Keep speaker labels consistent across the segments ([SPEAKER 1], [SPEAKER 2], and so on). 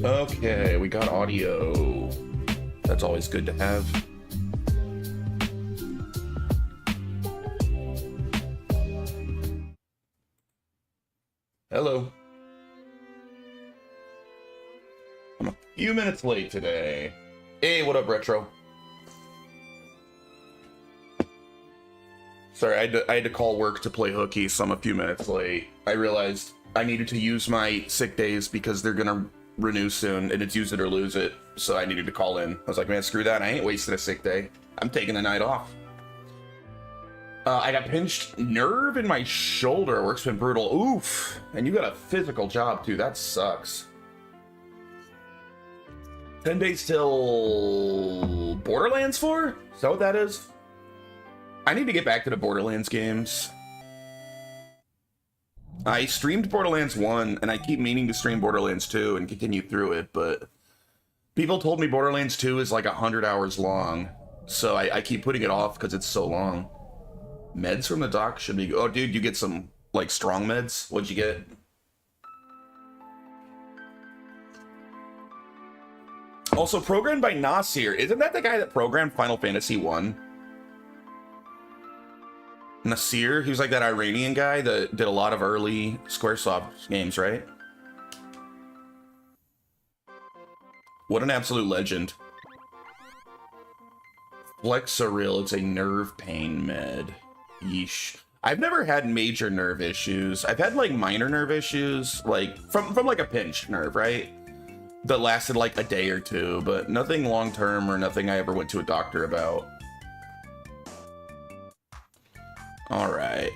[SPEAKER 1] Okay, we got audio. That's always good to have. Hello. I'm a few minutes late today. Hey, what up, Retro? Sorry, I had to call work to play hooky, so I'm a few minutes late. I realized I needed to use my sick days because they're gonna renew soon, and it's use it or lose it, so I needed to call in. I was like, man, screw that, I ain't wasting a sick day. I'm taking the night off. I got pinched nerve in my shoulder. Work's been brutal. Oof. And you got a physical job, too. That sucks. 10 days till Borderlands 4? Is that what that is? I need to get back to the Borderlands games. I streamed Borderlands 1, and I keep meaning to stream Borderlands 2 and continue through it, but people told me Borderlands 2 is like 100 hours long, so I keep putting it off because it's so long. Meds from the doc should be... Oh, dude, you get some, like, strong meds? What'd you get? Also, programmed by Nasir. Isn't that the guy that programmed Final Fantasy 1? Nasir? He was like that Iranian guy that did a lot of early Squaresoft games, right? What an absolute legend. Flexeril, it's a nerve pain med. Yeesh. I've never had major nerve issues. I've had like minor nerve issues, like from like a pinched nerve, right? That lasted like a day or two, but nothing long term or nothing I ever went to a doctor about. All right.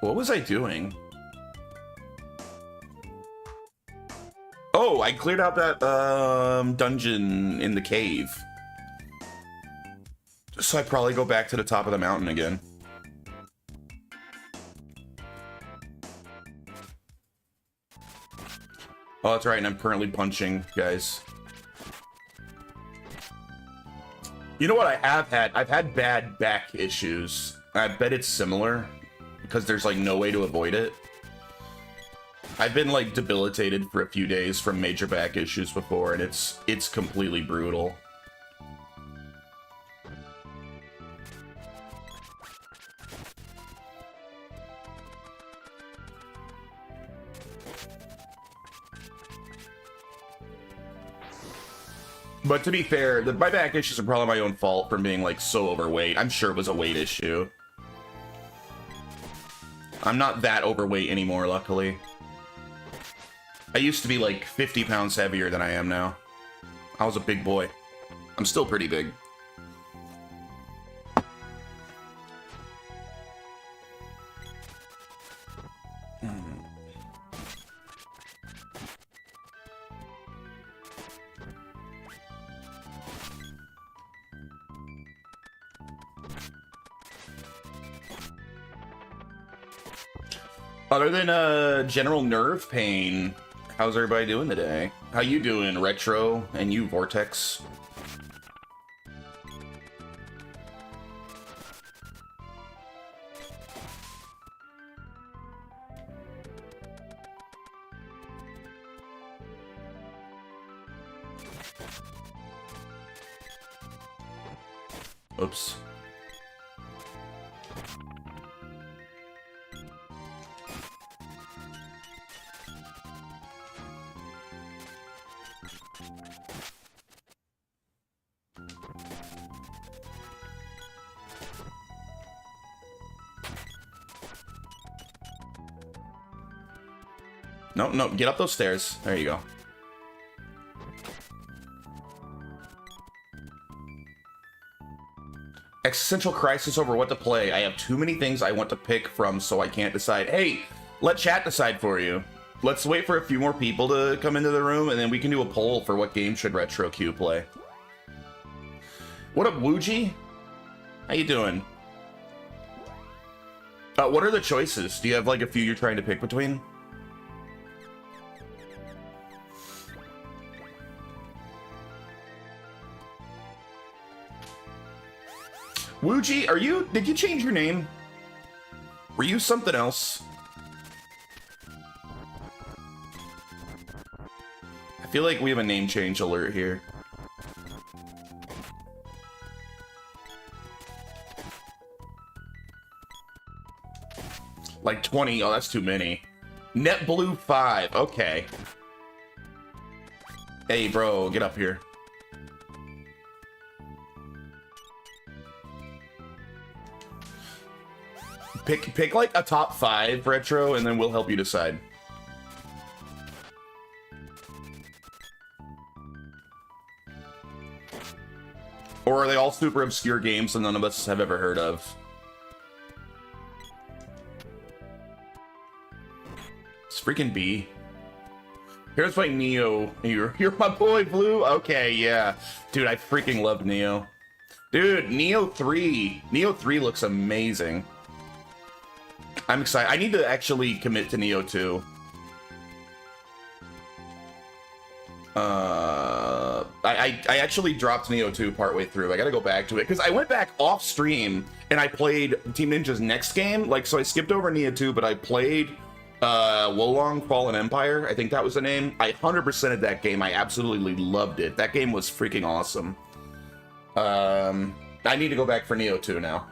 [SPEAKER 1] What was I doing? Oh, I cleared out that dungeon in the cave. So I probably go back to the top of the mountain again. Oh, that's right, and I'm currently punching, guys. You know what I have had? I've had bad back issues. I bet it's similar, because there's like no way to avoid it. I've been like debilitated for a few days from major back issues before, and it's completely brutal. But to be fair, my back issues are probably my own fault from being like so overweight. I'm sure it was a weight issue. I'm not that overweight anymore, luckily. I used to be like 50 pounds heavier than I am now. I was a big boy. I'm still pretty big. Other than general nerve pain, how's everybody doing today? How you doing, Retro, and you, Vortex? Oops. No, no, get up those stairs. There you go. Existential crisis over what to play. I have too many things I want to pick from, so I can't decide. Hey, let chat decide for you. Let's wait for a few more people to come into the room, and then we can do a poll for what game should Retro Q play. What up, Wooji? How you doing? What are the choices? Do you have like a few you're trying to pick between? Wooji, did you change your name? Were you something else? feel like we have a name change alert here. Like 20. Oh, that's too many. NetBlue 5. Okay. Hey, bro, get up here. Pick like a top 5 retro, and then we'll help you decide. Or are they all super obscure games that none of us have ever heard of? It's freaking B. Here's my Neo. You're my boy, Blue? Okay, yeah. Dude, I freaking love Neo. Dude, Neo 3. Neo 3 looks amazing. I'm excited. I need to actually commit to Neo 2. I actually dropped Neo 2 partway through. I gotta go back to it because I went back off stream and I played Team Ninja's next game. Like, so I skipped over Neo 2, but I played Wolong Fallen Empire. I think that was the name. I 100%ed that game. I absolutely loved it. That game was freaking awesome. I need to go back for Neo 2 now.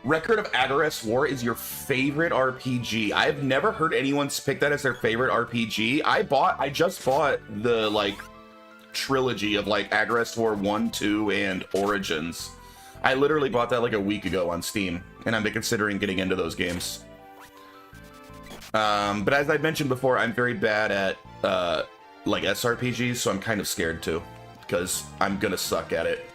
[SPEAKER 1] Record of Agarest War is your favorite RPG. I've never heard anyone pick that as their favorite RPG. I just bought the like trilogy of like Agarest War 1, 2, and Origins. I literally bought that like a week ago on Steam, and I've been considering getting into those games. But as I mentioned before, I'm very bad at like SRPGs, so I'm kind of scared too, because I'm gonna suck at it.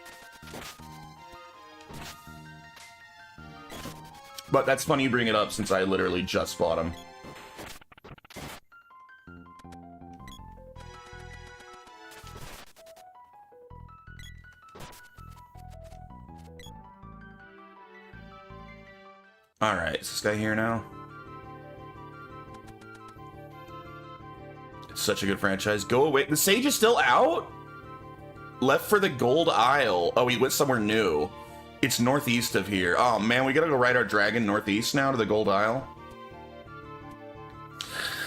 [SPEAKER 1] But that's funny you bring it up since I literally just bought them. Alright, is this guy here now? It's such a good franchise. Go away. The Sage is still out? Left for the Gold Isle. Oh, he went somewhere new. It's northeast of here. Oh man, we gotta go ride our dragon northeast now to the Gold Isle.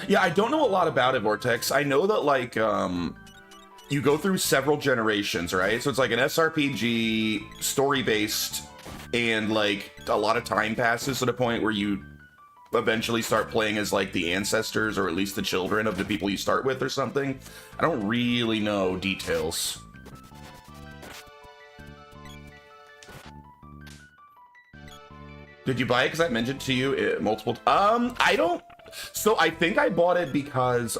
[SPEAKER 1] Yeah, I don't know a lot about it, Vortex. I know that like you go through several generations, right? So it's like an SRPG, story-based, and like a lot of time passes to the point where you eventually start playing as like the ancestors or at least the children of the people you start with or something. I don't really know details. Did you buy it because I mentioned to you multiple I don't. So I think I bought it because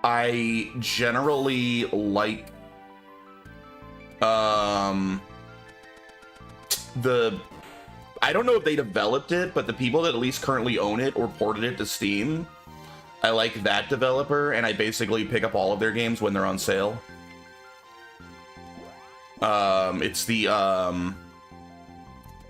[SPEAKER 1] I generally like I don't know if they developed it, but the people that at least currently own it or ported it to Steam, I like that developer, and I basically pick up all of their games when they're on sale. It's the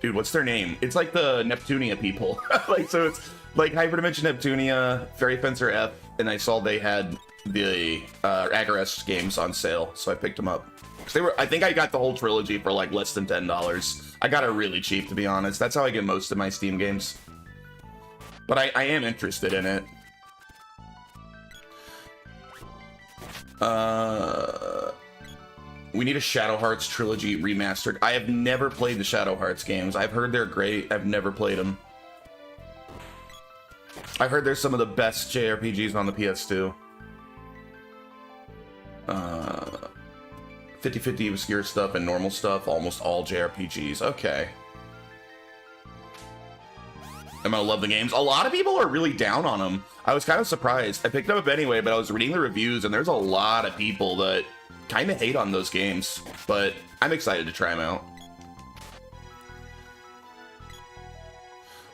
[SPEAKER 1] dude, what's their name? It's like the Neptunia people. Like, so it's like Hyperdimension Neptunia, Fairy Fencer F, and I saw they had the Agarest games on sale, so I picked them up. 'Cause they were, I think I got the whole trilogy for like less than $10. I got it really cheap, to be honest. That's how I get most of my Steam games. But I am interested in it. We need a Shadow Hearts trilogy remastered. I have never played the Shadow Hearts games. I've heard they're great. I've never played them. I've heard they're some of the best JRPGs on the PS2. 50-50 obscure stuff and normal stuff, almost all JRPGs. Okay. I'm gonna love the games. A lot of people are really down on them. I was kind of surprised. I picked them up anyway, but I was reading the reviews, and there's a lot of people that kind of hate on those games, but I'm excited to try them out.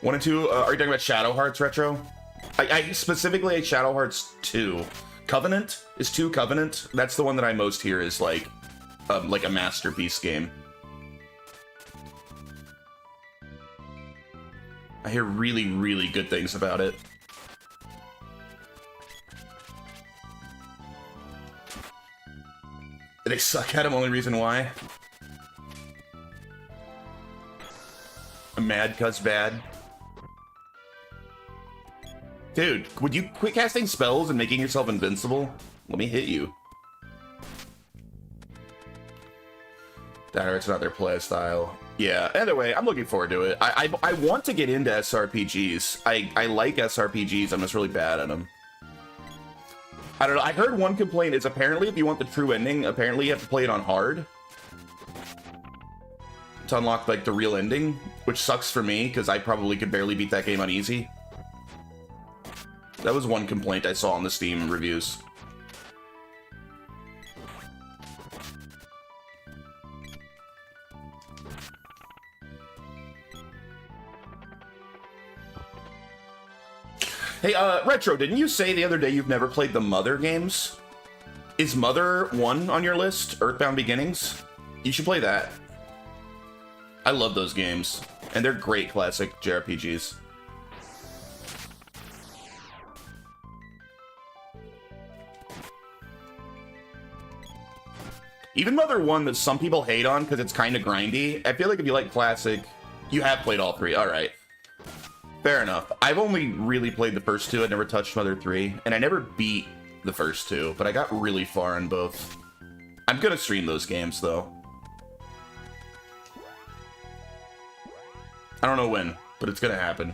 [SPEAKER 1] 1 and 2, are you talking about Shadow Hearts Retro? I specifically hate Shadow Hearts 2. Covenant? Is 2 Covenant? That's the one that I most hear is like a masterpiece game. I hear really, really good things about it. They suck at him, only reason why. Mad cuz bad. Dude, would you quit casting spells and making yourself invincible? Let me hit you. That hurts not their play style. Yeah, either way, I'm looking forward to it. I want to get into SRPGs. I like SRPGs, I'm just really bad at them. I don't know, I heard one complaint is apparently if you want the true ending, apparently you have to play it on hard to unlock, like, the real ending, which sucks for me, because I probably could barely beat that game on easy. That was one complaint I saw on the Steam reviews. Hey, Retro, didn't you say the other day you've never played the Mother games? Is Mother 1 on your list? Earthbound Beginnings? You should play that. I love those games, and they're great classic JRPGs. Even Mother 1 that some people hate on because it's kind of grindy, I feel like if you like classic, you have played all three. Alright. Fair enough. I've only really played the first two. I never touched Mother 3, and I never beat the first two, but I got really far in both. I'm gonna stream those games, though. I don't know when, but it's gonna happen.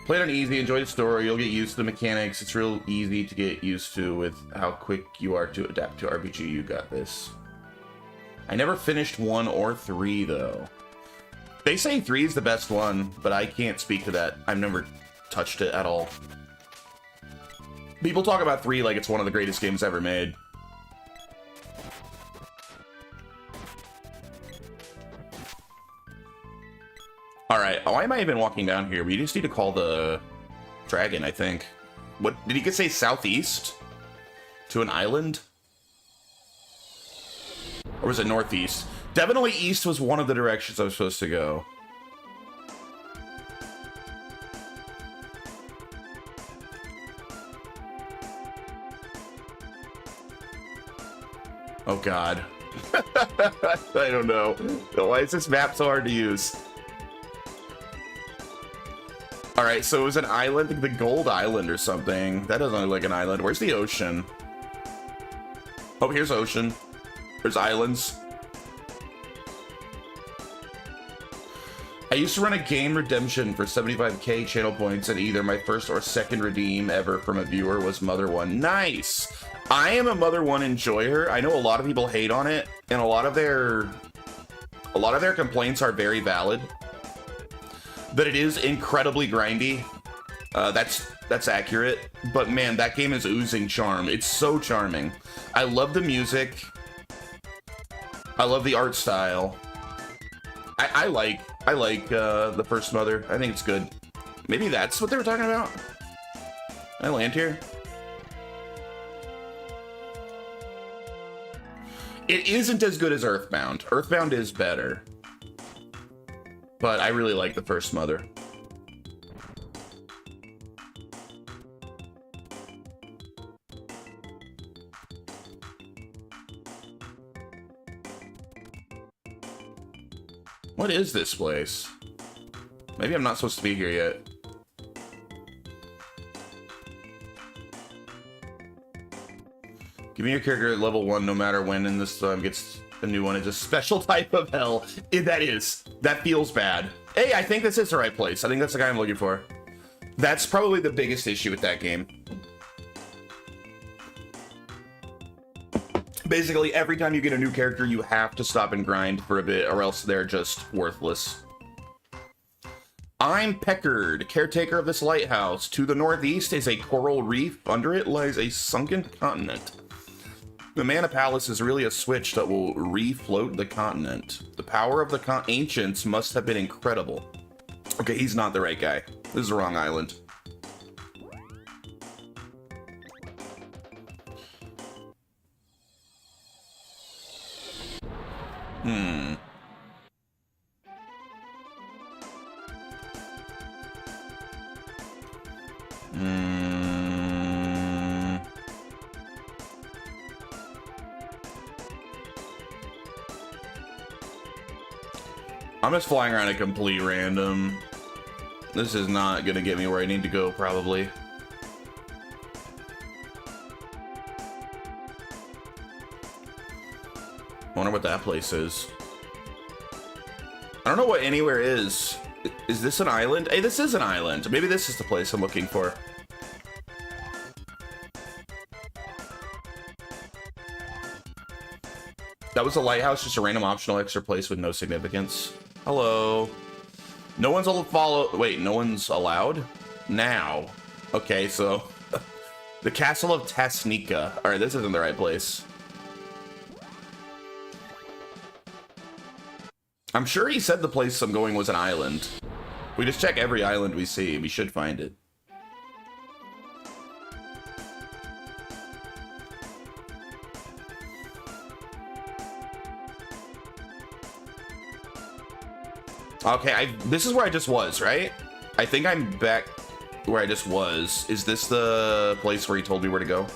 [SPEAKER 1] Play it on easy, enjoy the story, you'll get used to the mechanics. It's real easy to get used to with how quick you are to adapt to RPG. You got this. I never finished 1 or 3, though. They say 3 is the best one, but I can't speak to that. I've never touched it at all. People talk about 3 like it's one of the greatest games ever made. Alright, why am I even walking down here? We just need to call the dragon, I think. What, did he say southeast? To an island? Or was it northeast? Definitely east was one of the directions I was supposed to go. Oh god. I don't know. Why is this map so hard to use? Alright, so it was an island, the Gold Island or something. That doesn't look like an island. Where's the ocean? Oh, here's ocean. There's islands. I used to run a game redemption for 75k channel points, and either my first or second redeem ever from a viewer was Mother 1. Nice! I am a Mother 1 enjoyer. I know a lot of people hate on it, and a lot of their complaints are very valid. That it is incredibly grindy. That's accurate. But man, that game is oozing charm. It's so charming. I love the music. I love the art style. I like the first Mother. I think it's good. Maybe that's what they were talking about. Can I land here? It isn't as good as Earthbound. Earthbound is better. But I really like the first Mother. What is this place? Maybe I'm not supposed to be here yet. Give me your character at level 1 no matter when, and this time gets a new one. It's a special type of hell. That feels bad. Hey, I think this is the right place. I think that's the guy I'm looking for. That's probably the biggest issue with that game. Basically, every time you get a new character, you have to stop and grind for a bit, or else they're just worthless. I'm Peckard, caretaker of this lighthouse. To the northeast is a coral reef. Under it lies a sunken continent. The Mana Palace is really a switch that will refloat the continent. The power of the ancients must have been incredible. Okay, he's not the right guy. This is the wrong island. I'm just flying around at complete random. This is not gonna get me where I need to go, probably. I wonder what that place is. I don't know what anywhere is. Is this an island? Hey, this is an island. Maybe this is the place I'm looking for. That was a lighthouse, just a random optional extra place with no significance. Hello. No one's wait, no one's allowed? Now. Okay, so the Castle of Tasnica. All right, this isn't the right place. I'm sure he said the place I'm going was an island. We just check every island we see. We should find it. Okay, this is where I just was, right? I think I'm back where I just was. Is this the place where he told me where to go?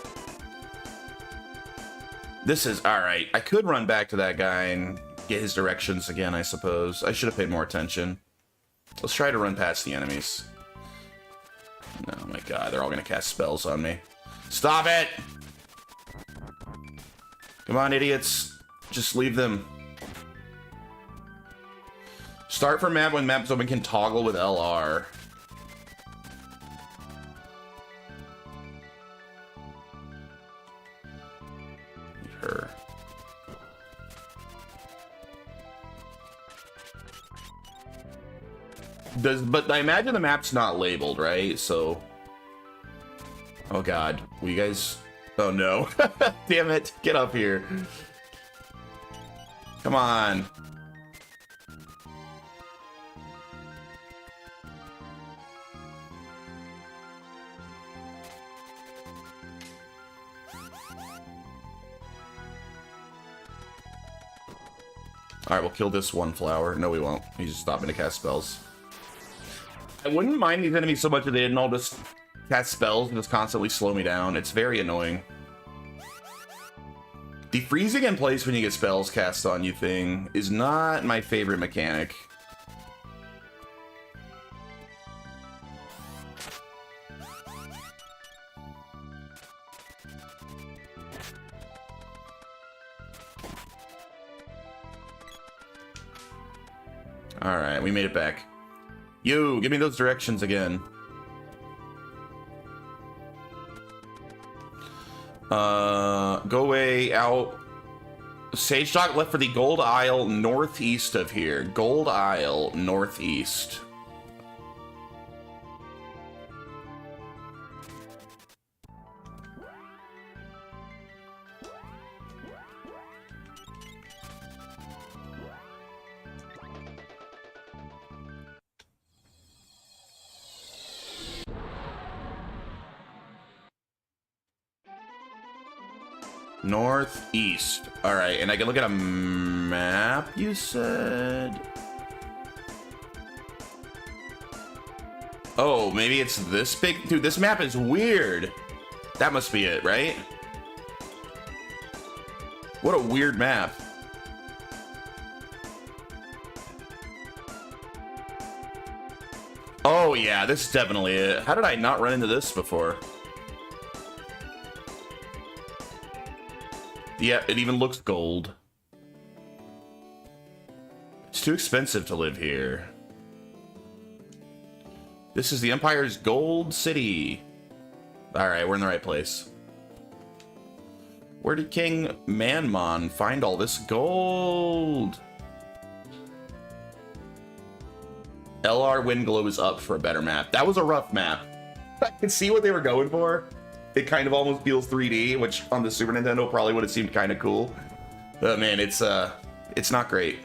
[SPEAKER 1] This is, all right. I could run back to that guy and get his directions again, I suppose. I should have paid more attention. Let's try to run past the enemies. Oh my god, they're all gonna cast spells on me. Stop it! Come on, idiots. Just leave them. Start from map when map open can toggle with LR. Her. But I imagine the map's not labeled, right? So. Oh god. Will you guys. Oh no. Damn it. Get up here. Come on. Alright, we'll kill this one flower. No, we won't. He's just stopping to cast spells. I wouldn't mind these enemies so much if they didn't all just cast spells and just constantly slow me down. It's very annoying. The freezing in place when you get spells cast on you thing is not my favorite mechanic. Alright, we made it back. You, give me those directions again. Go away, out. Sage Dock left for the Gold Isle northeast of here. Gold Isle northeast. Northeast. All right, and I can look at a map, you said? Oh, maybe it's this big? Dude, this map is weird. That must be it, right? What a weird map. Oh yeah, this is definitely it. How did I not run into this before? Yeah, it even looks gold. It's too expensive to live here. This is the Empire's Gold City. Alright, we're in the right place. Where did King Manmon find all this gold? LR Windglow is up for a better map. That was a rough map. I can see what they were going for. It kind of almost feels 3D, which on the Super Nintendo probably would have seemed kind of cool. But man, it's not great.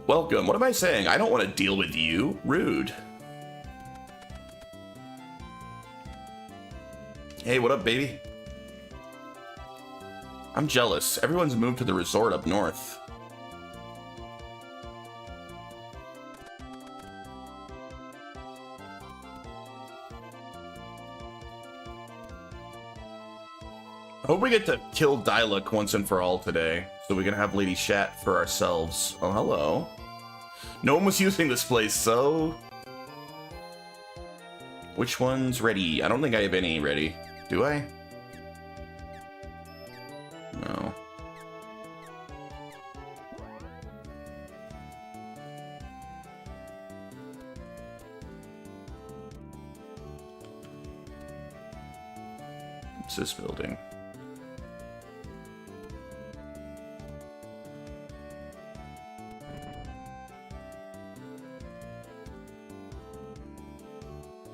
[SPEAKER 1] Welcome. What am I saying? I don't want to deal with you. Rude. Hey, what up, baby? I'm jealous. Everyone's moved to the resort up north. I hope we get to kill Diluc once and for all today, so we can have Lady Shat for ourselves. Oh, hello. No one was using this place, so... Which one's ready? I don't think I have any ready. Do I? No. What's this building?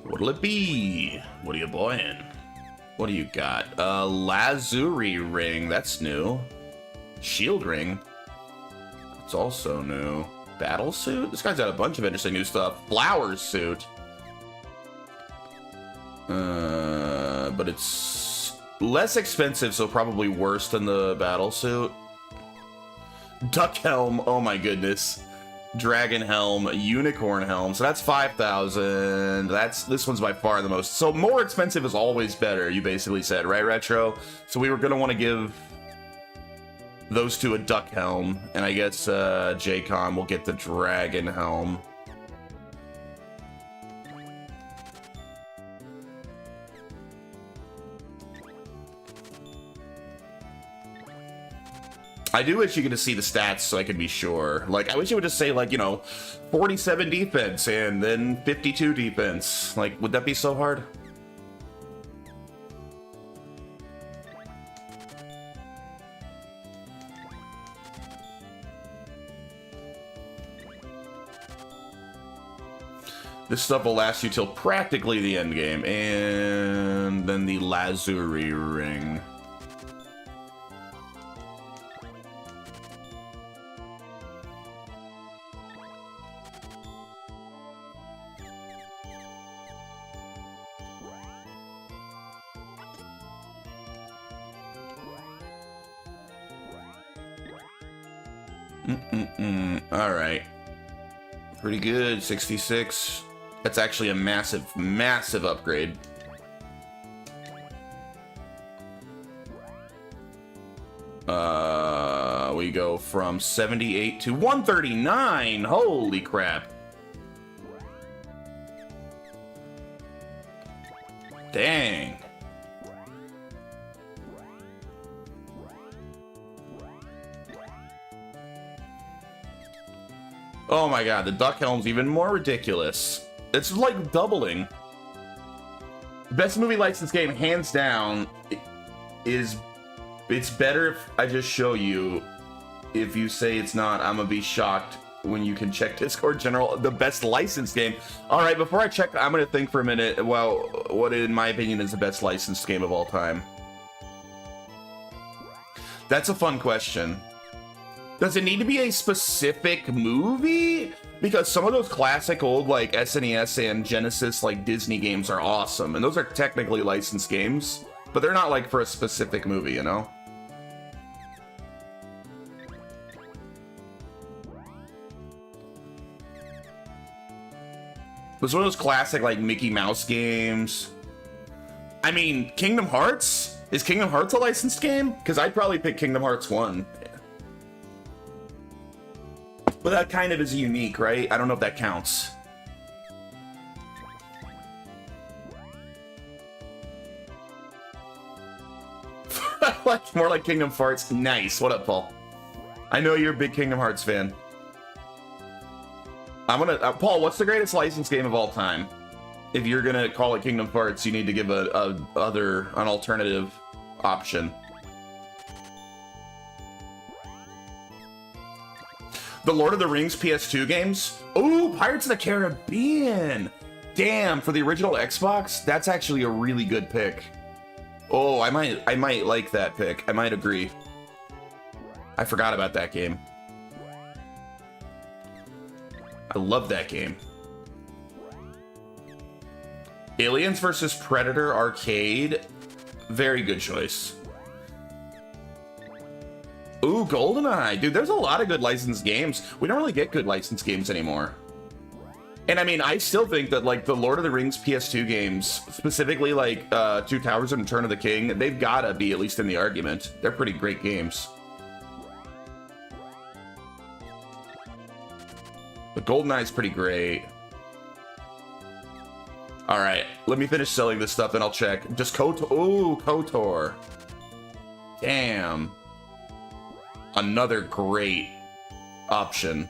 [SPEAKER 1] What'll it be? What are you buying? What do you got? Lazuri ring. That's new. Shield ring. It's also new. Battle suit? This guy's got a bunch of interesting new stuff. Flowers suit. But it's less expensive, so probably worse than the battle suit. Duck helm. Oh my goodness. Dragon helm, unicorn helm. So that's 5,000. This one's by far the most. So more expensive is always better, you basically said, right, Retro? So we were gonna want to give those two a duck helm, and I guess J-Con will get the dragon helm. I do wish you could just see the stats so I could be sure. Like, I wish it would just say, like, you know, 47 defense and then 52 defense. Like, would that be so hard? This stuff will last you till practically the end game. And then the Lazuri ring. All right. Pretty good. 66. That's actually a massive, massive upgrade. We go from 78 to 139. Holy crap. Dang. Oh my god, the duck helm's even more ridiculous. It's like doubling. Best movie license game, hands down, is... It's better if I just show you. If you say it's not, I'm gonna be shocked when you can check Discord General. The best licensed game. Alright, before I check, I'm gonna think for a minute, well, what in my opinion is the best licensed game of all time. That's a fun question. Does it need to be a specific movie? Because some of those classic old like SNES and Genesis like Disney games are awesome, and those are technically licensed games, but they're not like for a specific movie, you know? It was one of those classic like Mickey Mouse games. I mean, Kingdom Hearts? Is Kingdom Hearts a licensed game? Because I'd probably pick Kingdom Hearts 1. But that kind of is unique, right? I don't know if that counts. Like more like Kingdom Hearts. Nice. What up, Paul? I know you're a big Kingdom Hearts fan. I'm gonna Paul, what's the greatest licensed game of all time? If you're gonna call it Kingdom Hearts, you need to give an alternative option. The Lord of the Rings PS2 games? Ooh, Pirates of the Caribbean! Damn, for the original Xbox, that's actually a really good pick. Oh, I might like that pick. I might agree. I forgot about that game. I love that game. Aliens vs. Predator Arcade. Very good choice. Ooh, GoldenEye. Dude, there's a lot of good licensed games. We don't really get good licensed games anymore. And I mean, I still think that like the Lord of the Rings PS2 games, specifically like Two Towers and Return of the King, they've gotta be at least in the argument. They're pretty great games. The GoldenEye is pretty great. All right, let me finish selling this stuff, then I'll check. Just KOTOR. Ooh, KOTOR. Damn. Another great option.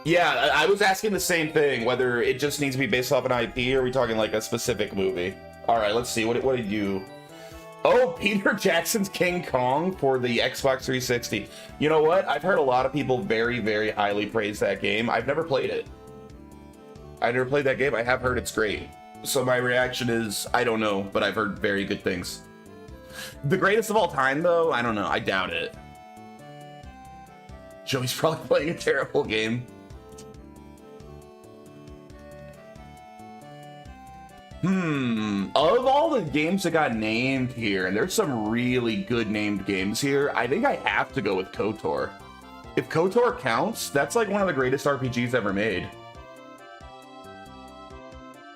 [SPEAKER 1] Yeah, I was asking the same thing, whether it just needs to be based off an IP, or are we talking like a specific movie? All right, let's see. What did you... Oh, Peter Jackson's King Kong for the Xbox 360. You know what? I've heard a lot of people very, very highly praise that game. I've never played it. I never played that game. I have heard it's great. So my reaction is, I don't know, but I've heard very good things. The greatest of all time, though? I don't know. I doubt it. Joey's probably playing a terrible game. Of all the games that got named here, and there's some really good named games here, I think I have to go with KOTOR. If KOTOR counts, that's like one of the greatest RPGs ever made.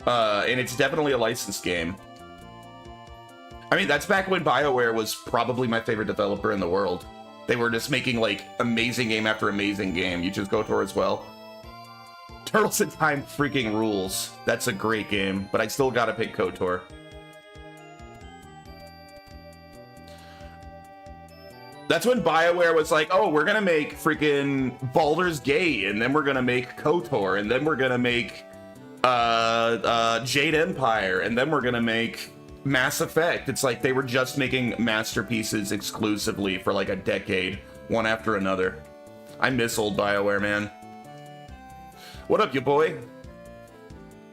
[SPEAKER 1] And it's definitely a licensed game. I mean, that's back when BioWare was probably my favorite developer in the world. They were just making like amazing game after amazing game. You choose KOTOR as well. Turtles in Time freaking rules. That's a great game, but I still gotta pick KOTOR. That's when BioWare was like, oh, we're gonna make freaking Baldur's Gate, and then we're gonna make KOTOR, and then we're gonna make Jade Empire, and then we're gonna make Mass Effect. It's like they were just making masterpieces exclusively for like a decade, one after another. I miss old BioWare, man. What up, you boy?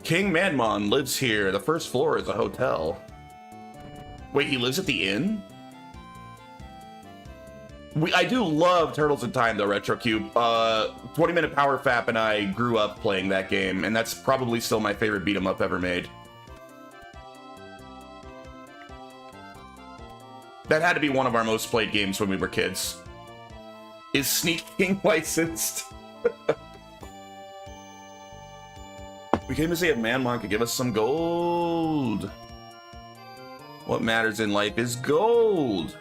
[SPEAKER 1] King Manmon lives here. The first floor is a hotel. Wait, he lives at the inn? I do love Turtles in Time, though, RetroCube. 20-Minute Power Fap and I grew up playing that game, and that's probably still my favorite beat-em-up ever made. That had to be one of our most played games when we were kids. Is Sneak King licensed? We came to see if Manmon could give us some gold. What matters in life is gold.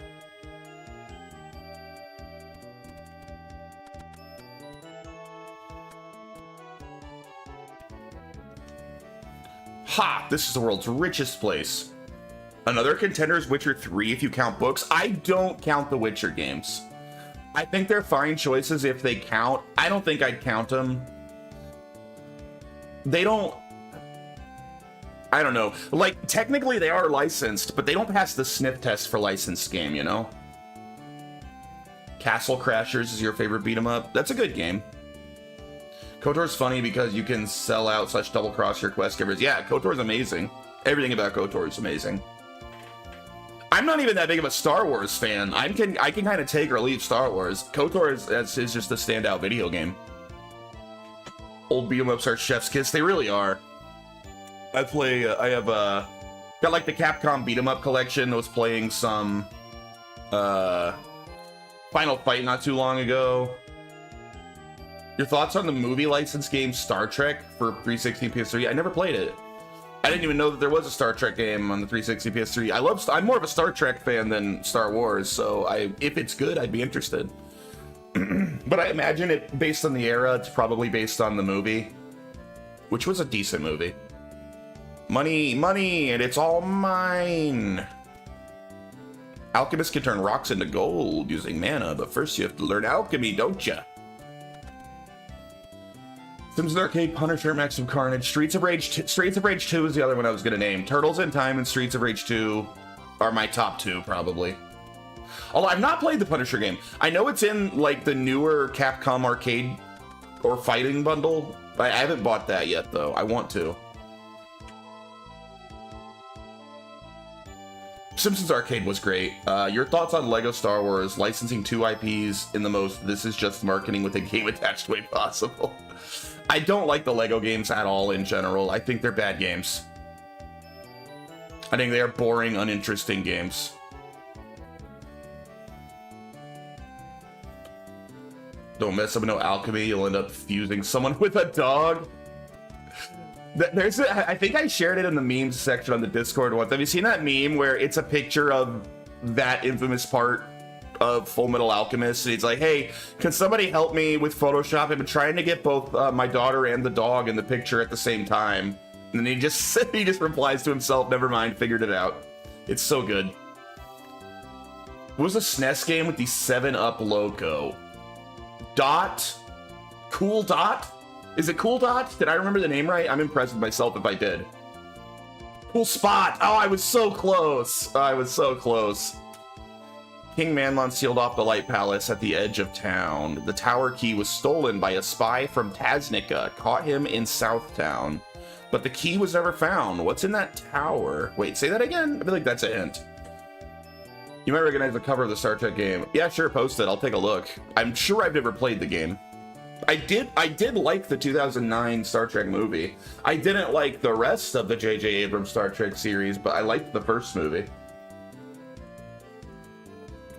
[SPEAKER 1] Ha! This is the world's richest place. Another contender is Witcher 3 if you count books. I don't count the Witcher games. I think they're fine choices if they count. I don't think I'd count them. They don't... I don't know. Like, technically they are licensed, but they don't pass the sniff test for licensed game, you know? Castle Crashers is your favorite beat-em-up? That's a good game. KOTOR's funny because you can sell out / double-cross your quest givers. Yeah, KOTOR's amazing. Everything about KOTOR is amazing. I'm not even that big of a Star Wars fan. I can kind of take or leave Star Wars. KOTOR is just a standout video game. Old beat-em-ups are chef's kiss. They really are. I have got like the Capcom beat-em-up collection. I was playing some Final Fight not too long ago. Your thoughts on the movie license game Star Trek for 360 and PS3? I never played it. I didn't even know that there was a Star Trek game on the 360 PS3. I'm more of a Star Trek fan than Star Wars, so if it's good, I'd be interested. But I imagine it, based on the era, it's probably based on the movie, which was a decent movie. Money, money, and it's all mine. Alchemists can turn rocks into gold using mana, but first you have to learn alchemy, don't ya? Sims Arcade, Punisher, Max of Carnage, Streets of Rage 2 is the other one I was gonna name. Turtles in Time and Streets of Rage 2 are my top two, probably. Although I've not played the Punisher game. I know it's in like the newer Capcom arcade or fighting bundle. I haven't bought that yet though. I want to. Simpsons Arcade was great. Your thoughts on Lego Star Wars licensing 2 IPs in the most this is just marketing with a game attached way possible? I don't like the Lego games at all in general. I think they're bad games. I think they are boring, uninteresting games. Don't mess up with no alchemy, you'll end up fusing someone with a dog. I think I shared it in the memes section on the Discord once. Have you seen that meme where it's a picture of that infamous part of Full Metal Alchemist, and he's like, hey, can somebody help me with Photoshop? I've been trying to get both my daughter and the dog in the picture at the same time. And then he just replies to himself, never mind, figured it out. It's so good. What was a SNES game with the 7-Up logo? Dot? Cool Dot? Is it Cool Dot? Did I remember the name right? I'm impressed with myself if I did. Cool Spot! Oh, I was so close! I was so close. King Manlon sealed off the Light Palace at the edge of town. The tower key was stolen by a spy from Taznica, caught him in Southtown. But the key was never found. What's in that tower? Wait, say that again? I feel like that's a hint. You might recognize the cover of the Star Trek game. Yeah, sure, post it. I'll take a look. I'm sure I've never played the game. I did like the 2009 Star Trek movie. I didn't like the rest of the J.J. Abrams Star Trek series, but I liked the first movie.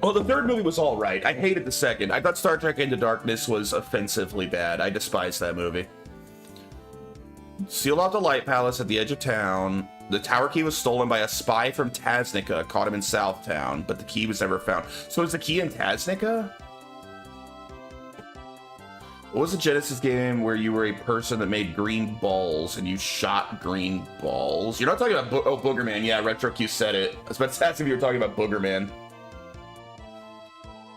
[SPEAKER 1] Well, the third movie was all right. I hated the second. I thought Star Trek Into Darkness was offensively bad. I despised that movie. Sealed off the Light Palace at the edge of town. The tower key was stolen by a spy from Taznica, caught him in Southtown, but the key was never found. So is the key in Taznica? What was the Genesis game where you were a person that made green balls and you shot green balls? You're not talking about Boogerman. Yeah, RetroQ said it. I was about to ask if you were talking about Boogerman.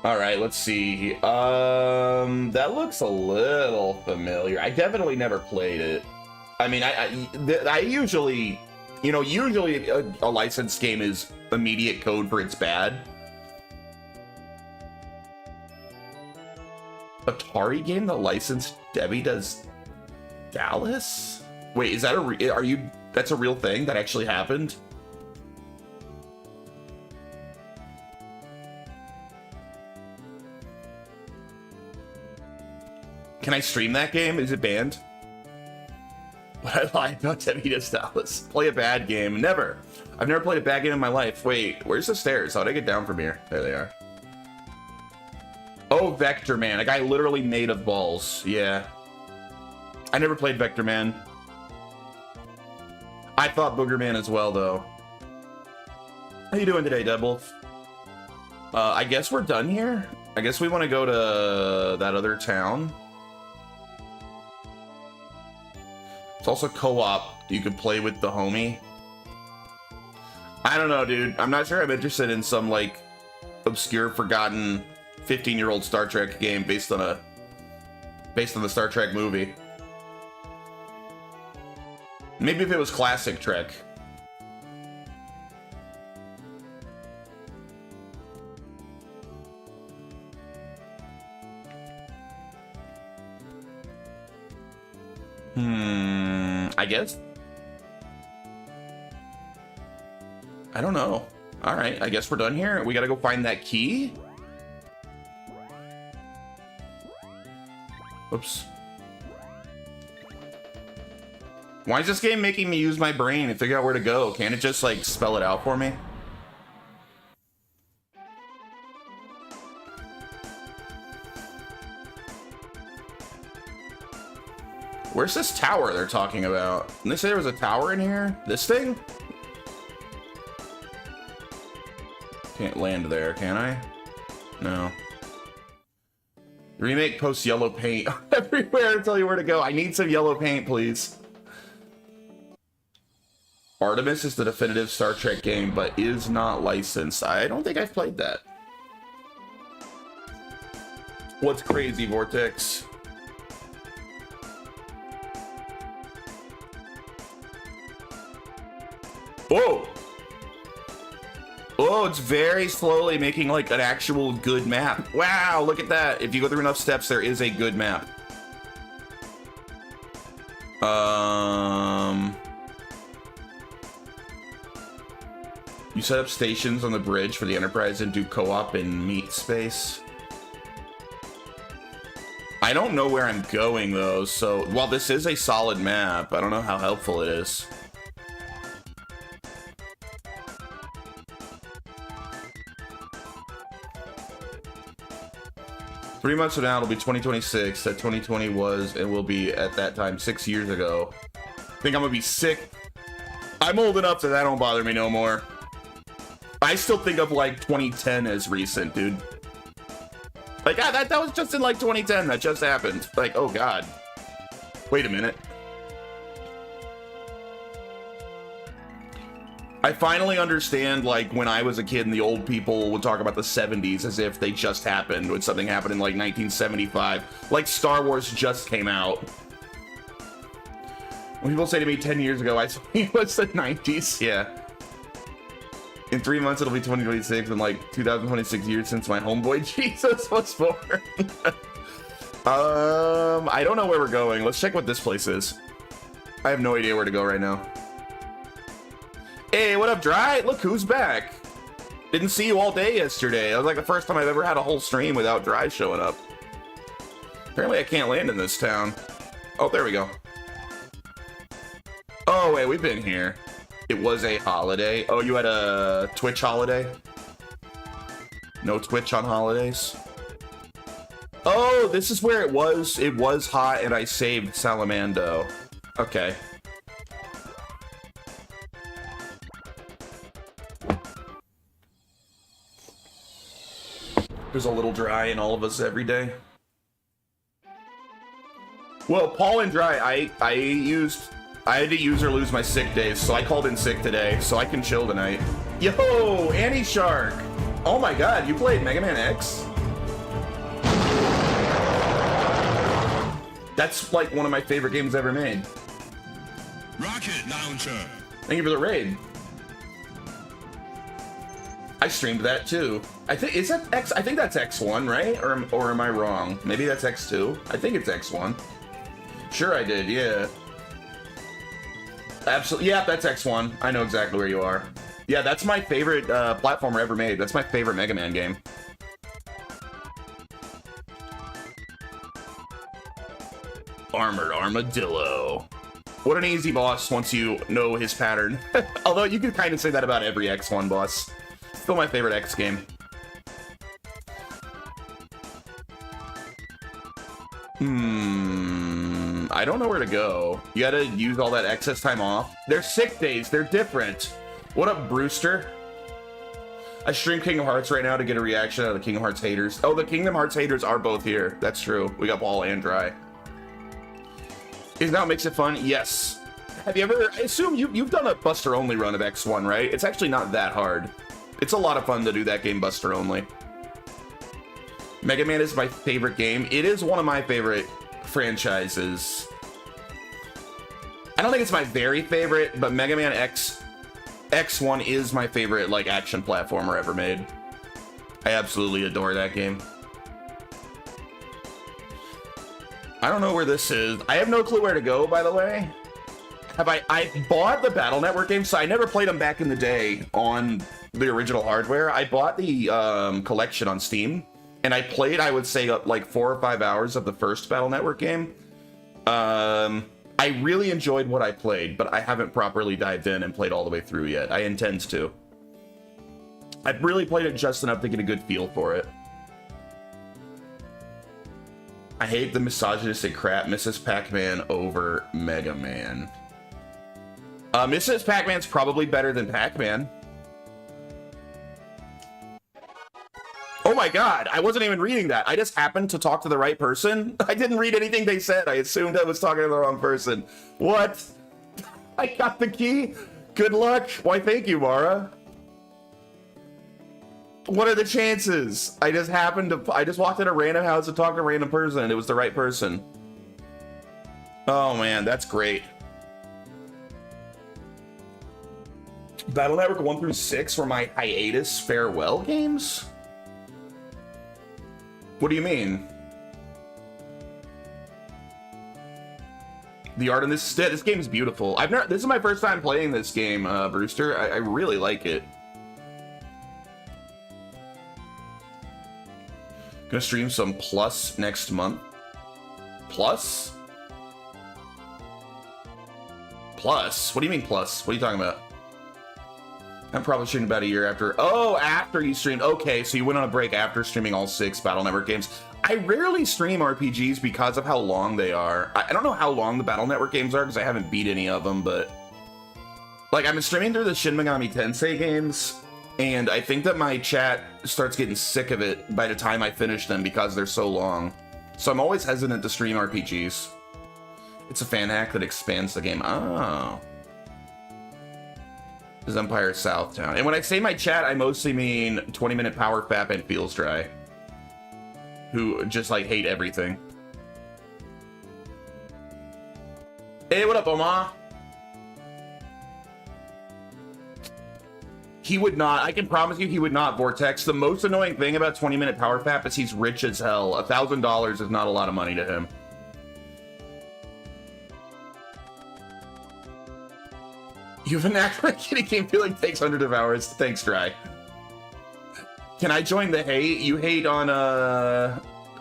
[SPEAKER 1] All right, let's see. That looks a little familiar. I definitely never played it. I mean, I usually, you know, usually a licensed game is immediate code for it's bad. Atari game that licensed Debbie Does Dallas? Wait, is that that's a real thing that actually happened? Can I stream that game? Is it banned? Would I lie about Debbie Does Dallas? Play a bad game? Never. I've never played a bad game in my life. Wait, where's the stairs? How'd I get down from here? There they are. Oh, Vector Man, a guy literally made of balls. Yeah. I never played Vector Man. I thought Boogerman as well, though. How you doing today, Deadwolf? I guess we're done here. I guess we want to go to that other town. It's also co-op. You could play with the homie. I don't know, dude. I'm not sure I'm interested in some, like, obscure, forgotten 15-year-old Star Trek game based on the Star Trek movie. Maybe if it was classic Trek. I guess. I don't know. All right, I guess we're done here. We gotta go find that key. Oops. Why is this game making me use my brain and figure out where to go? Can't it just, like, spell it out for me? Where's this tower they're talking about? Didn't they say there was a tower in here? This thing? Can't land there, can I? No. Remake posts yellow paint everywhere to tell you where to go. I need some yellow paint, please. Artemis is the definitive Star Trek game, but is not licensed. I don't think I've played that. What's crazy, Vortex? Whoa! Oh, it's very slowly making like an actual good map. Wow, look at that. If you go through enough steps, there is a good map. You set up stations on the bridge for the Enterprise and do co-op in meat space. I don't know where I'm going though, so while this is a solid map, I don't know how helpful it is. Three months from now, it'll be 2026. That 2020 was and will be at that time 6 years ago. I think I'm gonna be sick. I'm old enough that don't bother me no more. I still think of like 2010 as recent, dude. Like, that was just in, like, 2010. That just happened. Like, oh, God. Wait a minute. I finally understand, like, when I was a kid and the old people would talk about the 70s as if they just happened, when something happened in, like, 1975. Like, Star Wars just came out. When people say to me 10 years ago, I say it was the 90s. Yeah. In 3 months, it'll be 2026, and, like, 2026 years since my homeboy Jesus was born. I don't know where we're going. Let's check what this place is. I have no idea where to go right now. Hey, what up, Dry? Look who's back. Didn't see you all day yesterday. That was like the first time I've ever had a whole stream without Dry showing up. Apparently I can't land in this town. Oh, there we go. Oh, wait, we've been here. It was a holiday. Oh, you had a Twitch holiday? No Twitch on holidays? Oh, this is where it was. It was hot and I saved Salamando. Okay. There's a little Dry in all of us every day. Well, Paul and Dry, I had to use or lose my sick days, so I called in sick today, so I can chill tonight. Yo, Annie Shark. Oh my God, you played Mega Man X? That's like one of my favorite games ever made.
[SPEAKER 2] Rocket Launcher.
[SPEAKER 1] Thank you for the raid. I streamed that too. I think is that X? I think that's X1, right? Or am I wrong? Maybe that's X2. I think it's X1. Sure, I did. Yeah. Absolutely. Yeah, that's X1. I know exactly where you are. Yeah, that's my favorite platformer ever made. That's my favorite Mega Man game. Armored Armadillo. What an easy boss once you know his pattern. Although you could kind of say that about every X1 boss. Still my favorite X game. I don't know where to go. You gotta use all that excess time off. They're sick days. They're different. What up, Brewster? I stream Kingdom Hearts right now to get a reaction out of the Kingdom Hearts haters. Oh, the Kingdom Hearts haters are both here. That's true. We got Paul and Dry. Is that what makes it fun? Yes. Have you ever... I assume you've done a Buster-only run of X1, right? It's actually not that hard. It's a lot of fun to do that game Buster-only. Mega Man is my favorite game. It is one of my favorite franchises. I don't think it's my very favorite, but Mega Man X1 is my favorite, like, action platformer ever made. I absolutely adore that game. I don't know where this is. I have no clue where to go, by the way. I bought the Battle Network games, so I never played them back in the day on the original hardware. I bought the collection on Steam, and I played, I would say, like 4 or 5 hours of the first Battle Network game. I really enjoyed what I played, but I haven't properly dived in and played all the way through yet. I intend to. I've really played it just enough to get a good feel for it. I hate the misogynistic crap. Mrs. Pac-Man over Mega Man. Mrs. Pac-Man's probably better than Pac-Man. Oh my God, I wasn't even reading that. I just happened to talk to the right person. I didn't read anything they said. I assumed I was talking to the wrong person. What? I got the key? Good luck. Why, thank you, Mara. What are the chances? I just walked in a random house and talked to a random person, and it was the right person. Oh man, that's great. Battle Network 1 through 6 were my hiatus farewell games? What do you mean? The art in this game is beautiful. This is my first time playing this game, Brewster. I really like it. Gonna stream some Plus next month. Plus? Plus? What do you mean Plus? What are you talking about? I'm probably streaming about a year after. Oh, after you streamed. Okay, so you went on a break after streaming all 6 Battle Network games. I rarely stream RPGs because of how long they are. I don't know how long the Battle Network games are because I haven't beat any of them, but... Like, I've been streaming through the Shin Megami Tensei games, And I think that my chat starts getting sick of it by the time I finish them because they're so long. So I'm always hesitant to stream RPGs. It's a fan hack that expands the game. Oh. This is Empire Southtown. And when I say my chat, I mostly mean 20-minute Power Fap and Feels Dry, who just like hate everything. Hey, what up, Oma? He would not, I can promise you he would not, Vortex. The most annoying thing about 20-minute Power Fap is he's rich as hell. $1,000 is not a lot of money to him. You have an actual kitty game feeling takes hundreds of hours. Thanks, Dry. Can I join the hate? You hate on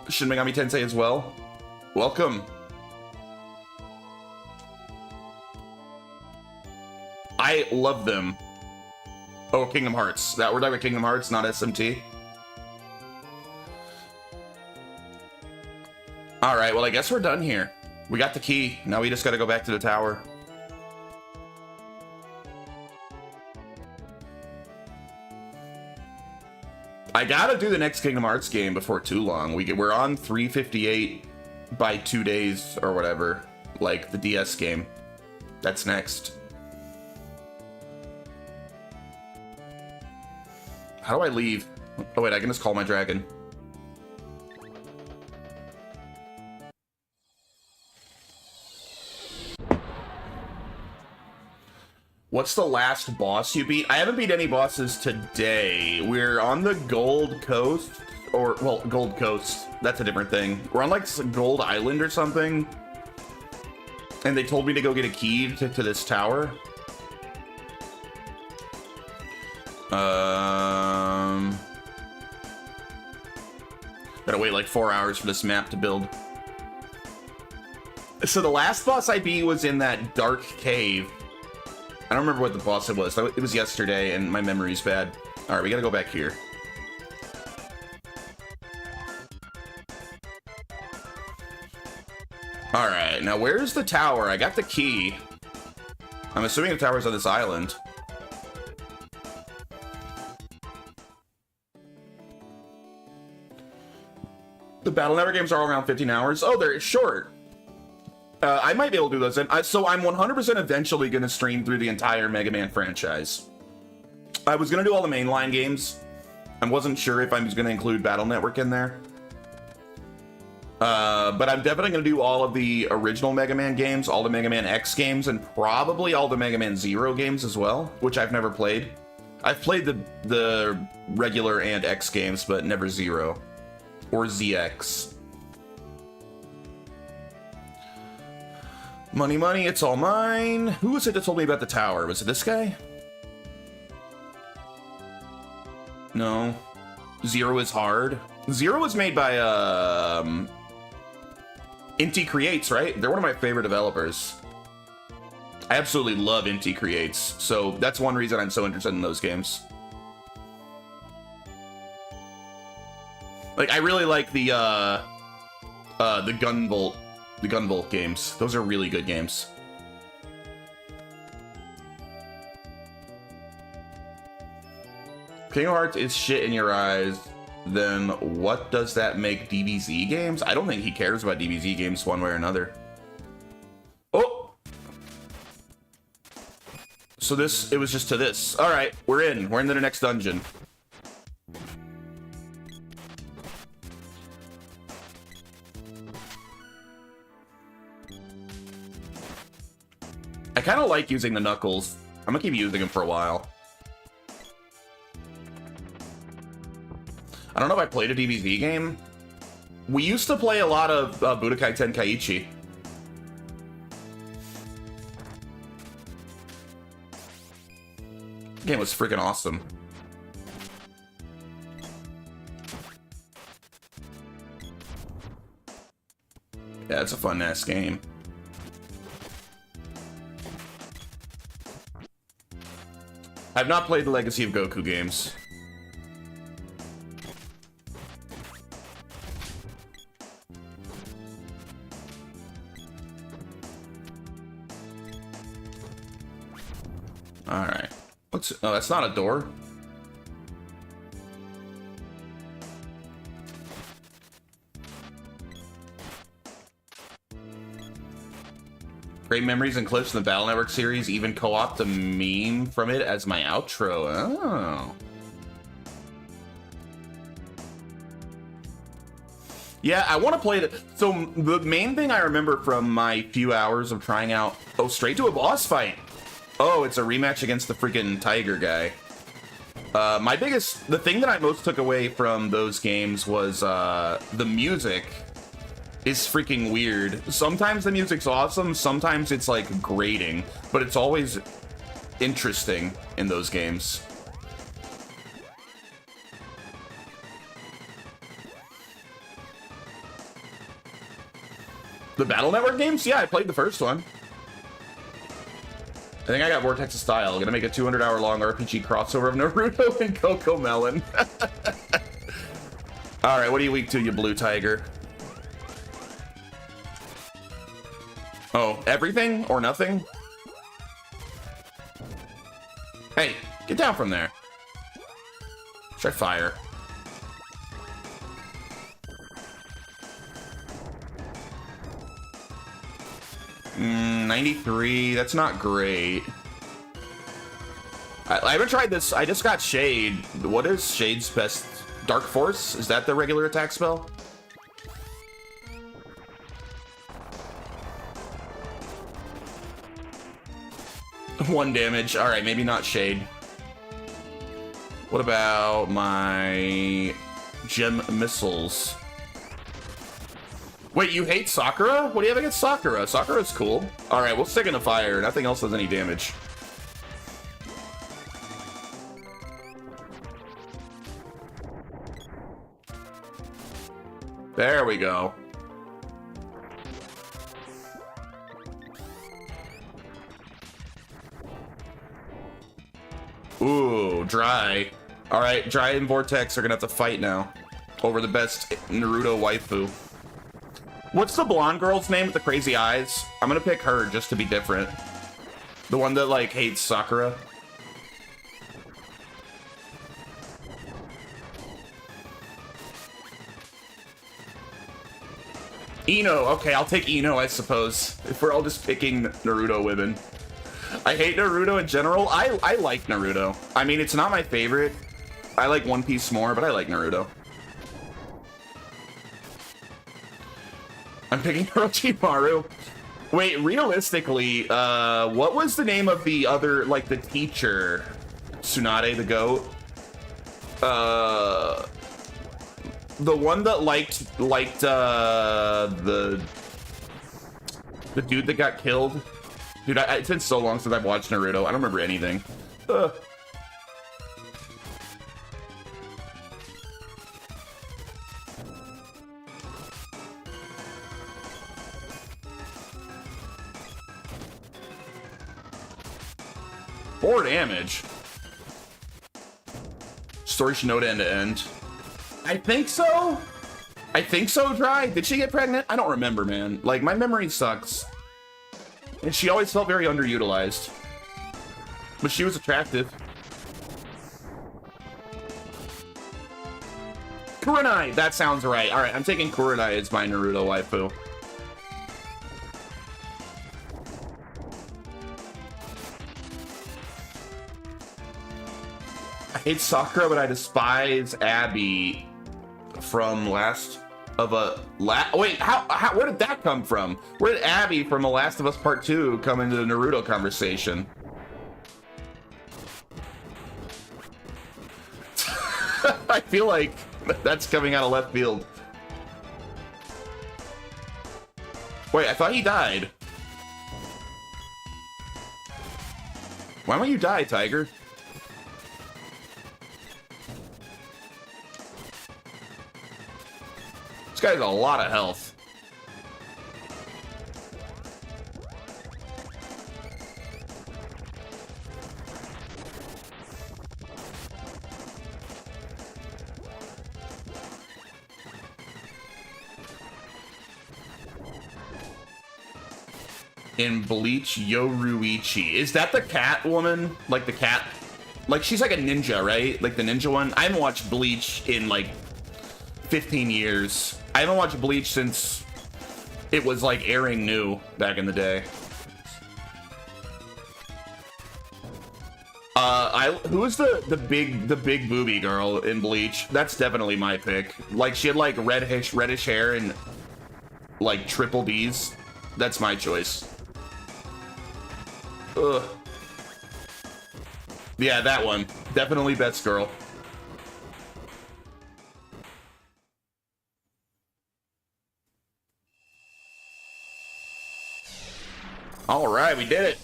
[SPEAKER 1] Shin Megami Tensei as well? Welcome. I love them. Oh, Kingdom Hearts. That we're talking about Kingdom Hearts, not SMT. Alright, well I guess we're done here. We got the key. Now we just gotta go back to the tower. I gotta do the next Kingdom Hearts game before too long. We're on 358 by 2 days or whatever. Like the DS game. That's next. How do I leave? Oh wait, I can just call my dragon. What's the last boss you beat? I haven't beat any bosses today. We're on the Gold Coast, or, well, Gold Coast. That's a different thing. We're on, like, Gold Island or something. And they told me to go get a key to this tower. Gotta wait, like, 4 hours for this map to build. So the last boss I beat was in that dark cave. I don't remember what the boss it was. It was yesterday, and my memory's bad. Alright, we gotta go back here. Alright, now where's the tower? I got the key. I'm assuming the tower's on this island. The Battle Network games are all around 15 hours. Oh, they're short. I might be able to do those. So I'm 100% eventually going to stream through the entire Mega Man franchise. I was going to do all the mainline games. I wasn't sure if I was going to include Battle Network in there. But I'm definitely going to do all of the original Mega Man games, all the Mega Man X games, and probably all the Mega Man Zero games as well, which I've never played. I've played the regular and X games, but never Zero. Or ZX. Money, money, it's all mine. Who was it that told me about the tower? Was it this guy? No. Zero is hard. Zero was made by, Inti Creates, right? They're one of my favorite developers. I absolutely love Inti Creates, so that's one reason I'm so interested in those games. Like, I really like the Gunvolt games. Those are really good games. Kingdom Hearts is shit in your eyes. Then what does that make DBZ games? I don't think he cares about DBZ games one way or another. Oh! So it was just to this. All right, we're in. We're into the next dungeon. I kind of like using the Knuckles. I'm gonna keep using them for a while. I don't know if I played a DBZ game. We used to play a lot of Budokai Tenkaichi. The game was freaking awesome. Yeah, it's a fun-ass game. I've not played the Legacy of Goku games. Alright. Oh, that's not a door. Great memories and clips from the Battle Network series. Even co-opted a meme from it as my outro. Oh. Yeah, I want to play it. So the main thing I remember from my few hours of trying out... Oh, straight to a boss fight. Oh, it's a rematch against the freaking Tiger guy. The thing that I most took away from those games was the music is freaking weird. Sometimes the music's awesome, sometimes it's like grating, but it's always interesting in those games. The Battle Network games? Yeah, I played the first one. I think I got Vortex's style. Gonna make a 200-hour-long RPG crossover of Naruto and Coco Melon. Alright, what are you weak to, you blue tiger? Oh, everything or nothing? Hey, get down from there. Try fire. 93, that's not great. I haven't tried this. I just got Shade. What is Shade's best? Dark Force? Is that the regular attack spell? One damage. Alright, maybe not Shade. What about my gem missiles? Wait, you hate Sakura? What do you have against Sakura? Sakura's cool. Alright, we'll stick into fire. Nothing else does any damage. There we go. Ooh, Dry. Alright, Dry and Vortex are gonna have to fight now over the best Naruto waifu. What's the blonde girl's name with the crazy eyes? I'm gonna pick her just to be different. The one that, like, hates Sakura. Ino. Okay, I'll take Ino, I suppose. If we're all just picking Naruto women. I hate Naruto in general. I like Naruto. I mean, it's not my favorite. I like One Piece more, but I like Naruto. I'm picking Orochimaru. Wait, realistically, what was the name of the other, like, the teacher? Tsunade the goat? The one that liked the dude that got killed? Dude, it's been so long since I've watched Naruto. I don't remember anything. Ugh. Four damage. Story Shinoda end to end. I think so. I think so, Dry. Did she get pregnant? I don't remember, man. Like, my memory sucks. And she always felt very underutilized. But she was attractive. Kurenai! That sounds right. Alright, I'm taking Kurenai as my Naruto waifu. I hate Sakura, but I despise Abby from Last of a... Wait, how where did that come from? Where did Abby from The Last of Us Part 2 come into the Naruto conversation? I feel like that's coming out of left field. Wait, I thought he died. Why won't you die, Tiger? This guy has a lot of health. In Bleach, Yoruichi. Is that the cat woman? Like the cat? Like she's like a ninja, right? Like the ninja one? I haven't watched Bleach in like 15 years. I haven't watched Bleach since it was like airing new back in the day. who is the big booby girl in Bleach? That's definitely my pick. Like she had like reddish hair and like triple D's. That's my choice. Ugh. Yeah, that one. Definitely best girl. All right, we did it.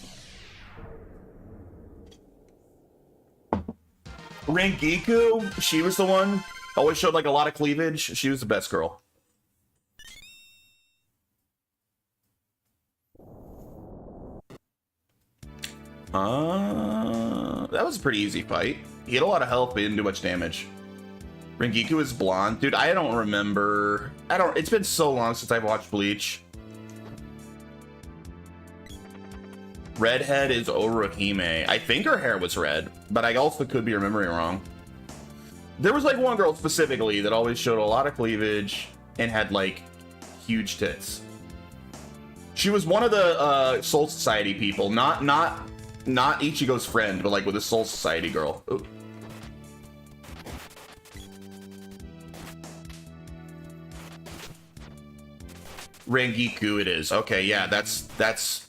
[SPEAKER 1] Rengiku, she was the one. Always showed like a lot of cleavage. She was the best girl. That was a pretty easy fight. He had a lot of health, but he didn't do much damage. Rengiku is blonde. Dude, I don't remember. It's been so long since I've watched Bleach. Redhead is Orohime. I think her hair was red, but I also could be remembering wrong. There was like one girl specifically that always showed a lot of cleavage and had like huge tits. She was one of the Soul Society people, not Ichigo's friend, but like with a Soul Society girl. Ooh. Rengiku it is. Okay, yeah, that's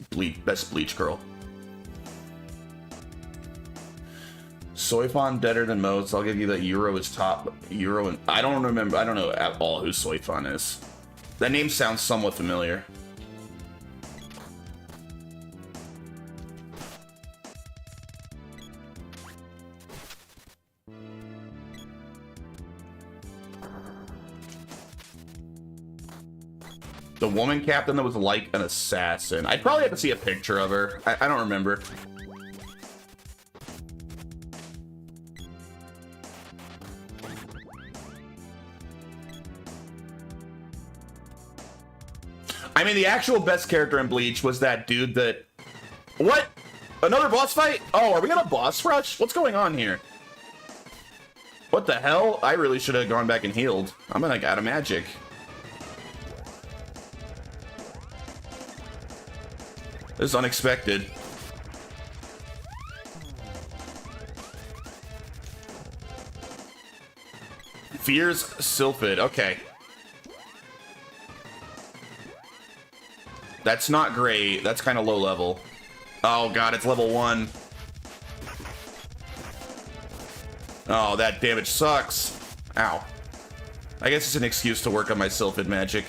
[SPEAKER 1] Bleach girl. Soifon better than most. I'll give you that. Euro is top. Euro and I don't remember. I don't know at all who Soifon is. That name sounds somewhat familiar. The woman captain that was like an assassin. I'd probably have to see a picture of her. I don't remember. I mean, the actual best character in Bleach was that dude that... What? Another boss fight? Oh, are we on a boss rush? What's going on here? What the hell? I really should have gone back and healed. I'm like out of magic. This is unexpected. Fears Sylphid. Okay. That's not great. That's kind of low level. Oh god, it's level 1. Oh, that damage sucks. Ow. I guess it's an excuse to work on my Sylphid magic.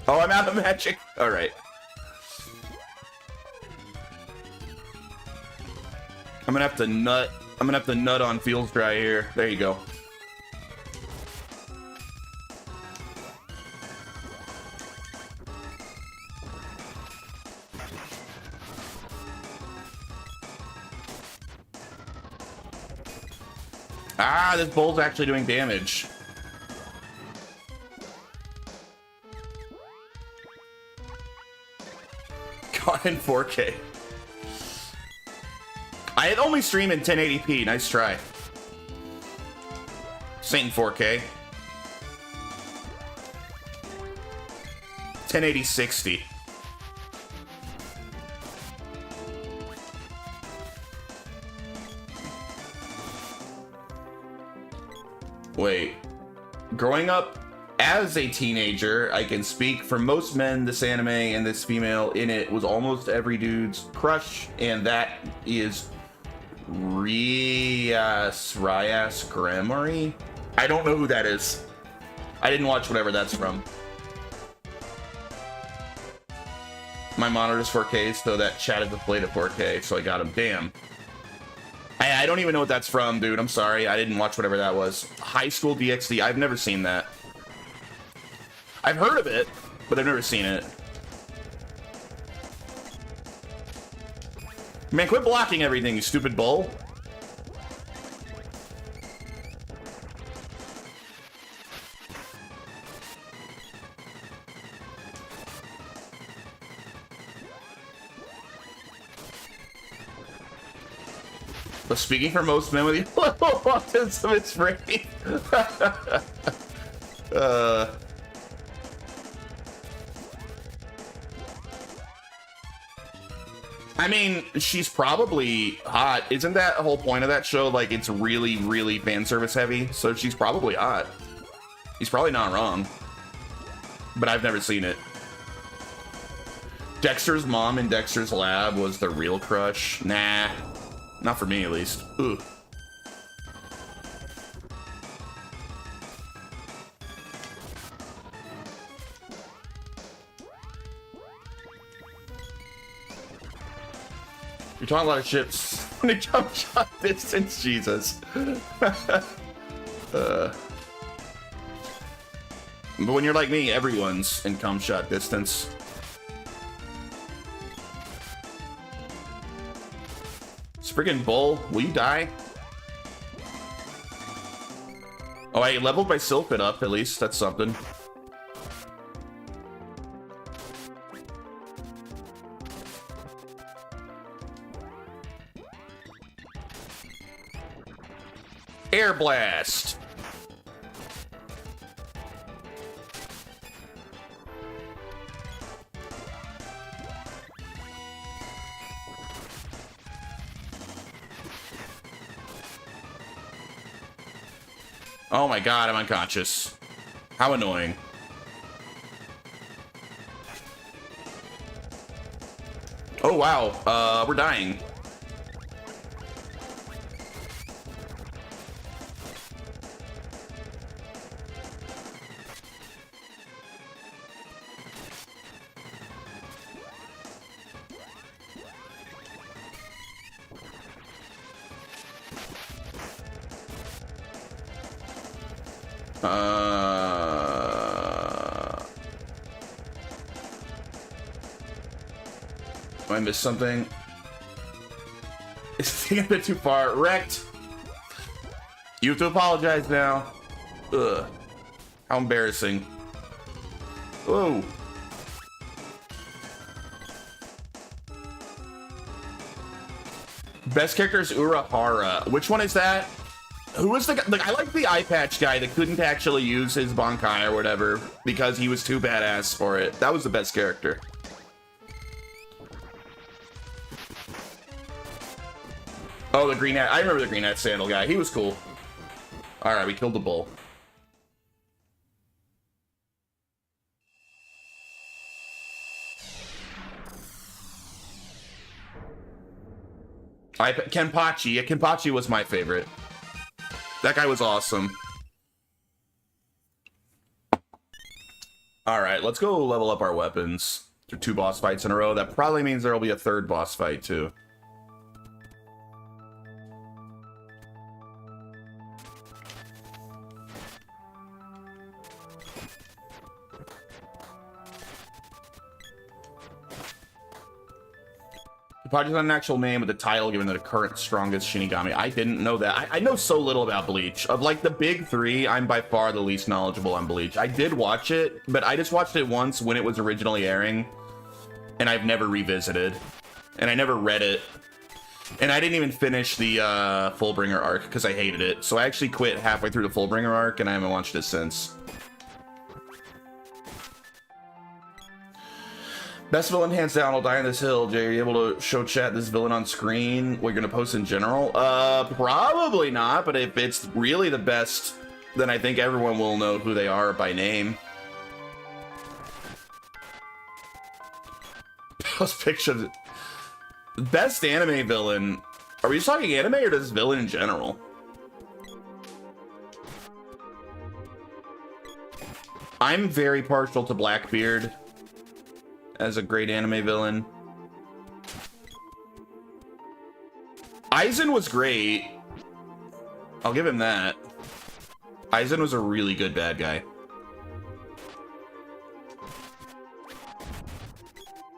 [SPEAKER 1] Oh, I'm out of magic. Alright. I'm gonna have to nut on Feels Dry here. There you go. Ah, this bull's actually doing damage. Caught in 4K. I had only streamed in 1080p. Nice try. Saint in 4K. 1080 60. Wait. Growing up as a teenager, I can speak for most men, this anime and this female in it was almost every dude's crush, and that is Ryas Grammary? I don't know who that is. I didn't watch whatever that's from. My monitor's 4K, so that chat is displayed at 4K, so I got him. Damn. I don't even know what that's from, dude. I'm sorry. I didn't watch whatever that was. High School DxD. I've never seen that. I've heard of it, but I've never seen it. Man, quit blocking everything, you stupid bull. But speaking for most men with you, autism is free. I mean, she's probably hot. Isn't that the whole point of that show? Like, it's really, really fan service heavy, so she's probably hot. He's probably not wrong. But I've never seen it. Dexter's mom in Dexter's Lab was the real crush. Nah, not for me at least. Ugh. You're talking a lot of ships in the jump shot distance, Jesus. But when you're like me, everyone's in cum shot distance. This friggin' bull, will you die? Oh, I leveled my Sylphid up, at least. That's something. Air Blast! Oh my god, I'm unconscious. How annoying. Oh wow, we're dying. I missed something. It's taking a bit too far. Wrecked. You have to apologize now. Ugh. How embarrassing. Whoa. Best character is Urahara. Which one is that? Who was the guy? Like, I like the eye patch guy that couldn't actually use his Bankai or whatever because he was too badass for it. That was the best character. Oh, the green hat. I remember the green hat sandal guy. He was cool. All right, we killed the bull. Kenpachi. Yeah, Kenpachi was my favorite. That guy was awesome. All right, let's go level up our weapons. Through 2 boss fights in a row. That probably means there will be a 3rd boss fight too. Kenpachi's not an actual name, but the title given to the current strongest Shinigami. I didn't know that. I know so little about Bleach. Of like the big 3, I'm by far the least knowledgeable on Bleach. I did watch it, but I just watched it once when it was originally airing, and I've never revisited. And I never read it. And I didn't even finish the Fullbringer arc because I hated it. So I actually quit halfway through the Fullbringer arc, and I haven't watched it since. Best villain hands down, I'll die on this hill. Jay, are you able to show chat this villain on screen? We're gonna post in general? Probably not, but if it's really the best, then I think everyone will know who they are by name. Post pictures. Best anime villain. Are we just talking anime or just villain in general? I'm very partial to Blackbeard as a great anime villain. Aizen was great. I'll give him that. Aizen was a really good bad guy.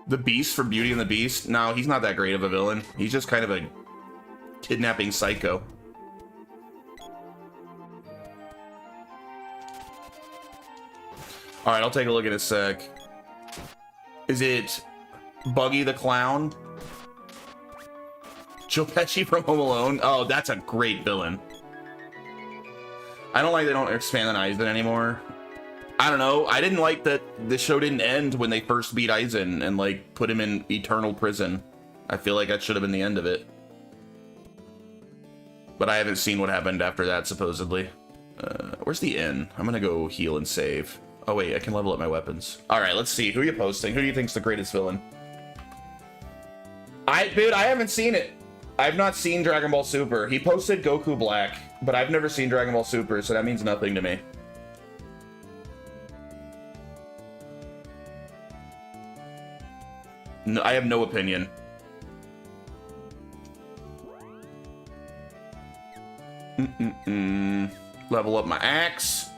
[SPEAKER 1] The Beast from Beauty and the Beast? No, he's not that great of a villain. He's just kind of a kidnapping psycho. Alright, I'll take a look in a sec. Is it Buggy the Clown? Joe Pesci from Home Alone? Oh, that's a great villain. I don't like they don't expand on Aizen anymore. I don't know. I didn't like that the show didn't end when they first beat Aizen and like put him in eternal prison. I feel like that should have been the end of it. But I haven't seen what happened after that, supposedly. Where's the inn? I'm gonna go heal and save. Oh wait, I can level up my weapons. Alright, let's see. Who are you posting? Who do you think's the greatest villain? Dude, I haven't seen it. I've not seen Dragon Ball Super. He posted Goku Black, but I've never seen Dragon Ball Super, so that means nothing to me. No, I have no opinion. Level up my axe.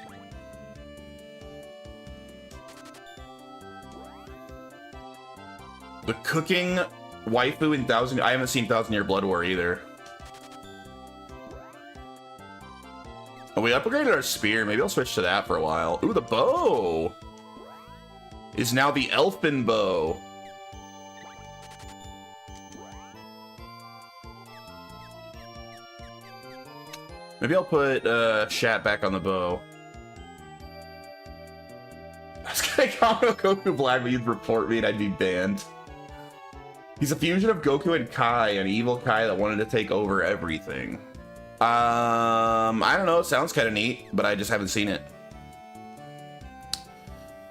[SPEAKER 1] The cooking waifu in I haven't seen 1,000-Year Blood War either. Oh, we upgraded our spear. Maybe I'll switch to that for a while. Ooh, the bow is now the Elfin bow. Maybe I'll put Shat back on the bow. I was gonna comment Goku Black, but you'd report me and I'd be banned. He's a fusion of Goku and Kai, an evil Kai that wanted to take over everything. I don't know, it sounds kind of neat, but I just haven't seen it.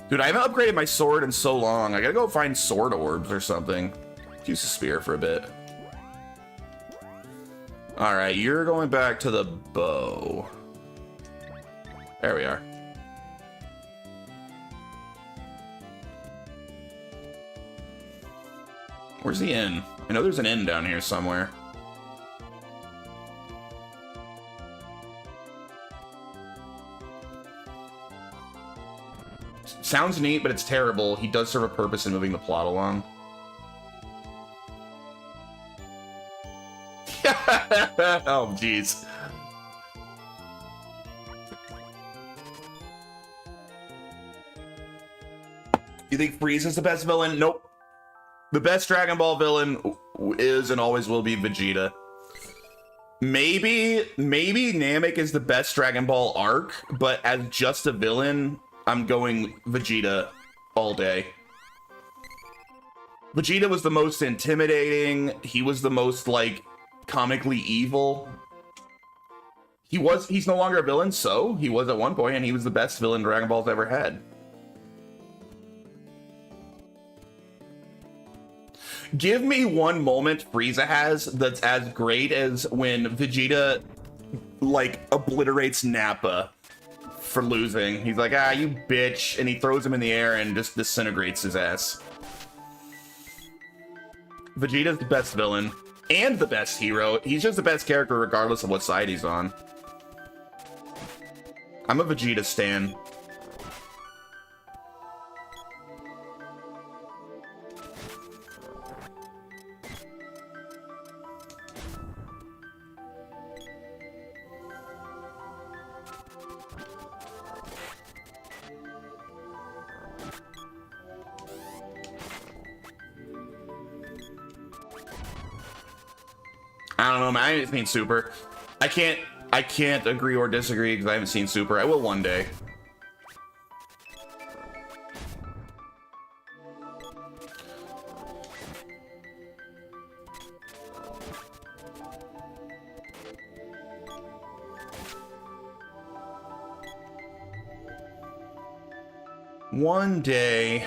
[SPEAKER 1] Dude, I haven't upgraded my sword in so long. I gotta go find sword orbs or something. Use the spear for a bit. Alright, you're going back to the bow. There we are. Where's the inn? I know there's an inn down here somewhere. Sounds neat, but it's terrible. He does serve a purpose in moving the plot along. Oh, jeez. You think Frieza's the best villain? Nope. The best Dragon Ball villain is and always will be Vegeta. Maybe Namek is the best Dragon Ball arc, but as just a villain, I'm going Vegeta all day. Vegeta was the most intimidating. He was the most, like, comically evil. He's no longer a villain, so he was at one point, and he was the best villain Dragon Ball's ever had. Give me one moment Frieza has that's as great as when Vegeta, like, obliterates Nappa for losing. He's like, ah, you bitch, and he throws him in the air and just disintegrates his ass. Vegeta's the best villain and the best hero. He's just the best character regardless of what side he's on. I'm a Vegeta stan. I don't know, man. I haven't seen Super. I can't agree or disagree because I haven't seen Super. I will one day. One day.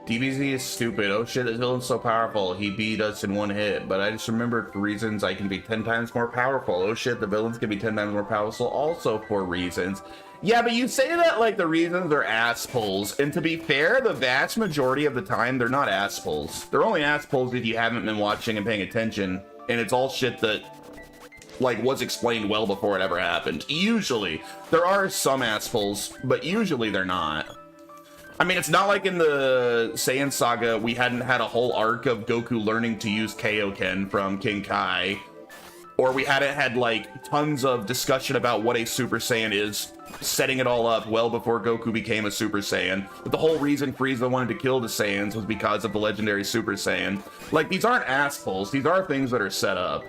[SPEAKER 1] DBZ is stupid. Oh shit, this villain's so powerful. He beat us in one hit. But I just remembered for reasons I can be 10 times more powerful. Oh shit, the villains can be 10 times more powerful also for reasons. Yeah, but you say that like the reasons are ass pulls. And to be fair, the vast majority of the time, they're not ass pulls. They're only ass pulls if you haven't been watching and paying attention. And it's all shit that, like, was explained well before it ever happened. Usually. There are some ass pulls, but usually they're not. I mean, it's not like in the Saiyan Saga, we hadn't had a whole arc of Goku learning to use Kaioken from King Kai. or we hadn't had like tons of discussion about what a Super Saiyan is, setting it all up well before Goku became a Super Saiyan. But the whole reason Frieza wanted to kill the Saiyans was because of the legendary Super Saiyan. Like, these aren't assholes, these are things that are set up.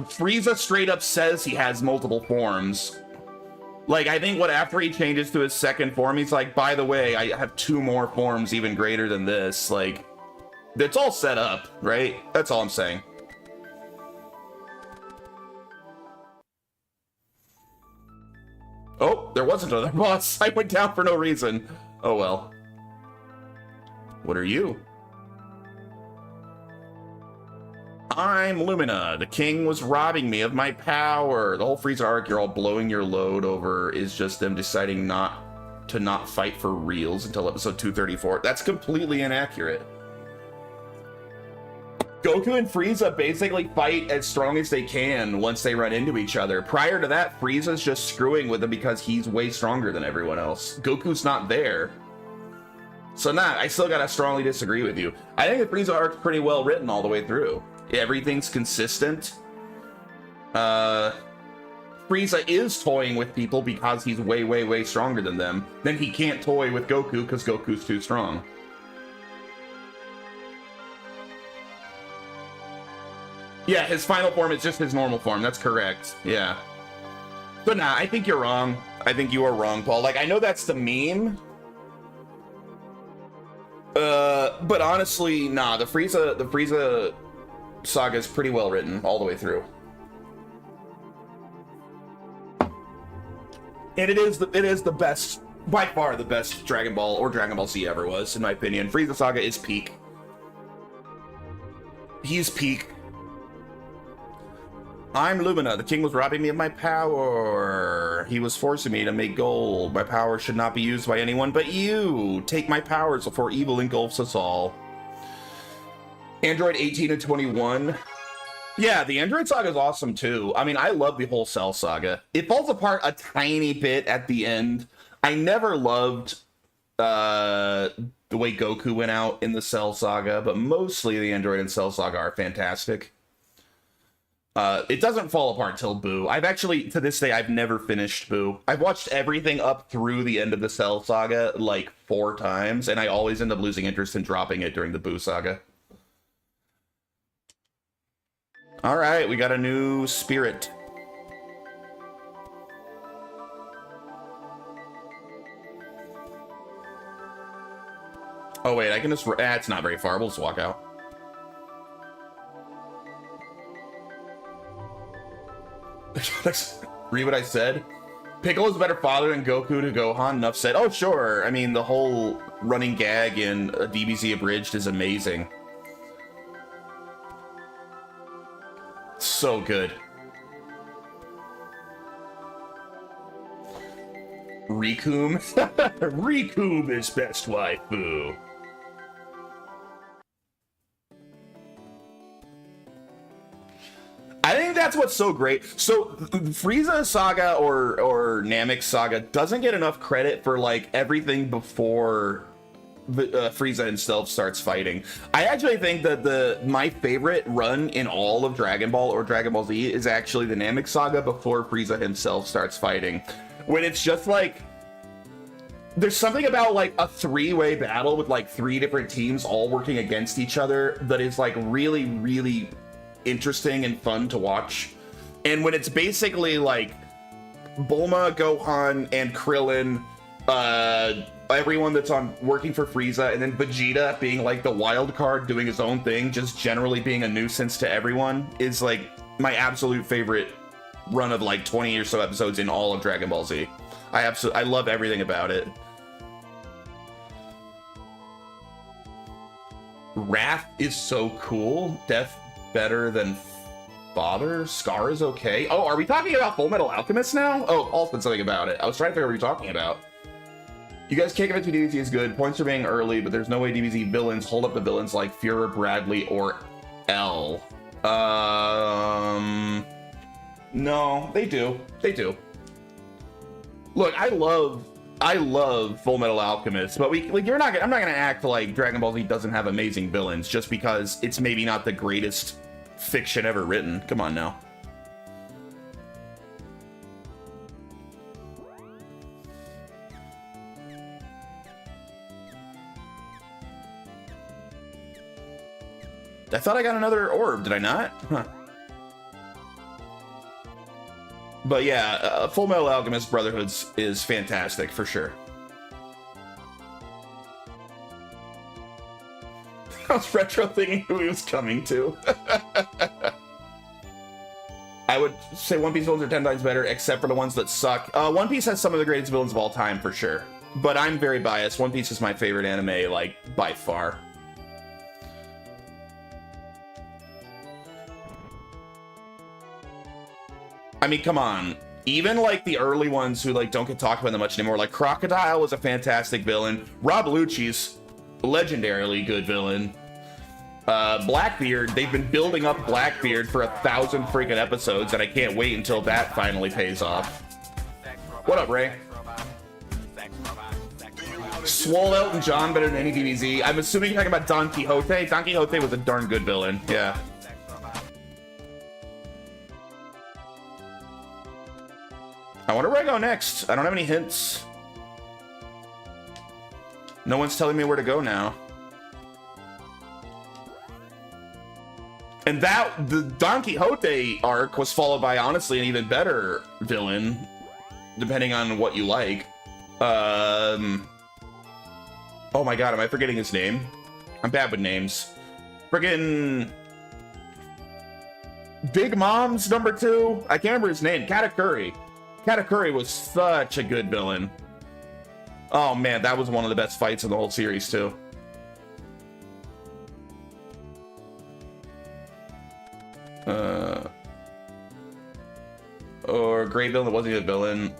[SPEAKER 1] Frieza straight up says he has multiple forms. Like, I think after he changes to his second form, he's like, by the way, I have 2 more forms even greater than this. Like, it's all set up, right? That's all I'm saying. Oh, there wasn't another boss. I went down for no reason. Oh well. What are you? I'm Lumina. The king was robbing me of my power. The whole Frieza arc you're all blowing your load over is just them deciding not to fight for reals until episode 234. That's completely inaccurate. Goku and Frieza basically fight as strong as they can once they run into each other. Prior to that, Frieza's just screwing with them because he's way stronger than everyone else. Goku's not there. So I still gotta strongly disagree with you. I think the Frieza arc's pretty well written all the way through. Everything's consistent. Frieza is toying with people because he's way, way, way stronger than them. Then he can't toy with Goku because Goku's too strong. Yeah, his final form is just his normal form. That's correct. Yeah. But I think you're wrong. I think you are wrong, Paul. Like, I know that's the meme. But honestly, the Frieza saga is pretty well written all the way through. And it is the best, by far the best Dragon Ball or Dragon Ball Z ever was, in my opinion. Frieza saga is peak. He's peak. I'm Lumina. The king was robbing me of my power. He was forcing me to make gold. My power should not be used by anyone but you. Take my powers before evil engulfs us all. Android 18 and 21. Yeah, the Android saga is awesome too. I mean, I love the whole Cell saga. It falls apart a tiny bit at the end. I never loved the way Goku went out in the Cell saga, but mostly the Android and Cell saga are fantastic. It doesn't fall apart till Boo. I've actually, to this day, I've never finished Boo. I've watched everything up through the end of the Cell saga like 4 times, and I always end up losing interest in dropping it during the Boo saga. All right, we got a new spirit. Oh wait, I can just, it's not very far, we'll just walk out. Read what I said. Piccolo's a better father than Goku to Gohan. Enough said. Oh, sure. I mean, the whole running gag in DBZ Abridged is amazing. So good. Rikum? Rikum is best waifu. I think that's what's so great. So Frieza saga or Namek saga doesn't get enough credit for like everything before Frieza himself starts fighting. I actually think that my favorite run in all of Dragon Ball or Dragon Ball Z is actually the Namek saga before Frieza himself starts fighting. When it's just like, there's something about like a 3-way battle with like 3 different teams all working against each other that is like really, really interesting and fun to watch. And when it's basically like Bulma, Gohan, and Krillin, everyone that's on working for Frieza, and then Vegeta being like the wild card doing his own thing, just generally being a nuisance to everyone, is like my absolute favorite run of like 20 or so episodes in all of Dragon Ball Z. I love everything about it. Wrath is so cool. Death better than Father. Scar is okay. Oh, are we talking about Full Metal Alchemist now? Oh, Paul said something about it. I was trying to figure out what you're talking about. You guys can't convince me DBZ is good. Points are being early, but there's no way DBZ villains hold up to villains like Führer, Bradley, or L. No, they do. They do. Look, I love I love Full Metal Alchemist, but I'm not gonna act like Dragon Ball Z doesn't have amazing villains just because it's maybe not the greatest fiction ever written. Come on now. I thought I got another orb, did I not? Huh. But yeah, Full Metal Alchemist Brotherhoods is fantastic for sure. I was retro thinking who he was coming to. I would say One Piece villains are 10 times better, except for the ones that suck. One Piece has some of the greatest villains of all time for sure. But I'm very biased. One Piece is my favorite anime, like, by far. I mean, come on. Even like the early ones who like don't get talked about that much anymore, like Crocodile was a fantastic villain. Rob Lucci's legendarily good villain. Blackbeard, they've been building up Blackbeard for 1,000 freaking episodes, and I can't wait until that finally pays off. What up, Ray? Swole Elton John better than any DBZ. I'm assuming you're talking about Don Quixote. Don Quixote was a darn good villain. Yeah. I wonder where I go next. I don't have any hints. No one's telling me where to go now. And the Don Quixote arc was followed by, honestly, an even better villain, depending on what you like. Oh my god, am I forgetting his name? I'm bad with names. Friggin' Big Mom's #2? I can't remember his name. Katakuri. Katakuri was such a good villain. Oh man, that was one of the best fights in the whole series too. Or a great villain that wasn't a villain.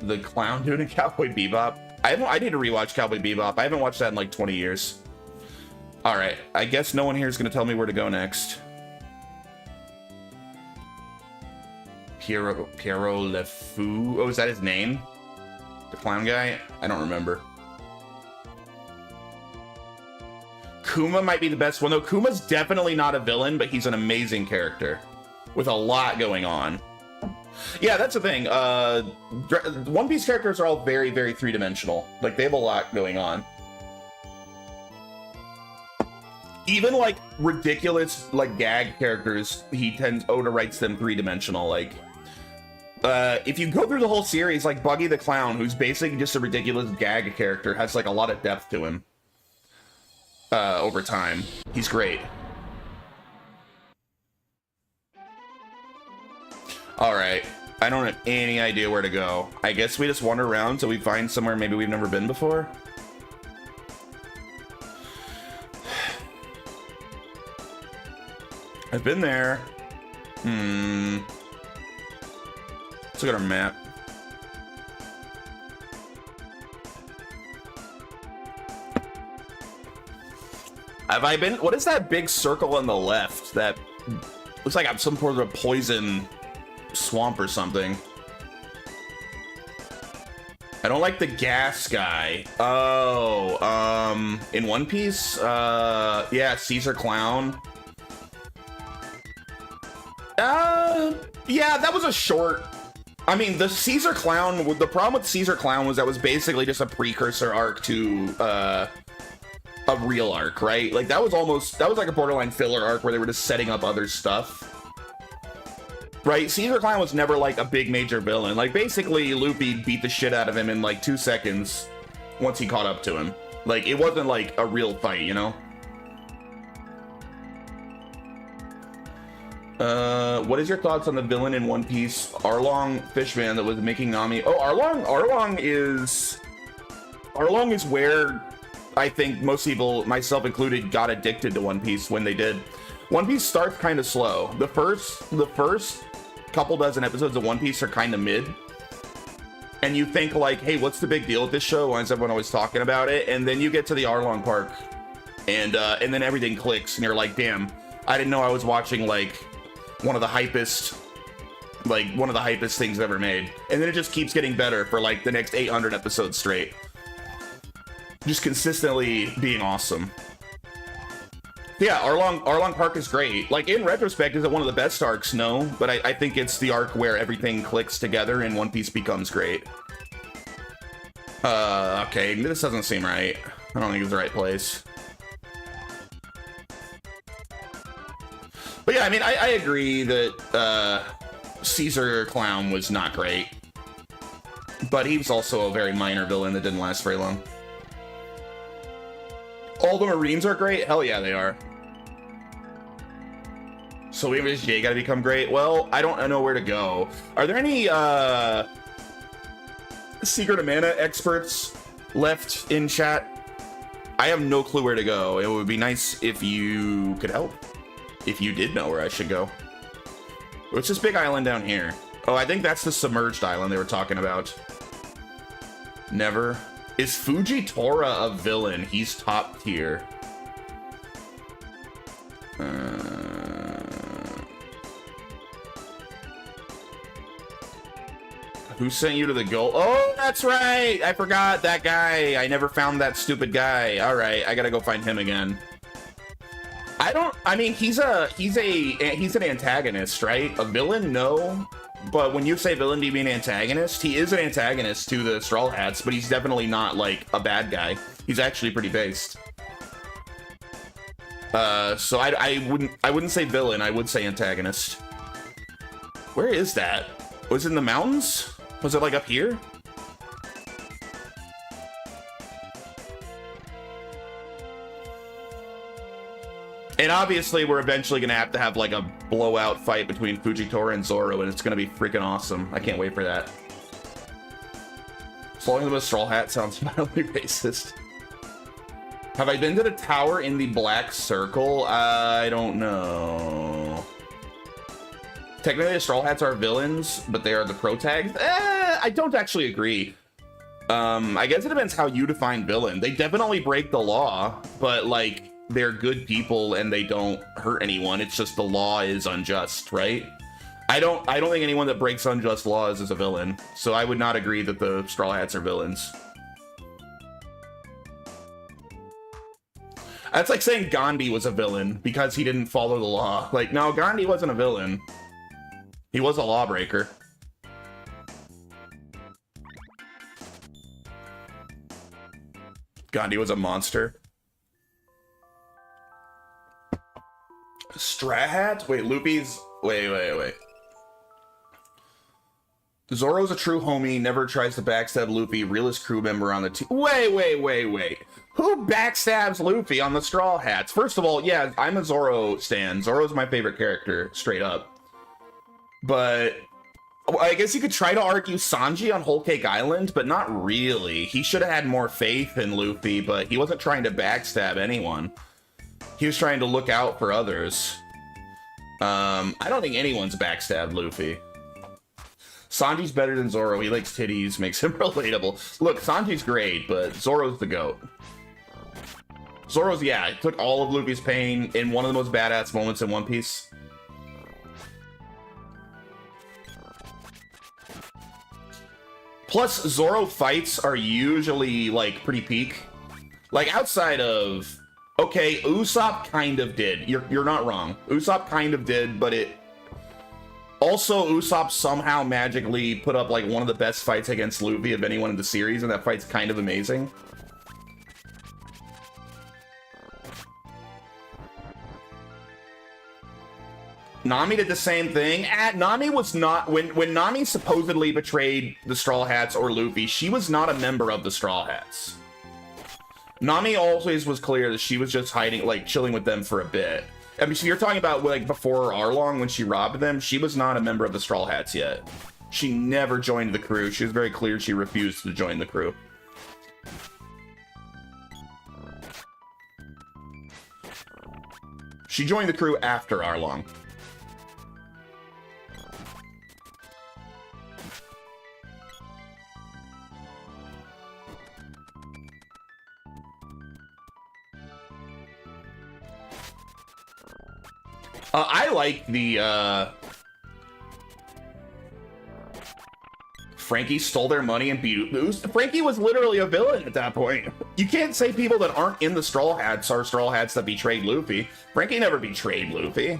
[SPEAKER 1] The clown dude in Cowboy Bebop. I need to rewatch Cowboy Bebop. I haven't watched that in like 20 years. Alright, I guess no one here is going to tell me where to go next. Pierrot Le Fou. Oh, is that his name? The clown guy? I don't remember. Kuma might be the best one, though. Kuma's definitely not a villain, but he's an amazing character with a lot going on. Yeah, that's the thing. One Piece characters are all very, very three-dimensional. Like, they have a lot going on. Even, like, ridiculous, like, gag characters, Oda writes them three-dimensional, like... if you go through the whole series, like Buggy the Clown, who's basically just a ridiculous gag character, has like a lot of depth to him over time. He's great. Alright, I don't have any idea where to go. I guess we just wander around until we find somewhere maybe we've never been before. I've been there. Let's look at our map. Have I been? What is that big circle on the left? That looks like I'm some sort of a poison swamp or something. I don't like the gas guy. Oh, in One Piece? Yeah, Caesar Clown. Yeah, that was a short... I mean, the Caesar Clown, the problem with Caesar Clown was that was basically just a precursor arc to a real arc, right? Like, that was like a borderline filler arc where they were just setting up other stuff. Right? Caesar Clown was never, like, a big major villain. Like, basically, Luffy beat the shit out of him in, like, 2 seconds once he caught up to him. Like, it wasn't, like, a real fight, you know? What is your thoughts on the villain in One Piece, Arlong Fishman, that was making Nami? Oh, Arlong is where I think most people, myself included, got addicted to One Piece when they did. One Piece starts kind of slow. The first couple dozen episodes of One Piece are kind of mid. And you think like, hey, what's the big deal with this show? Why is everyone always talking about it? And then you get to the Arlong Park, and then everything clicks, and you're like, damn, I didn't know I was watching like one of the hypest like one of the hypest things ever made. And then it just keeps getting better for like the next 800 episodes straight. Just consistently being awesome. Yeah, Arlong Park is great. Like, in retrospect, is it one of the best arcs? No, but I think it's the arc where everything clicks together and One Piece becomes great. Okay, this doesn't seem right. I don't think it's the right place. But yeah, I mean, I agree that Caesar Clown was not great. But he was also a very minor villain that didn't last very long. All the Marines are great? Hell yeah, they are. So we just gotta become great? Well, I don't know where to go. Are there any Secret of Mana experts left in chat? I have no clue where to go. It would be nice if you could help. If you did know where I should go. What's this big island down here? Oh, I think that's the submerged island they were talking about. Never. Is Fujitora a villain? He's top tier. Who sent you to the goal? Oh, that's right. I forgot that guy. I never found that stupid guy. All right, I gotta go find him again. I mean, he's an antagonist, right? A villain, no. But when you say villain, do you mean antagonist? He is an antagonist to the Straw Hats, but he's definitely not like a bad guy. He's actually pretty based. So I wouldn't say villain. I would say antagonist. Where is that? Was it in the mountains? Was it like up here? And obviously, we're eventually going to have like a blowout fight between Fujitora and Zoro, and it's going to be freaking awesome. I can't wait for that. Slowing them with a straw hat sounds mildly racist. Have I been to the tower in the Black Circle? I don't know. Technically, the Straw Hats are villains, but they are the protags. I don't actually agree. I guess it depends how you define villain. They definitely break the law, but like, they're good people and they don't hurt anyone. It's just the law is unjust, right? I don't think anyone that breaks unjust laws is a villain. So I would not agree that the Straw Hats are villains. That's like saying Gandhi was a villain because he didn't follow the law. Like, no, Gandhi wasn't a villain. He was a lawbreaker. Gandhi was a monster. Straw Hat? Wait, Luffy's... Wait. Zoro's a true homie, never tries to backstab Luffy, realest crew member on the team. Wait. Who backstabs Luffy on the Straw Hats? First of all, yeah, I'm a Zoro stan. Zoro's my favorite character, straight up. But I guess you could try to argue Sanji on Whole Cake Island, but not really. He should have had more faith in Luffy, but he wasn't trying to backstab anyone. He was trying to look out for others. I don't think anyone's backstabbed Luffy. Sanji's better than Zoro. He likes titties, makes him relatable. Look, Sanji's great, but Zoro's the GOAT. Zoro's, yeah, took all of Luffy's pain in one of the most badass moments in One Piece. Plus, Zoro fights are usually, like, pretty peak. Like, outside of... Okay, Usopp kind of did. You're not wrong. Usopp kind of did, but it... Also, Usopp somehow magically put up, like, one of the best fights against Luffy of anyone in the series, and that fight's kind of amazing. Nami did the same thing. Nami was not... When Nami supposedly betrayed the Straw Hats or Luffy, she was not a member of the Straw Hats. Nami always was clear that she was just hiding, like, chilling with them for a bit. I mean, so you're talking about, like, before Arlong, when she robbed them, she was not a member of the Straw Hats yet. She never joined the crew. She was very clear she refused to join the crew. She joined the crew after Arlong. I like the, Frankie stole their money and beat Frankie was literally a villain at that point. You can't say people that aren't in the Straw Hats are Straw Hats that betrayed Luffy. Frankie never betrayed Luffy.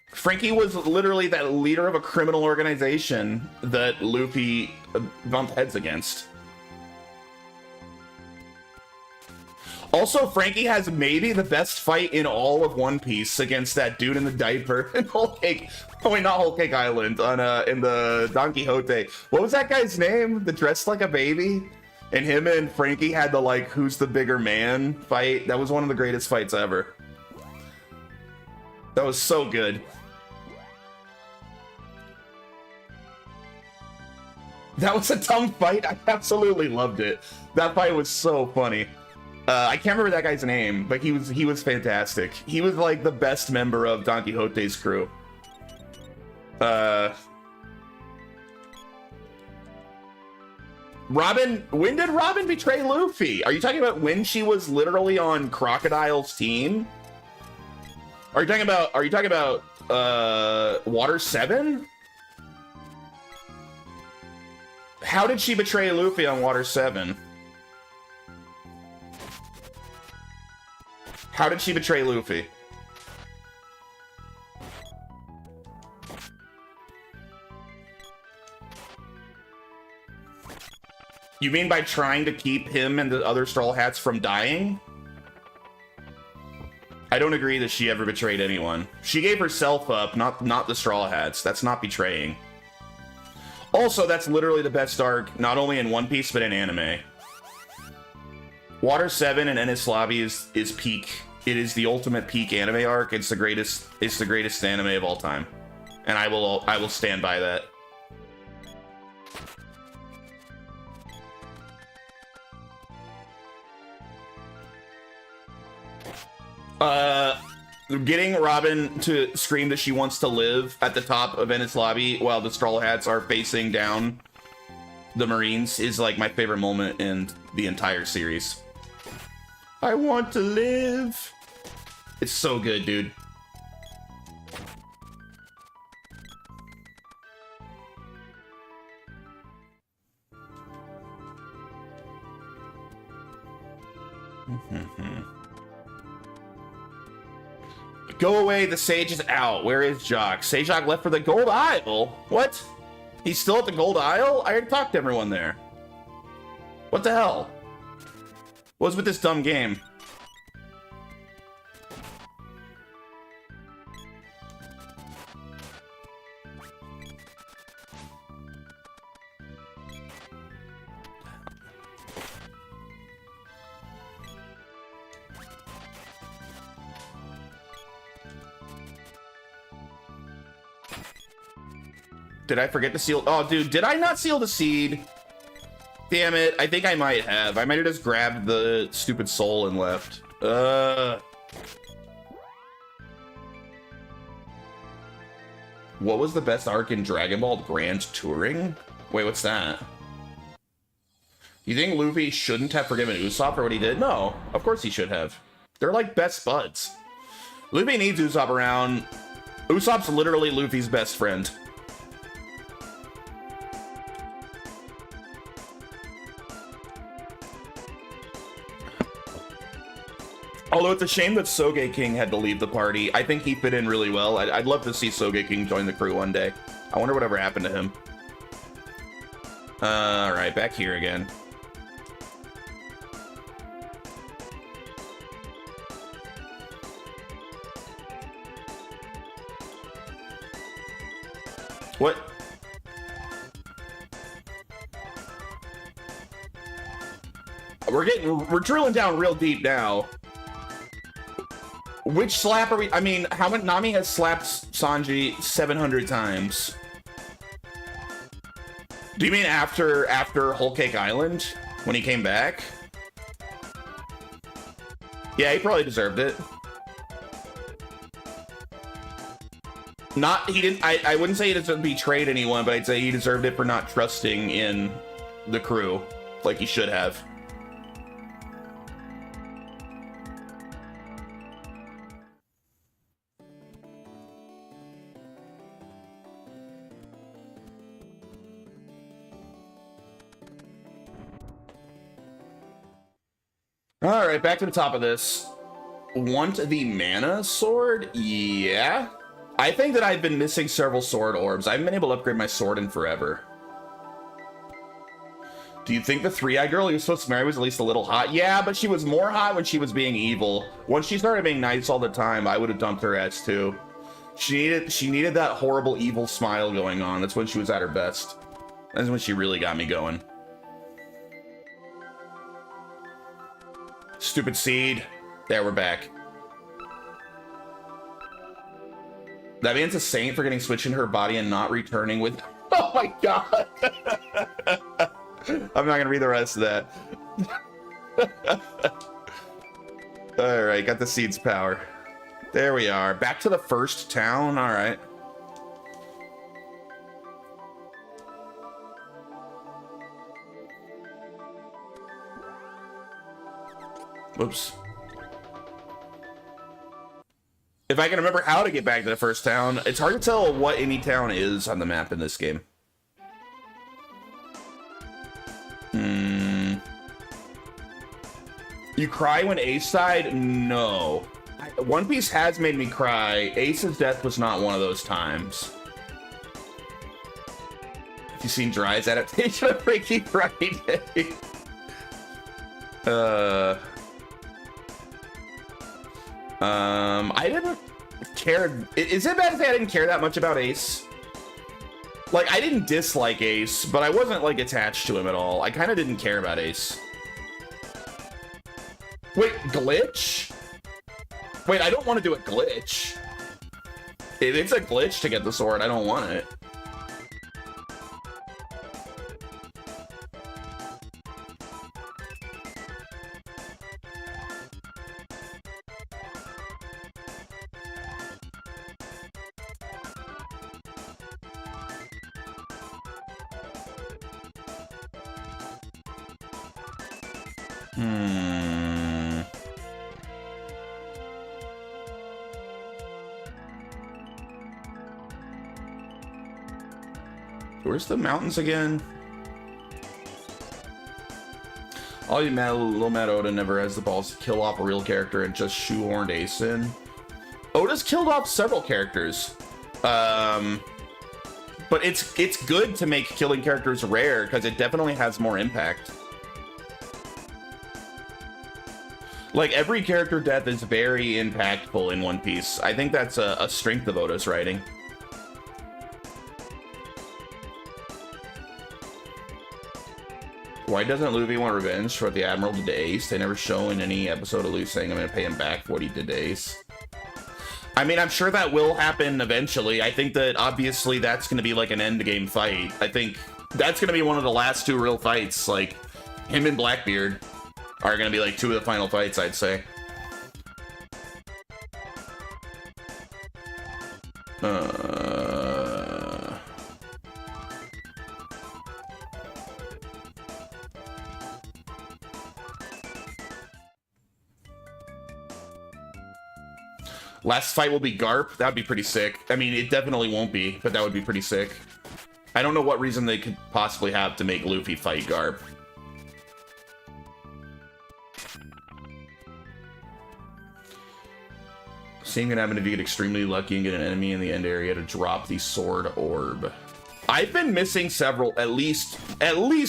[SPEAKER 1] Frankie was literally that leader of a criminal organization that Luffy bumped heads against. Also, Frankie has maybe the best fight in all of One Piece against that dude in the diaper in Whole Cake. Oh wait, not Whole Cake Island. On in the Don Quixote. What was that guy's name? The dressed like a baby. And him and Frankie had the like, who's the bigger man fight. That was one of the greatest fights ever. That was so good. That was a dumb fight. I absolutely loved it. That fight was so funny. I can't remember that guy's name, but he was fantastic. He was like the best member of Don Quixote's crew. Robin, when did Robin betray Luffy? Are you talking about when she was literally on Crocodile's team? Are you talking about Water 7? How did she betray Luffy on Water 7? How did she betray Luffy? You mean by trying to keep him and the other Straw Hats from dying? I don't agree that she ever betrayed anyone. She gave herself up, not the Straw Hats. That's not betraying. Also, that's literally the best arc, not only in One Piece, but in anime. Water 7 and Enies Lobby is peak. It is the ultimate peak anime arc. It's the greatest anime of all time. And I will stand by that. Getting Robin to scream that she wants to live at the top of Enies Lobby while the Straw Hats are facing down the Marines is like my favorite moment in the entire series. I want to live. It's so good, dude. Go away, the Sage is out. Where is Jock? Sejok left for the Gold Isle? What? He's still at the Gold Isle? I already talked to everyone there. What the hell? What's with this dumb game? Did I forget to seal? Oh, dude, did I not seal the seed? Damn it. I think I might have. I might have just grabbed the stupid soul and left. What was the best arc in Dragon Ball Grand Touring? Wait, what's that? You think Luffy shouldn't have forgiven Usopp for what he did? No, of course he should have. They're like best buds. Luffy needs Usopp around. Usopp's literally Luffy's best friend. Although it's a shame that Soge King had to leave the party. I think he fit in really well. I'd love to see Soge King join the crew one day. I wonder whatever happened to him. Alright, back here again. What? We're drilling down real deep now. Which slap are we? I mean, how many? Nami has slapped Sanji 700 times. Do you mean after Whole Cake Island when he came back? Yeah, he probably deserved it. He didn't. I wouldn't say he doesn't betrayed anyone, but I'd say he deserved it for not trusting in the crew like he should have. All right, back to the top of this. Want the mana sword? Yeah. I think that I've been missing several sword orbs. I haven't been able to upgrade my sword in forever. Do you think the three-eyed girl you were supposed to marry was at least a little hot? Yeah, but she was more hot when she was being evil. Once she started being nice all the time, I would have dumped her ass too. She needed that horrible evil smile going on. That's when she was at her best. That's when she really got me going. Stupid seed. There, we're back. That man's a saint for getting switched in her body and not returning with... Oh my god! I'm not gonna read the rest of that. Alright, got the seed's power. There we are. Back to the first town. Alright. Whoops. If I can remember how to get back to the first town, it's hard to tell what any town is on the map in this game. You cry when Ace died? No. One Piece has made me cry. Ace's death was not one of those times. Have you seen Dry's adaptation of Freaky Friday? I didn't care. Is it bad to say I didn't care that much about Ace? Like, I didn't dislike Ace, but I wasn't, like, attached to him at all. I kind of didn't care about Ace. Wait, glitch? Wait, I don't want to do a glitch. If it's a glitch to get the sword, I don't want it. Where's the mountains again? All you little Mad Oda never has the balls to kill off a real character and just shoehorned Ace in. Oda's killed off several characters. But it's good to make killing characters rare because it definitely has more impact. Like, every character death is very impactful in One Piece. I think that's a strength of Oda's writing. Why doesn't Luffy want revenge for what the Admiral did to Ace? They never show in any episode of Luffy saying I'm going to pay him back for what he did to Ace. I mean, I'm sure that will happen eventually. I think that obviously that's going to be like an end game fight. I think that's going to be one of the last two real fights. Like, him and Blackbeard are going to be like two of the final fights, I'd say. Last fight will be Garp. That would be pretty sick. I mean, it definitely won't be, but that would be pretty sick. I don't know what reason they could possibly have to make Luffy fight Garp. Same can happen if you get extremely lucky and get an enemy in the end area to drop the sword orb. I've been missing several, at least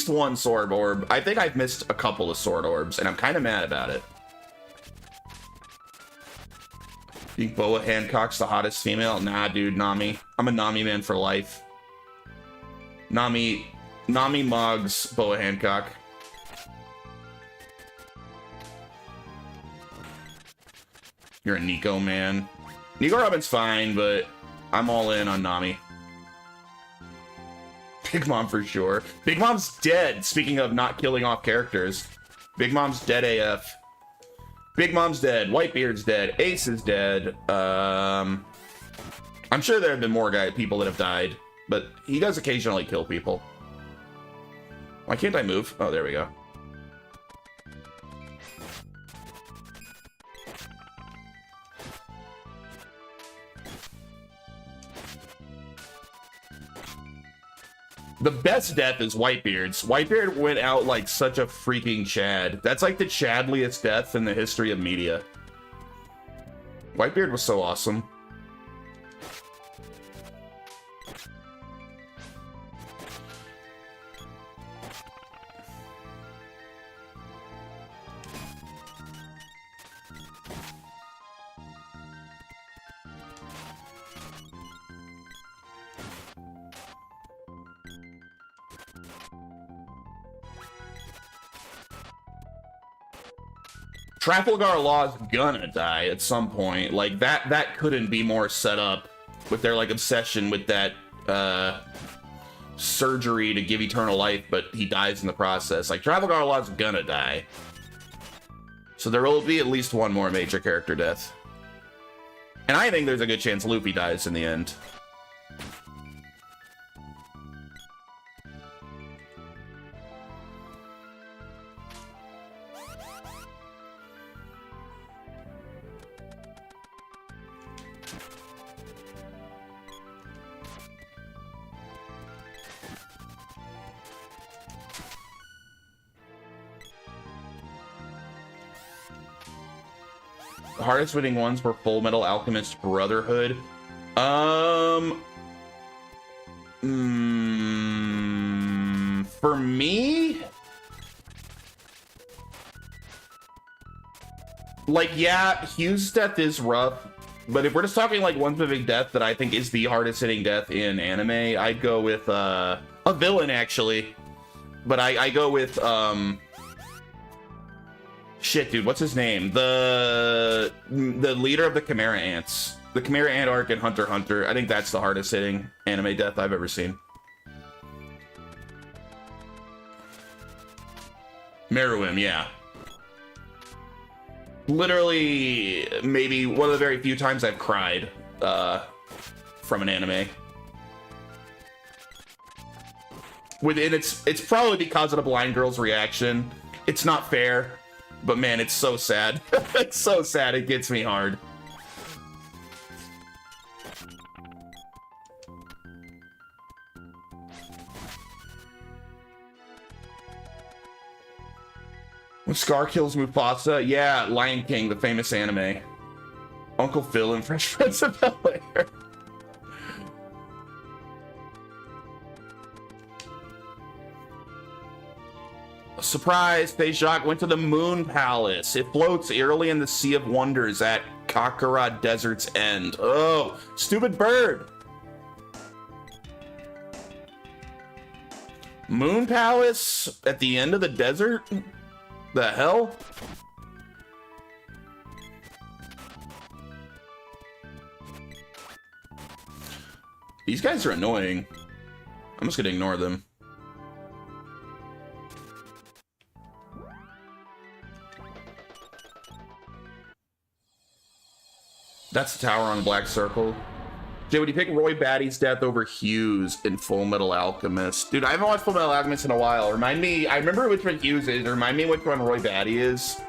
[SPEAKER 1] one sword orb. I think I've missed a couple of sword orbs, and I'm kind of mad about it. Think Boa Hancock's the hottest female? Nah, dude, Nami. I'm a Nami man for life. Nami Moggs Boa Hancock. You're a Nico man. Nico Robin's fine, but I'm all in on Nami. Big Mom for sure. Big Mom's dead, speaking of not killing off characters. Big Mom's dead AF. Big Mom's dead. Whitebeard's dead. Ace is dead. I'm sure there have been more people that have died, but he does occasionally kill people. Why can't I move? Oh, there we go. The best death is Whitebeard's. Whitebeard went out like such a freaking Chad. That's like the Chadliest death in the history of media. Whitebeard was so awesome. Trafalgar Law's gonna die at some point. Like, that couldn't be more set up with their, like, obsession with that, surgery to give eternal life, but he dies in the process. Like, Trafalgar Law's gonna die. So there will be at least one more major character death. And I think there's a good chance Luffy dies in the end. The hardest winning ones were Full Metal Alchemist Brotherhood. For me, like, yeah, Hugh's death is rough, but if we're just talking like one specific death that I think is the hardest hitting death in anime, I'd go with a villain actually, but I go with shit, dude, what's his name? The leader of the Chimera Ants. The Chimera Ant arc in Hunter x Hunter. I think that's the hardest hitting anime death I've ever seen. Meruem, yeah. Literally, maybe one of the very few times I've cried from an anime. And it's probably because of the blind girl's reaction. It's not fair. But man, it's so sad. It's so sad, it gets me hard. When Scar kills Mufasa, yeah, Lion King, the famous anime. Uncle Phil and Fresh Prince of Bel-Air. Surprise! Fei-Jacques went to the Moon Palace. It floats eerily in the Sea of Wonders at Kakarot Desert's End. Oh, stupid bird! Moon Palace at the end of the desert? The hell? These guys are annoying. I'm just gonna ignore them. That's the tower on the Black Circle. Jay, would you pick Roy Batty's death over Hughes in Full Metal Alchemist? Dude, I haven't watched Full Metal Alchemist in a while. Remind me, I remember which one Hughes is. Remind me which one Roy Batty is.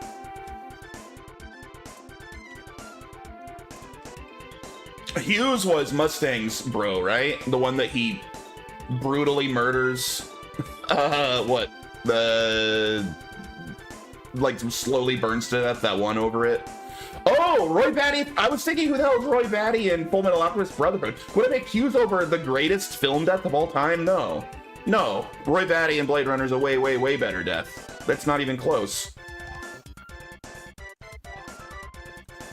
[SPEAKER 1] Hughes was Mustang's bro, right? The one that he brutally murders. What? Like, slowly burns to death, that one over it. Oh, Roy Batty. I was thinking, who the hell is Roy Batty in Full Metal Alchemist Brotherhood? Would it make Hughes over the greatest film death of all time? No. No. Roy Batty in Blade Runner is a way, way, way better death. That's not even close.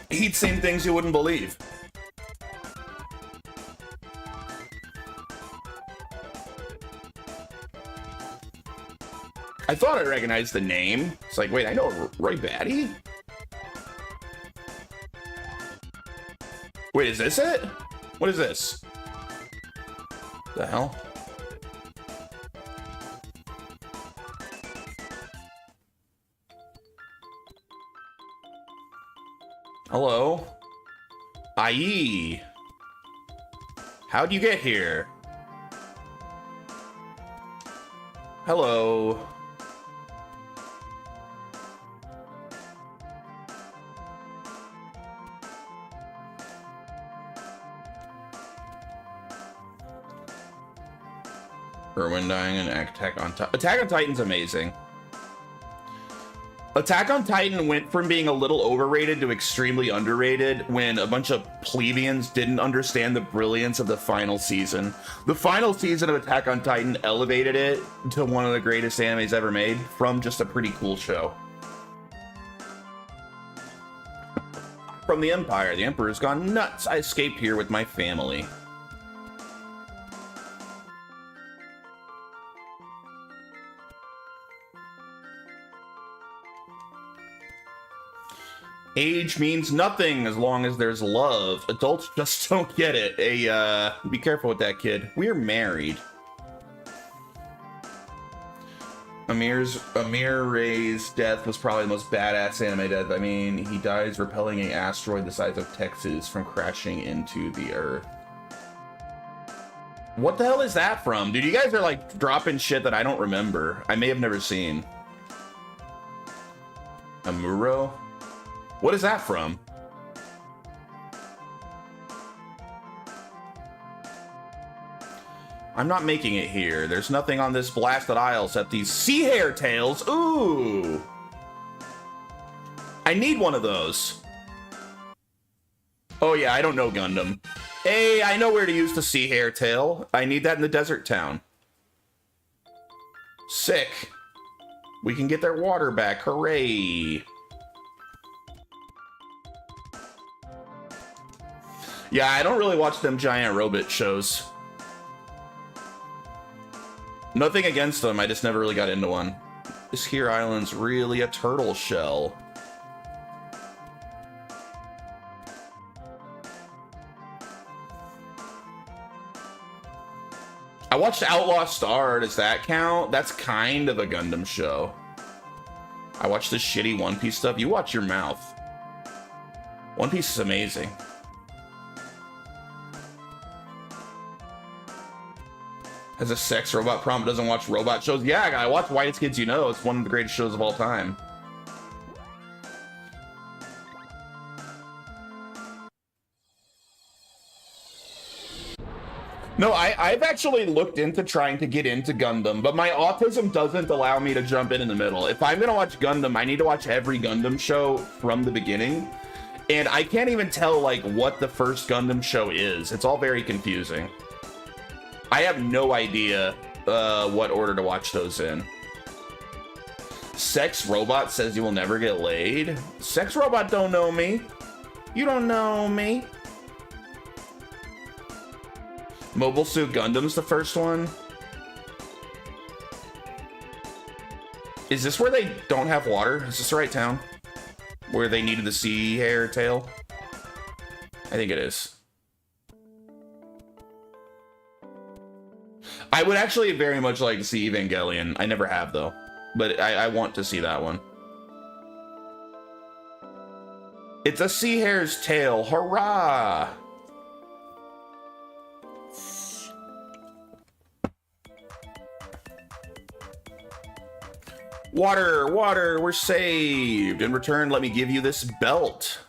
[SPEAKER 1] He'd seen things you wouldn't believe. I thought I recognized the name. It's like, wait, I know Roy Batty? Wait, is this it? What is this? The hell? Hello? Ai. How'd you get here? Hello? Erwin dying in Attack on Titan. Attack on Titan's amazing. Attack on Titan went from being a little overrated to extremely underrated when a bunch of plebeians didn't understand the brilliance of the final season. The final season of Attack on Titan elevated it to one of the greatest animes ever made from just a pretty cool show. From the Empire. The Emperor's gone nuts. I escaped here with my family. Age means nothing as long as there's love. Adults just don't get it. Be careful with that, kid. We're married. Amir Ray's death was probably the most badass anime death. I mean, he dies repelling an asteroid the size of Texas from crashing into the Earth. What the hell is that from? Dude, you guys are like dropping shit that I don't remember. I may have never seen. Amuro? What is that from? I'm not making it here. There's nothing on this blasted isle except these sea hare tails. Ooh. I need one of those. Oh yeah, I don't know Gundam. Hey, I know where to use the sea hare tail. I need that in the desert town. Sick. We can get their water back. Hooray. Yeah, I don't really watch them giant robot shows. Nothing against them, I just never really got into one. This here island's really a turtle shell. I watched Outlaw Star, does that count? That's kind of a Gundam show. I watched this shitty One Piece stuff. You watch your mouth. One Piece is amazing. Has a sex robot problem, doesn't watch robot shows. Yeah, I watch Whitest Kids You Know. It's one of the greatest shows of all time. No, I've actually looked into trying to get into Gundam, but my autism doesn't allow me to jump in the middle. If I'm gonna watch Gundam, I need to watch every Gundam show from the beginning. And I can't even tell, like, what the first Gundam show is. It's all very confusing. I have no idea what order to watch those in. Sex Robot says you will never get laid. Sex Robot don't know me. You don't know me. Mobile Suit Gundam's the first one. Is this where they don't have water? Is this the right town? Where they needed the sea hare tail? I think it is. I would actually very much like to see Evangelion. I never have, though. But I want to see that one. It's a sea hare's tail. Hurrah! Water, water, we're saved. In return, let me give you this belt.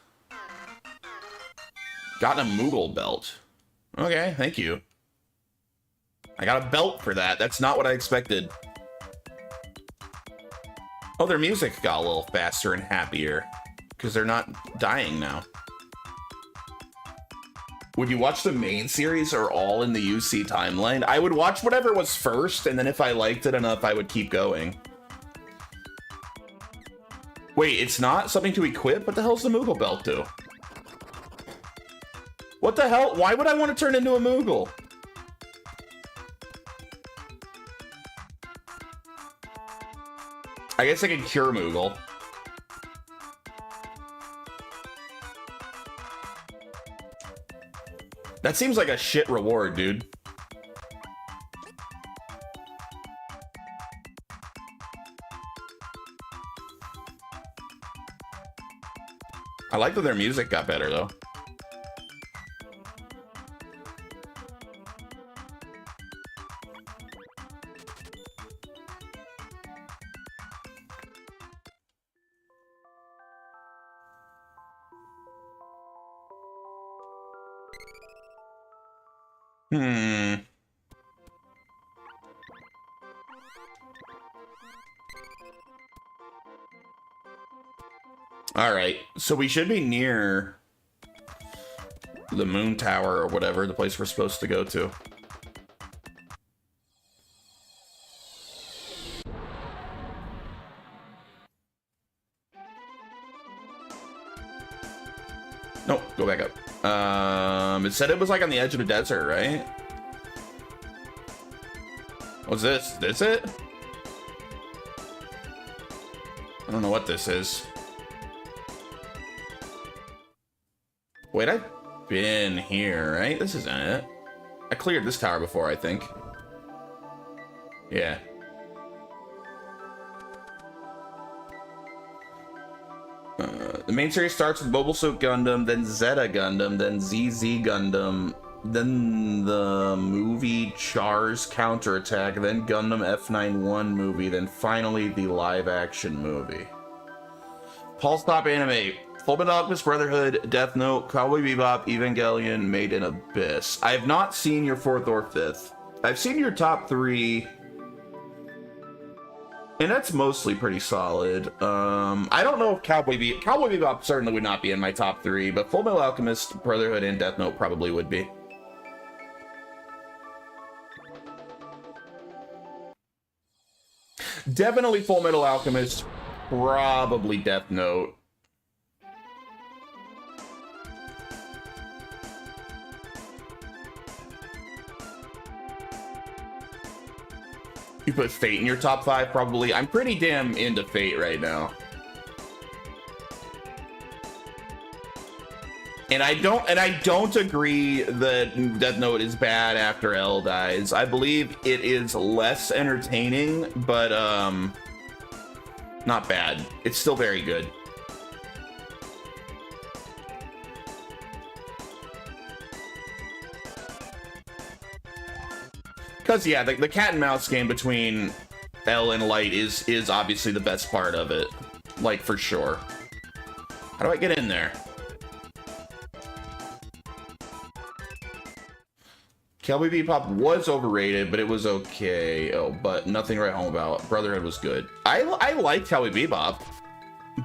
[SPEAKER 1] Got a Moogle belt. Okay, thank you. I got a belt for that. That's not what I expected. Oh, their music got a little faster and happier because they're not dying now. Would you watch the main series or all in the UC timeline? I would watch whatever was first, and then if I liked it enough, I would keep going. Wait, it's not something to equip? What the hell's the Moogle belt do? What the hell? Why would I want to turn into a Moogle? I guess I can cure Moogle. That seems like a shit reward, dude. I like that their music got better, though. Alright, so we should be near the moon tower or whatever, the place we're supposed to go to. Nope, go back up. It said it was like on the edge of the desert, right? What's this? This it? I don't know what this is. Wait, I've been here, right? This isn't it. I cleared this tower before, I think. Yeah. The main series starts with Mobile Suit Gundam, then Zeta Gundam, then ZZ Gundam, then the movie Char's Counterattack, then Gundam F91 movie, then finally the live-action movie. Pulse Top Anime, Fullmetal Alchemist Brotherhood, Death Note, Cowboy Bebop, Evangelion, Made in Abyss. I have not seen your 4th or 5th. I've seen your top 3, and that's mostly pretty solid. I don't know if Cowboy Bebop certainly would not be in my top 3, but Fullmetal Alchemist Brotherhood and Death Note probably would be. Definitely Fullmetal Alchemist, probably Death Note. You put Fate in your top 5, probably. I'm pretty damn into Fate right now. And I don't agree that Death Note is bad after L dies. I believe it is less entertaining, but not bad. It's still very good. Because, yeah, the cat and mouse game between L and Light is obviously the best part of it. Like, for sure. How do I get in there? Cowboy Bebop was overrated, but it was okay. Oh, but nothing to write home about. Brotherhood was good. I like Cowboy Bebop,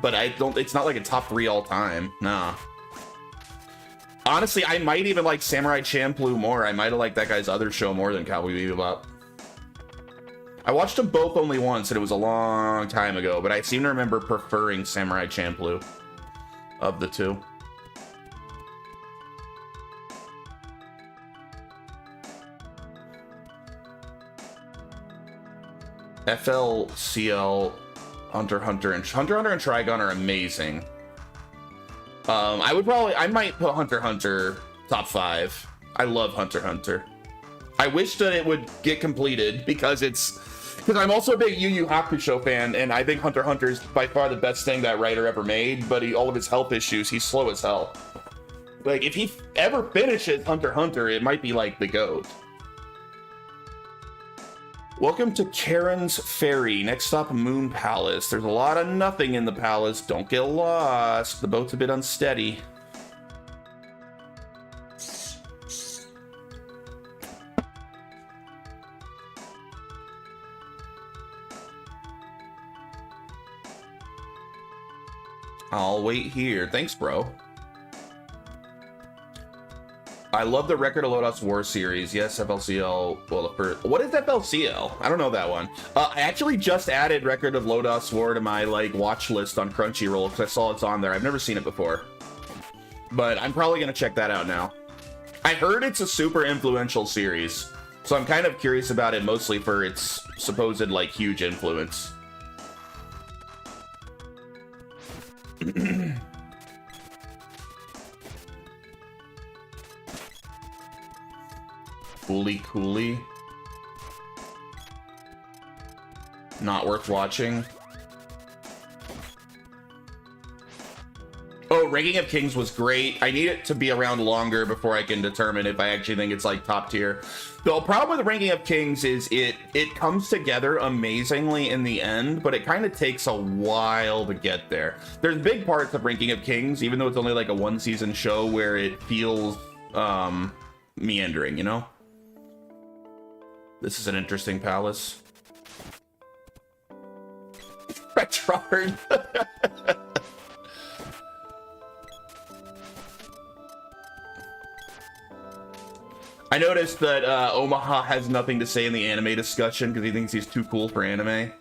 [SPEAKER 1] but it's not like a top 3 all time. Nah. Honestly, I might even like Samurai Champloo more. I might have liked that guy's other show more than Cowboy Bebop. I watched them both only once, and it was a long time ago, but I seem to remember preferring Samurai Champloo of the two. FLCL, Hunter x Hunter and Trigun are amazing. I might put Hunter x Hunter top 5. I love Hunter x Hunter. I wish that it would get completed because I'm also a big Yu Yu Hakusho fan, and I think Hunter x Hunter is by far the best thing that writer ever made, but all of his health issues, he's slow as hell. Like, if he ever finishes Hunter x Hunter, it might be like the GOAT. Welcome to Karen's Ferry. Next stop, Moon Palace. There's a lot of nothing in the palace. Don't get lost. The boat's a bit unsteady. I'll wait here. Thanks, bro. I love the Record of Lodoss War series. Yes, FLCL. Well, what is FLCL? I don't know that one. I actually just added Record of Lodoss War to my watch list on Crunchyroll because I saw it's on there. I've never seen it before, but I'm probably gonna check that out now. I heard it's a super influential series, so I'm kind of curious about it, mostly for its supposed huge influence. Coolie. Not worth watching. Oh, Ranking of Kings was great. I need it to be around longer before I can determine if I actually think it's top tier. The problem with Ranking of Kings is it comes together amazingly in the end, but it kind of takes a while to get there. There's big parts of Ranking of Kings, even though it's only a 1-season show, where it feels meandering, you know? This is an interesting palace. Retard. I noticed that Omaha has nothing to say in the anime discussion because he thinks he's too cool for anime.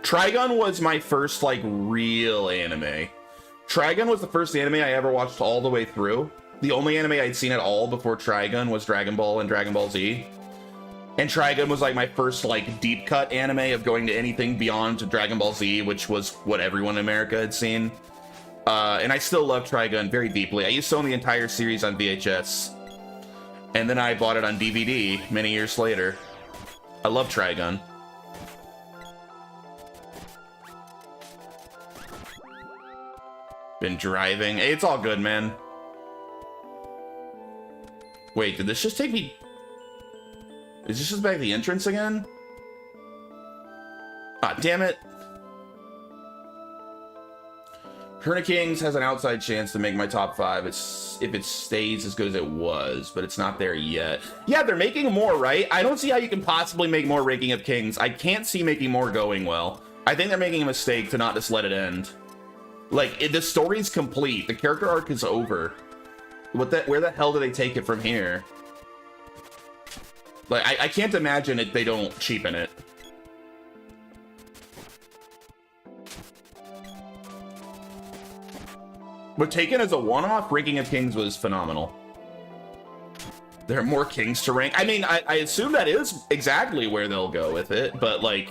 [SPEAKER 1] Trigun was my first, like, real anime. Trigun was the first anime I ever watched all the way through. The only anime I'd seen at all before Trigun was Dragon Ball and Dragon Ball Z. And Trigun was like my first like deep cut anime of going to anything beyond Dragon Ball Z, which was what everyone in America had seen. And I still love Trigun very deeply. I used to own the entire series on VHS. And then I bought it on DVD many years later. I love Trigun. Been driving. Hey, it's all good, man. Wait, did this just take me... Is this just back to the entrance again? Ah, damn it. Herna Kings has an outside chance to make my top 5 if it stays as good as it was, but it's not there yet. Yeah, they're making more, right? I don't see how you can possibly make more Ranking of Kings. I can't see making more going well. I think they're making a mistake to not just let it end. Like, the story's complete. The character arc is over. Where the hell do they take it from here? Like, I can't imagine they don't cheapen it. But taken as a one-off, Ranking of Kings was phenomenal. There are more kings to rank. I mean, I assume that is exactly where they'll go with it, but like,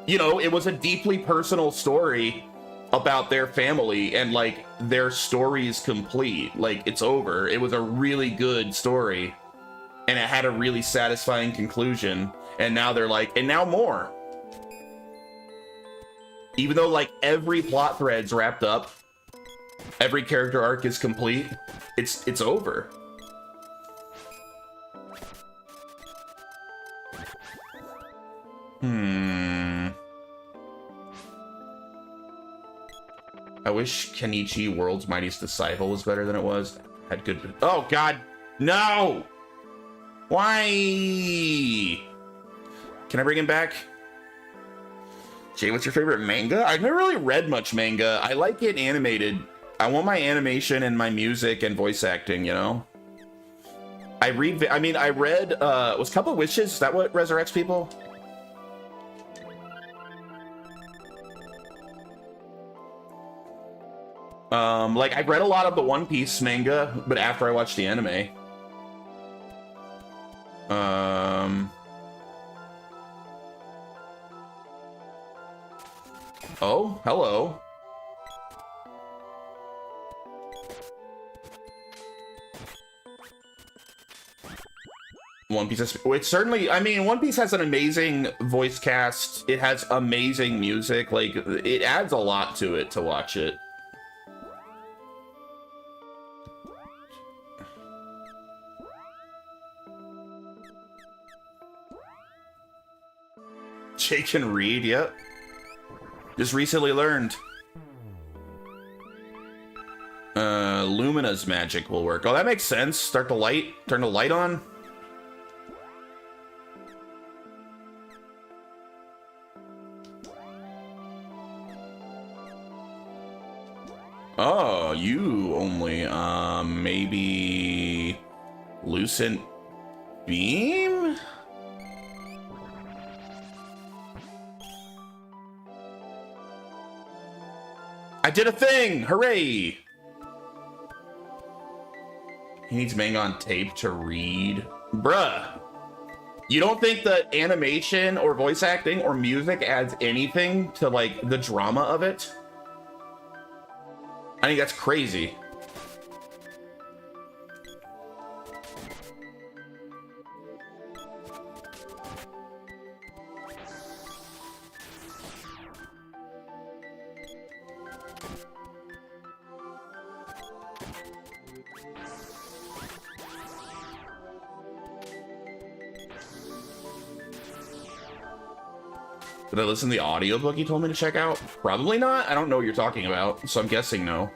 [SPEAKER 1] you know, it was a deeply personal story about their family, and like, their story's complete. Like, it's over. It was a really good story, and it had a really satisfying conclusion, and now they're like, and now more. Even though like every plot thread's wrapped up, every character arc is complete, it's over. I wish Kenichi World's Mightiest Disciple was better than it was. Had good... Oh, God! No! Why? Can I bring him back? Jay, what's your favorite manga? I've never really read much manga. I like it animated. I want my animation and my music and voice acting, you know? I read... I mean, I read... was Cup of Wishes? Is that what resurrects people? Like, I read a lot of the One Piece manga, but after I watched the anime. Oh, hello. One Piece has... It's certainly... I mean, One Piece has an amazing voice cast. It has amazing music. Like, it adds a lot to it to watch it. Jake can read, yep. Just recently learned. Lumina's magic will work. Oh, that makes sense. Turn the light on. Oh, you only, maybe Lucent Beam? I did a thing! Hooray! He needs manga on tape to read. Bruh. You don't think that animation or voice acting or music adds anything to, like, the drama of it? I think that's crazy. Did I listen to the audiobook you told me to check out? Probably not. I don't know what you're talking about, so I'm guessing no.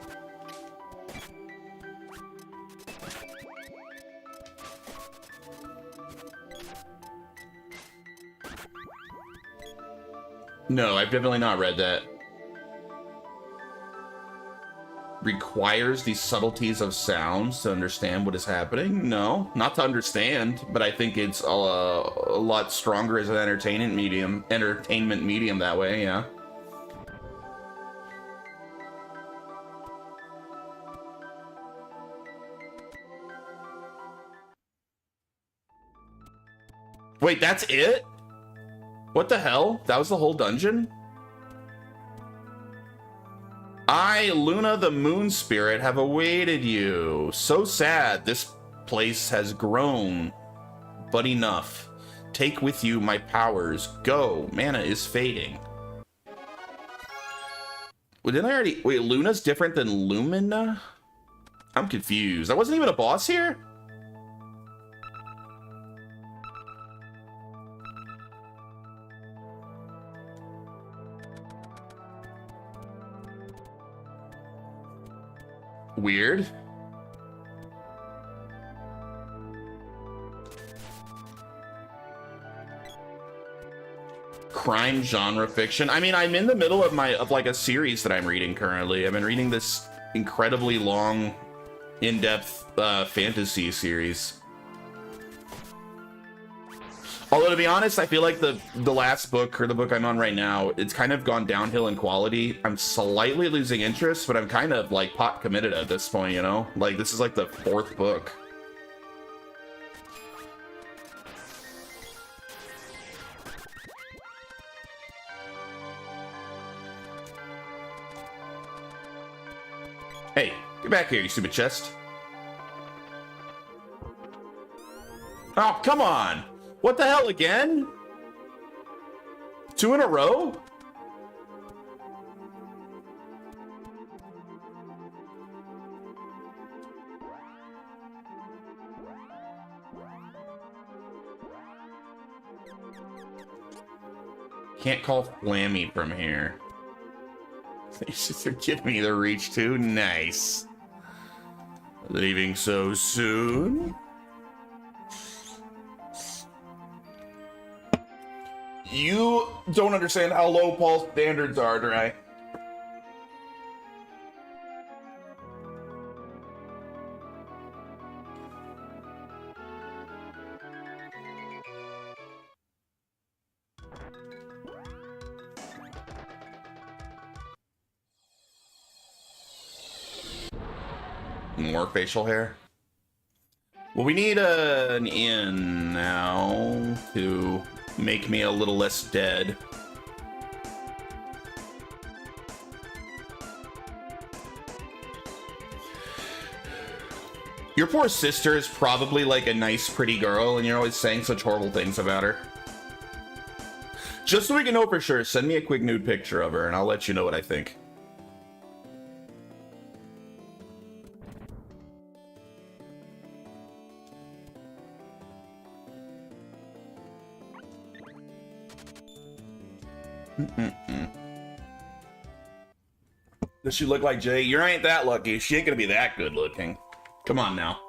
[SPEAKER 1] No, I've definitely not read that. Requires the subtleties of sounds to understand what is happening? No, not to understand, but I think it's a lot stronger as an entertainment medium that way, yeah. Wait, that's it? What the hell? That was the whole dungeon? I, Luna the Moon Spirit, have awaited you. So sad, this place has grown. But enough. Take with you my powers. Go, mana is fading. Well, didn't I already... Wait, Luna's different than Lumina? I'm confused. I wasn't even a boss here? Weird. Crime genre fiction. I mean, I'm in the middle of like a series that I'm reading currently. I've been reading this incredibly long, in-depth fantasy series. Although, to be honest, I feel like the last book, or the book I'm on right now, it's kind of gone downhill in quality. I'm slightly losing interest, but I'm kind of, like, pot committed at this point, you know? Like, this is, like, the 4th book. Hey, get back here, you stupid chest. Oh, come on! What the hell, again? 2 in a row? Can't call Flammy from here. They're giving me the reach too. Nice. Leaving so soon? You don't understand how low Paul's standards are, Dry. More facial hair. Well, we need an inn now to make me a little less dead. Your poor sister is probably like a nice, pretty girl, and you're always saying such horrible things about her. Just so we can know for sure, send me a quick nude picture of her, and I'll let you know what I think. Does she look like Jay? You ain't that lucky. She ain't gonna be that good looking. Come on now.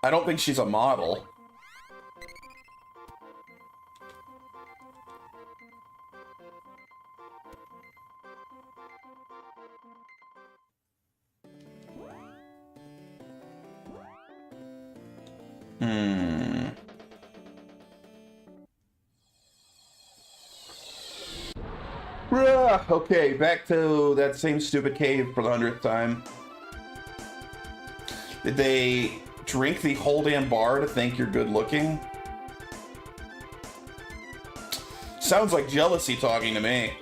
[SPEAKER 1] I don't think she's a model. Okay, back to that same stupid cave for the 100th time. Did they drink the whole damn bar to think you're good looking? Sounds like jealousy talking to me.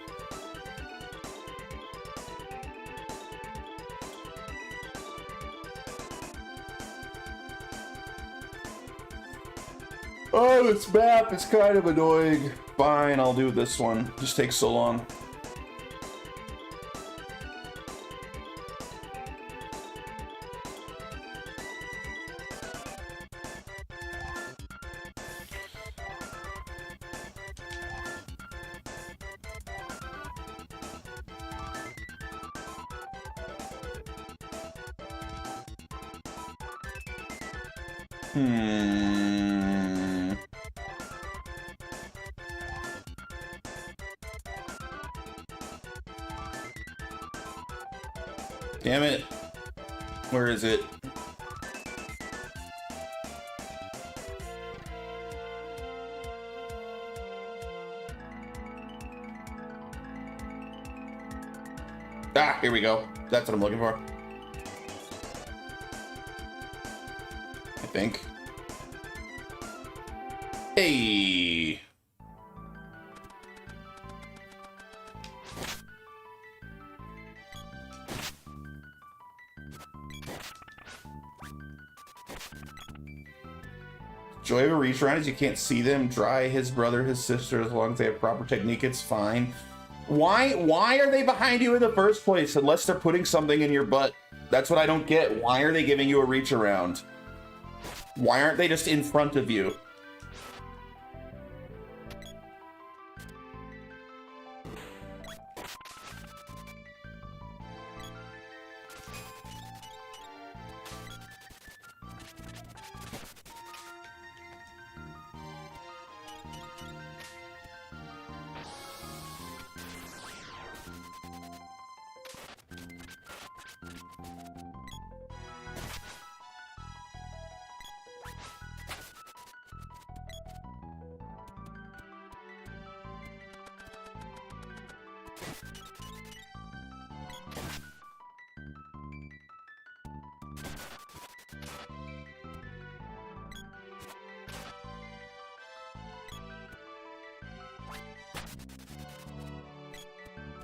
[SPEAKER 1] Oh, this map is kind of annoying. Fine, I'll do this one. It just takes so long. Hmm. Damn it. Where is it? Ah, here we go. That's what I'm looking for. I think. Hey. Joy of a reach around is you can't see them. Dry his brother, his sister, as long as they have proper technique, it's fine. Why are they behind you in the first place unless they're putting something in your butt? That's what I don't get. Why are they giving you a reach around? Why aren't they just in front of you?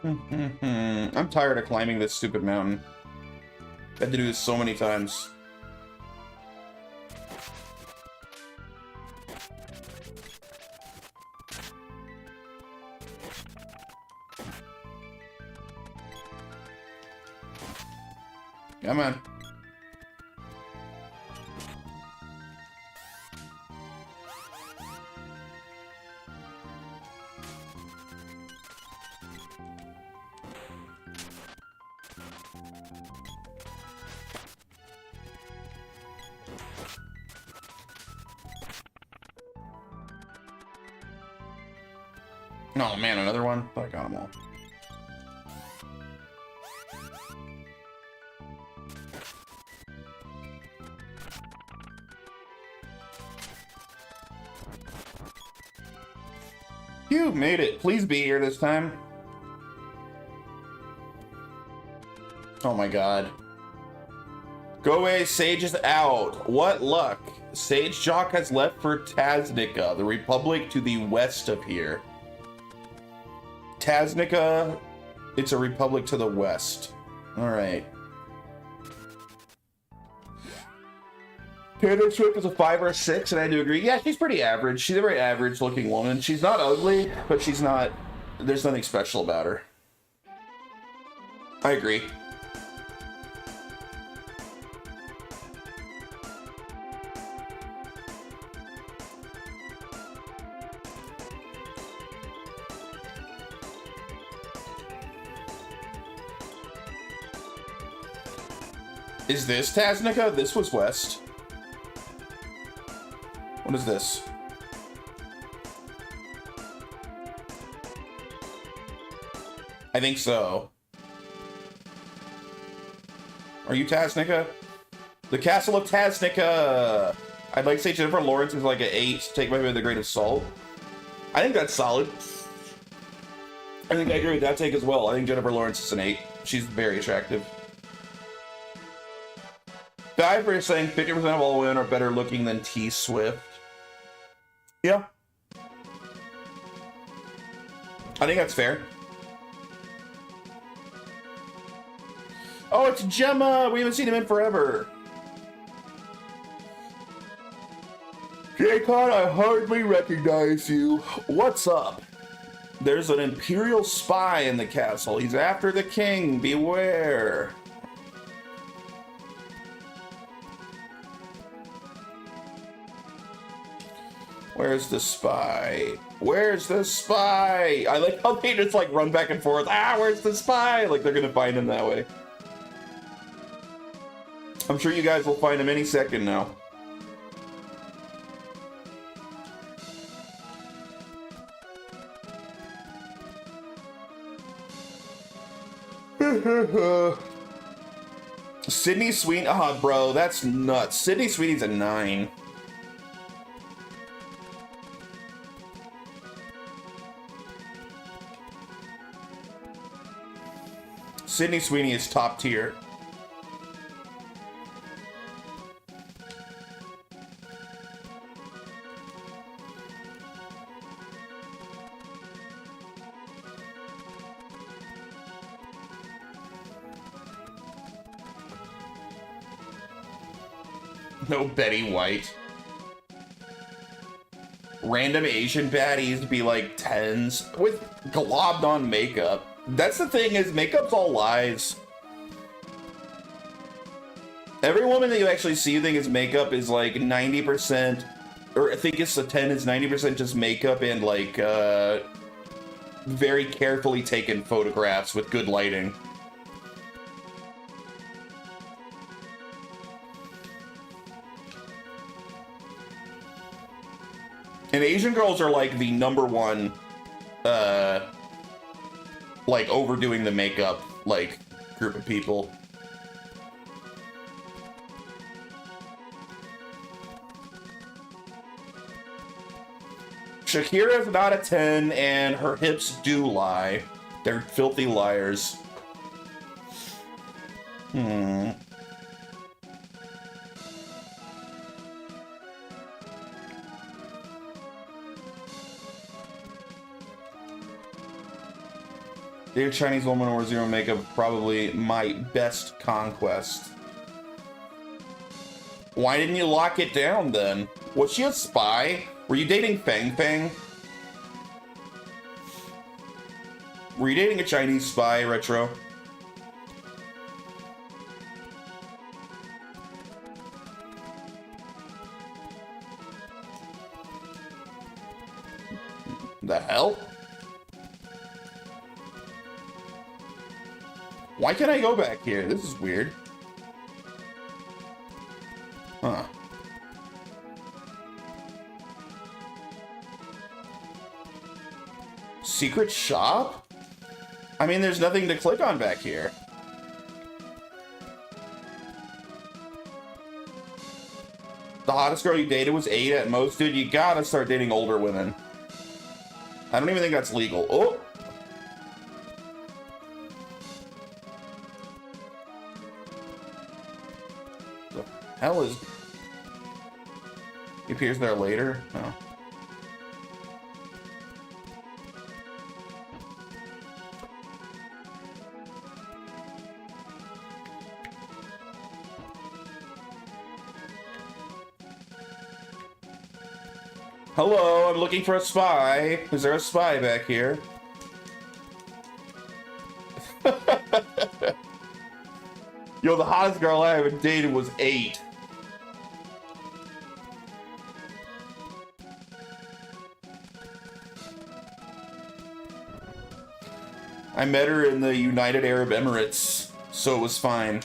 [SPEAKER 1] I'm tired of climbing this stupid mountain. I had to do this so many times. Come on. Oh man, another one? I got them all. You made it. Please be here this time. Oh my god. Go away, Sage is out. What luck. Sage Jock has left for Taznica, the republic to the west of here. Taznica, it's a republic to the west. Alright. Taylor Swift is a 5 or a 6, and I do agree. Yeah, she's pretty average. She's a very average looking woman. She's not ugly, but she's not... There's nothing special about her. I agree. Is this Taznica? This was west. What is this? I think so. Are you Taznica? The Castle of Taznica! I'd like to say Jennifer Lawrence is like an 8. Take my with a grain of salt. I think that's solid. I think I agree with that take as well. I think Jennifer Lawrence is an 8. She's very attractive. Diver is saying 50% of all women are better looking than T Swift. Yeah. I think that's fair. Oh, it's Gemma! We haven't seen him in forever. J-Con, I hardly recognize you. What's up? There's an Imperial spy in the castle. He's after the king. Beware. Where's the spy? Where's the spy? I like how they just like run back and forth. Ah, where's the spy? Like they're gonna find him that way. I'm sure you guys will find him any second now. Sydney Sweeney, oh, bro, that's nuts. Sydney Sweeney's a 9. Sydney Sweeney is top tier. No Betty White. Random Asian baddies be like 10s with globbed on makeup. That's the thing, is makeup's all lies. Every woman that you actually see you think is makeup is like 90%, or I think it's the 10 is 90% just makeup and like very carefully taken photographs with good lighting. And Asian girls are like the #1, like overdoing the makeup, like group of people. Shakira's not a 10, and her hips do lie. They're filthy liars. Dear Chinese woman or zero makeup, probably my best conquest. Why didn't you lock it down then? Was she a spy? Were you dating Fang Fang? Were you dating a Chinese spy, Retro? The hell? Why can't I go back here? This is weird. Huh. Secret shop? I mean, there's nothing to click on back here. The hottest girl you dated was 8 at most. Dude, you gotta start dating older women. I don't even think that's legal. Oh! Hell is... He appears there later? Oh. Hello, I'm looking for a spy. Is there a spy back here? Yo, the hottest girl I ever dated was 8. I met her in the United Arab Emirates, so it was fine.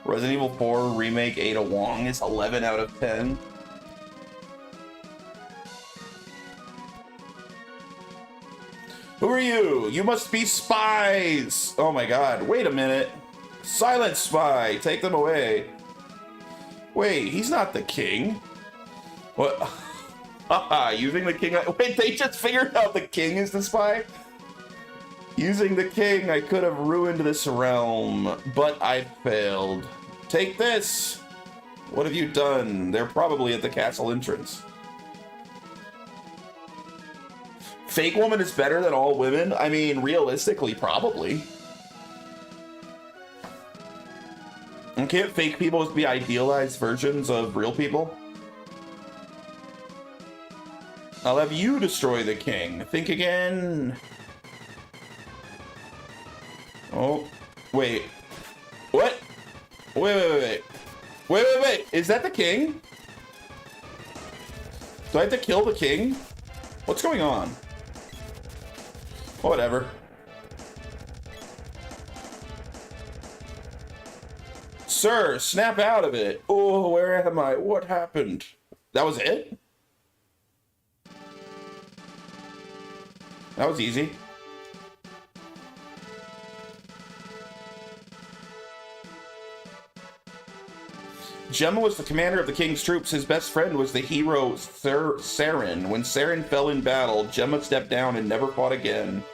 [SPEAKER 1] Resident Evil 4 Remake Ada Wong is 11 out of 10. Who are you? You must be spies! Oh my god, wait a minute. Silent spy, take them away. Wait, he's not the king. What? Haha, using the king. Wait, they just figured out the king is the spy? Using the king, I could have ruined this realm, but I failed. Take this! What have you done? They're probably at the castle entrance. Fake woman is better than all women? I mean, realistically, probably. And can't fake people be idealized versions of real people? I'll have you destroy the king. Think again. Oh, wait. What? Wait. Is that the king? Do I have to kill the king? What's going on? Whatever. Sir, snap out of it. Oh, where am I? What happened? That was it? That was easy. Gemma was the commander of the king's troops. His best friend was the hero Saren. When Saren fell in battle, Gemma stepped down and never fought again.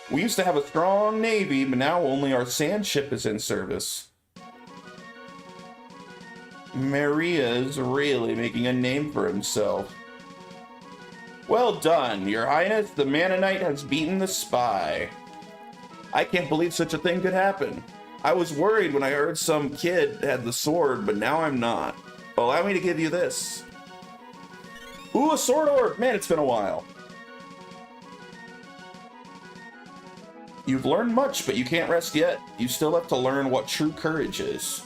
[SPEAKER 1] We used to have a strong navy, but now only our sand ship is in service. Maria's really making a name for himself. Well done, Your Highness. The Mannonite has beaten the spy. I can't believe such a thing could happen. I was worried when I heard some kid had the sword, but now I'm not. Allow me to give you this. Ooh, a sword orb! Man, it's been a while. You've learned much, but you can't rest yet. You still have to learn what true courage is.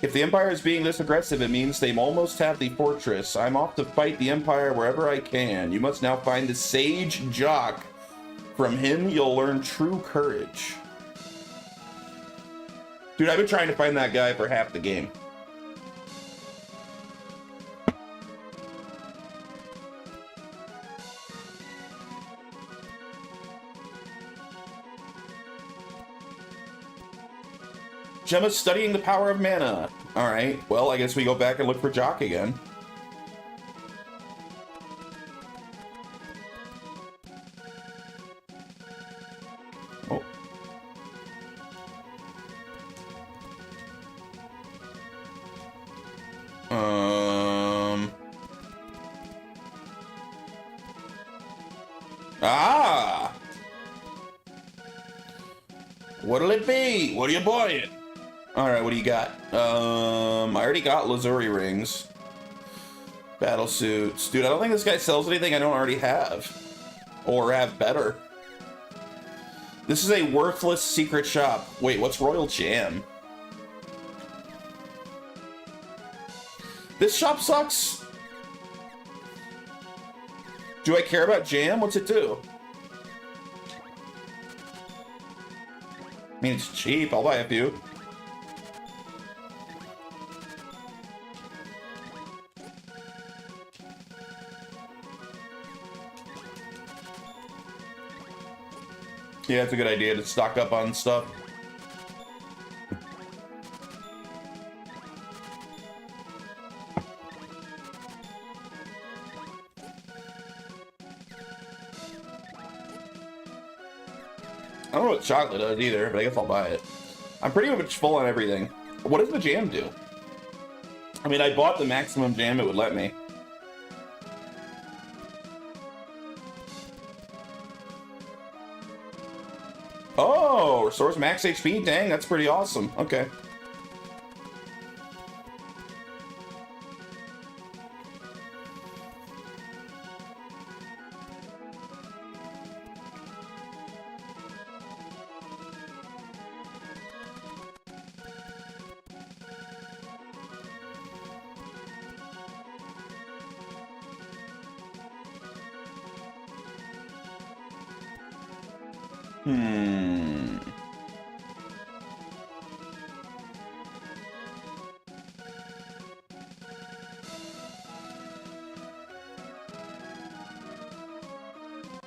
[SPEAKER 1] If the Empire is being this aggressive, it means they almost have the fortress. I'm off to fight the Empire wherever I can. You must now find the Sage Jock. From him, you'll learn true courage. Dude, I've been trying to find that guy for half the game. Gemma's studying the power of mana. Alright, well, I guess we go back and look for Jock again. Oh. Ah! What'll it be? What are you buying? Alright, what do you got? I already got Lazuri rings. Battle suits. Dude, I don't think this guy sells anything I don't already have. Or have better. This is a worthless secret shop. Wait, what's Royal Jam? This shop sucks. Do I care about jam? What's it do? I mean, it's cheap. I'll buy a few. Yeah, it's a good idea to stock up on stuff. I don't know what chocolate does either, but I guess I'll buy it. I'm pretty much full on everything. What does the jam do? I mean, I bought the maximum jam it would let me. Oh, restores max HP? Dang, that's pretty awesome. Okay.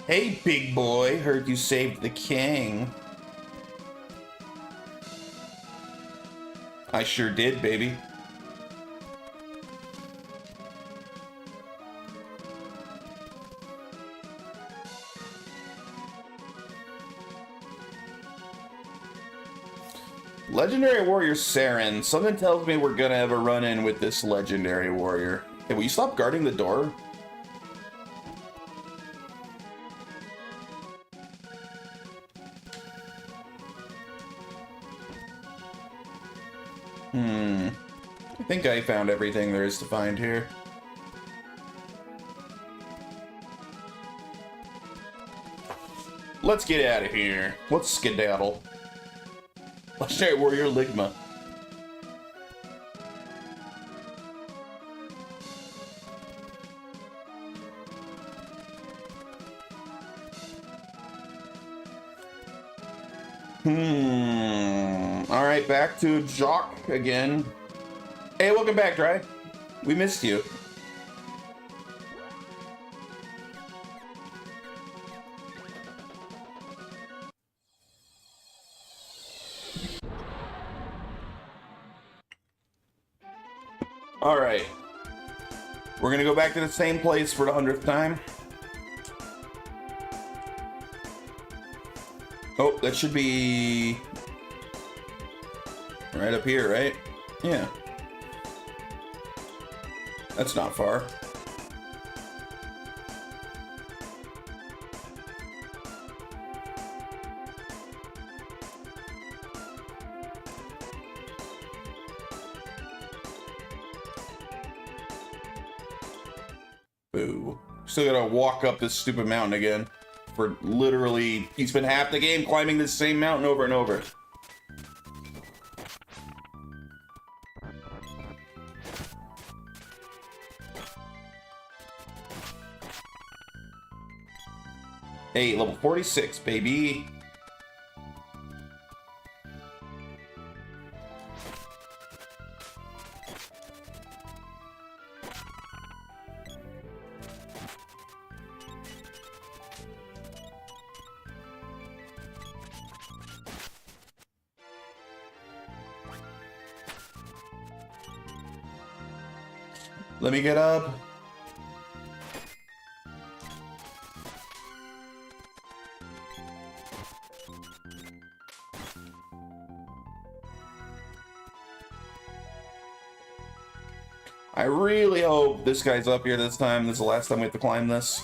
[SPEAKER 1] Hey, big boy. Heard you saved the king. I sure did, baby. Legendary Warrior Saren. Something tells me we're gonna have a run-in with this legendary warrior. Hey, will you stop guarding the door? I think I found everything there is to find here. Let's get out of here. Let's skedaddle. Legendary Warrior Ligma. Alright, back to Jock again. Hey, welcome back, Dry. We missed you. All right. We're gonna go back to the same place for the 100th time. Oh, that should be right up here, right? Yeah. That's not far. Boo. Still gotta walk up this stupid mountain again. For literally, he's been half the game climbing this same mountain over and over. Hey, level 46, baby. Let me get up. I really hope this guy's up here this time. This is the last time we have to climb this.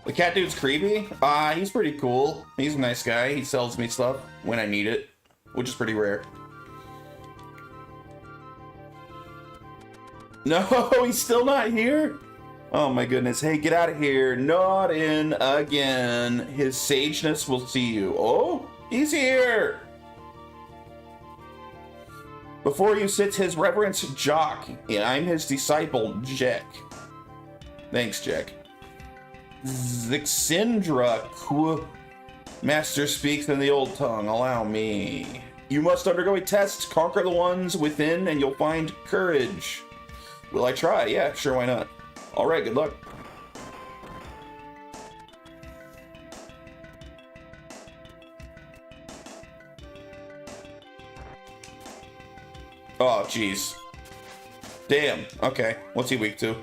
[SPEAKER 1] The cat dude's creepy. He's pretty cool. He's a nice guy. He sells me stuff when I need it, which is pretty rare. No, he's still not here? Oh my goodness. Hey, get out of here. Not in again. His sageness will see you. Oh, he's here. Before you sits his reverence Jock, and I'm his disciple, Jack. Thanks, Jack. Zixindra, Master speaks in the old tongue. Allow me. You must undergo a test. Conquer the ones within, and you'll find courage. Will I try? Yeah, sure, why not? All right, good luck. Oh, jeez. Damn. Okay, what's he weak to?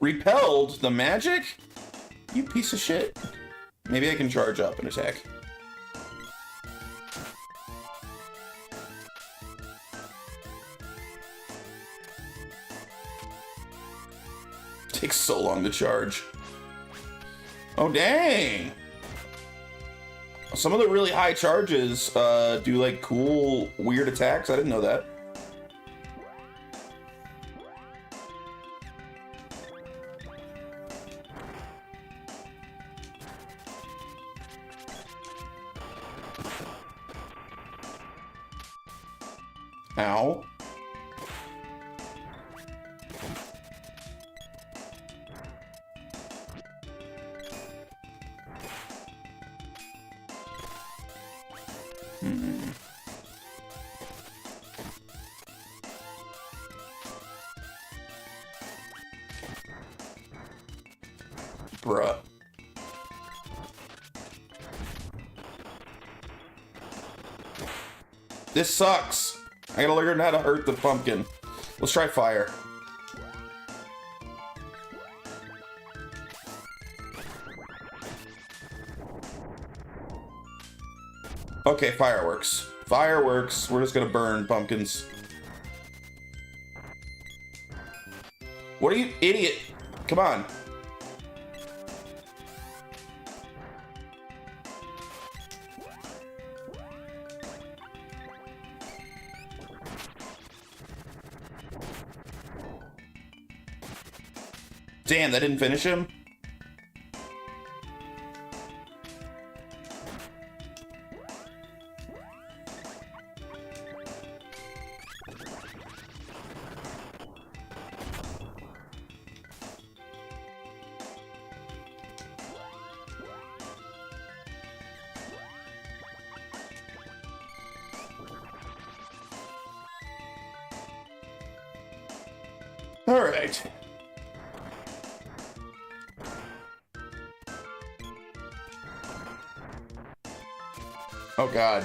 [SPEAKER 1] Repelled the magic? You piece of shit. Maybe I can charge up and attack. Takes so long to charge. Oh, dang. Some of the really high charges do like cool, weird attacks. I didn't know that. Ow. Bruh. This sucks. I gotta learn how to hurt the pumpkin. Let's try fire. Okay, fireworks. Fireworks. We're just gonna burn pumpkins. What are you, idiot? Come on. Damn, that didn't finish him? All right. Oh God.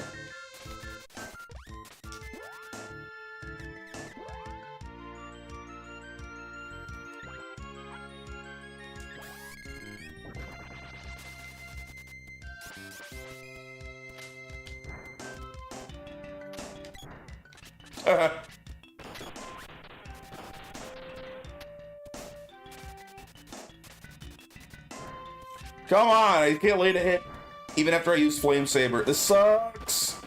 [SPEAKER 1] Come on, I can't lay a hit even after I use Flame Saber. This sucks.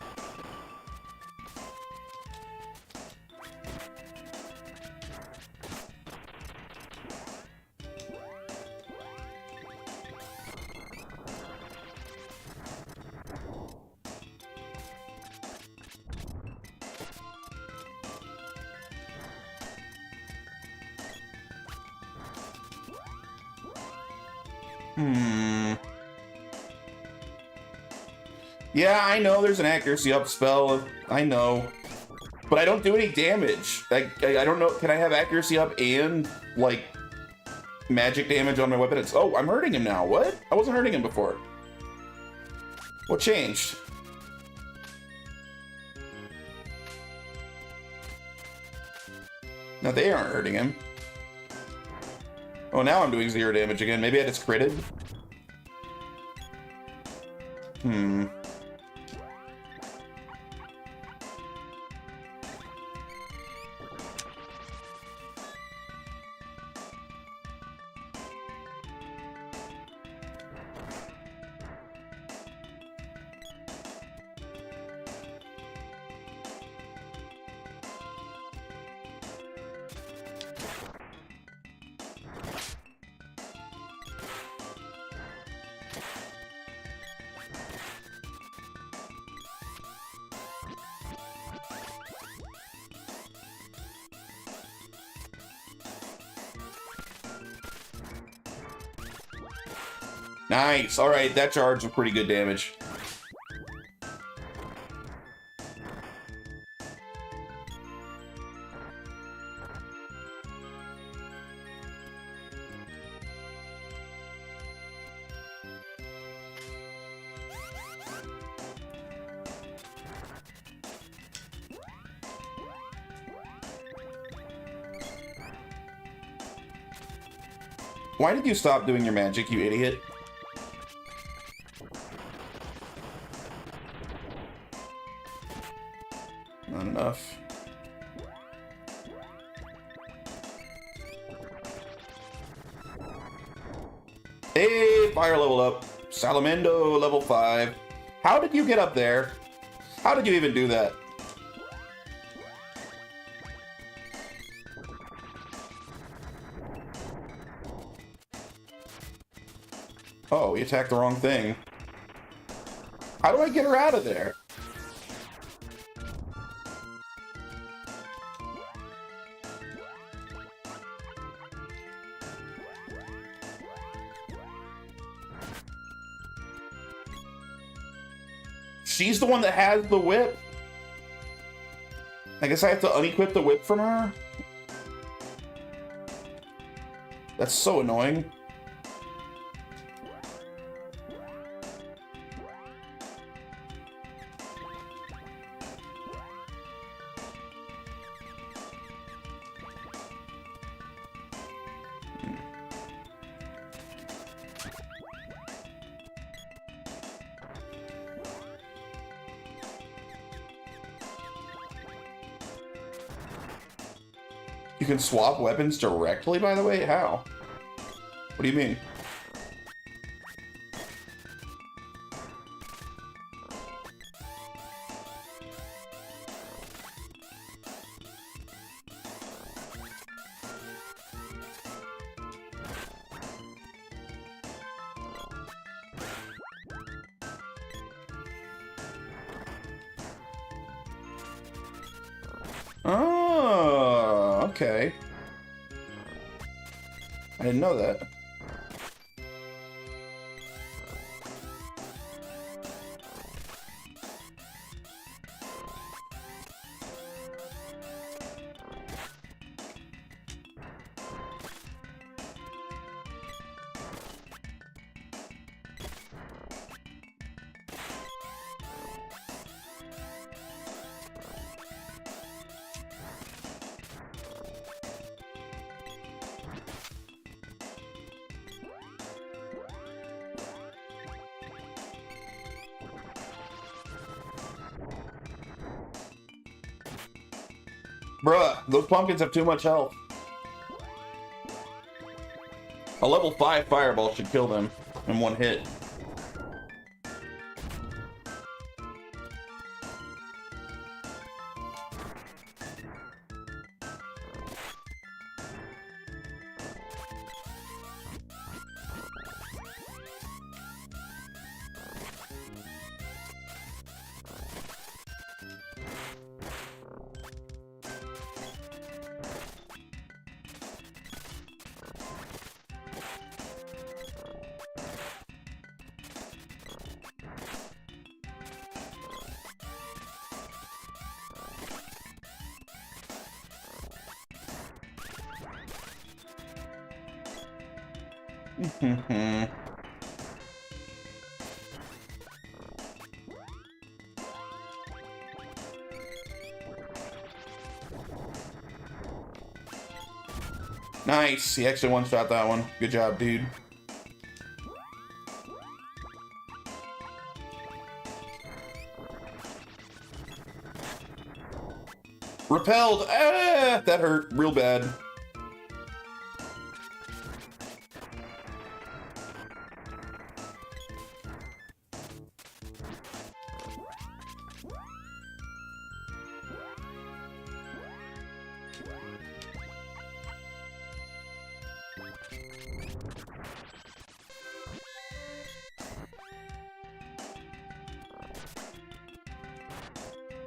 [SPEAKER 1] Yeah, I know there's an accuracy up spell. I know. But I don't do any damage. I don't know. Can I have accuracy up and, like, magic damage on my weapon? It's, oh, I'm hurting him now. What? I wasn't hurting him before. What changed? Now they aren't hurting him. Oh, now I'm doing 0 damage again. Maybe I just critted? Nice. All right, that charge was pretty good damage. Why did you stop doing your magic, you idiot? Not enough. Hey, fire level up. Salamendo level 5. How did you get up there? How did you even do that? Oh, he attacked the wrong thing. How do I get her out of there? She's the one that has the whip. I guess I have to unequip the whip from her? That's so annoying. You can swap weapons directly, by the way? How? What do you mean? Oh, okay. I didn't know that. Bruh, those pumpkins have too much health. A level 5 fireball should kill them in one hit. Nice. He actually one-shot that one. Good job, dude. Repelled. Ah, that hurt real bad.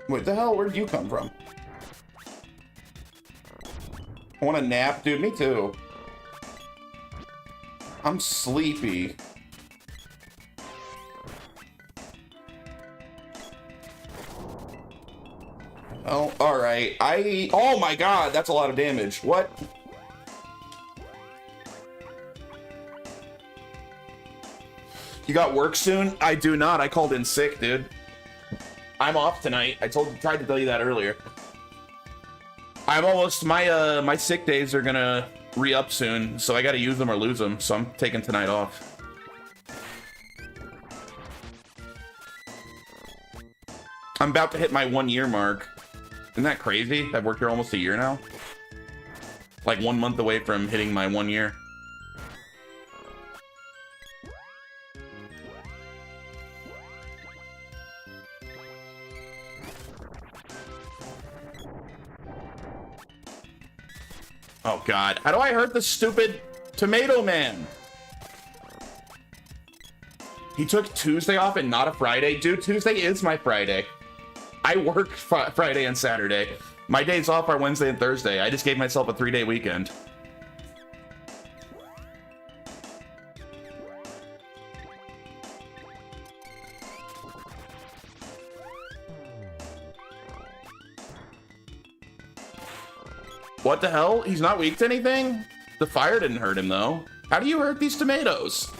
[SPEAKER 1] What the hell? Where did you come from? I want a nap, dude. Me too. I'm sleepy. Oh, alright. Oh my god, that's a lot of damage. What? You got work soon? I do not. I called in sick, dude. I'm off tonight. Tried to tell you that earlier. I'm almost, my sick days are gonna re-up soon, so I gotta use them or lose them, so I'm taking tonight off. I'm about to hit my 1 year mark. Isn't that crazy? I've worked here almost a year now. Like 1 month away from hitting my 1 year. Oh god, how do I hurt the stupid tomato man? He took Tuesday off and not a Friday? Dude, Tuesday is my Friday. I work Friday and Saturday. My days off are Wednesday and Thursday. I just gave myself a 3-day weekend. What the hell? He's not weak to anything? The fire didn't hurt him, though. How do you hurt these tomatoes?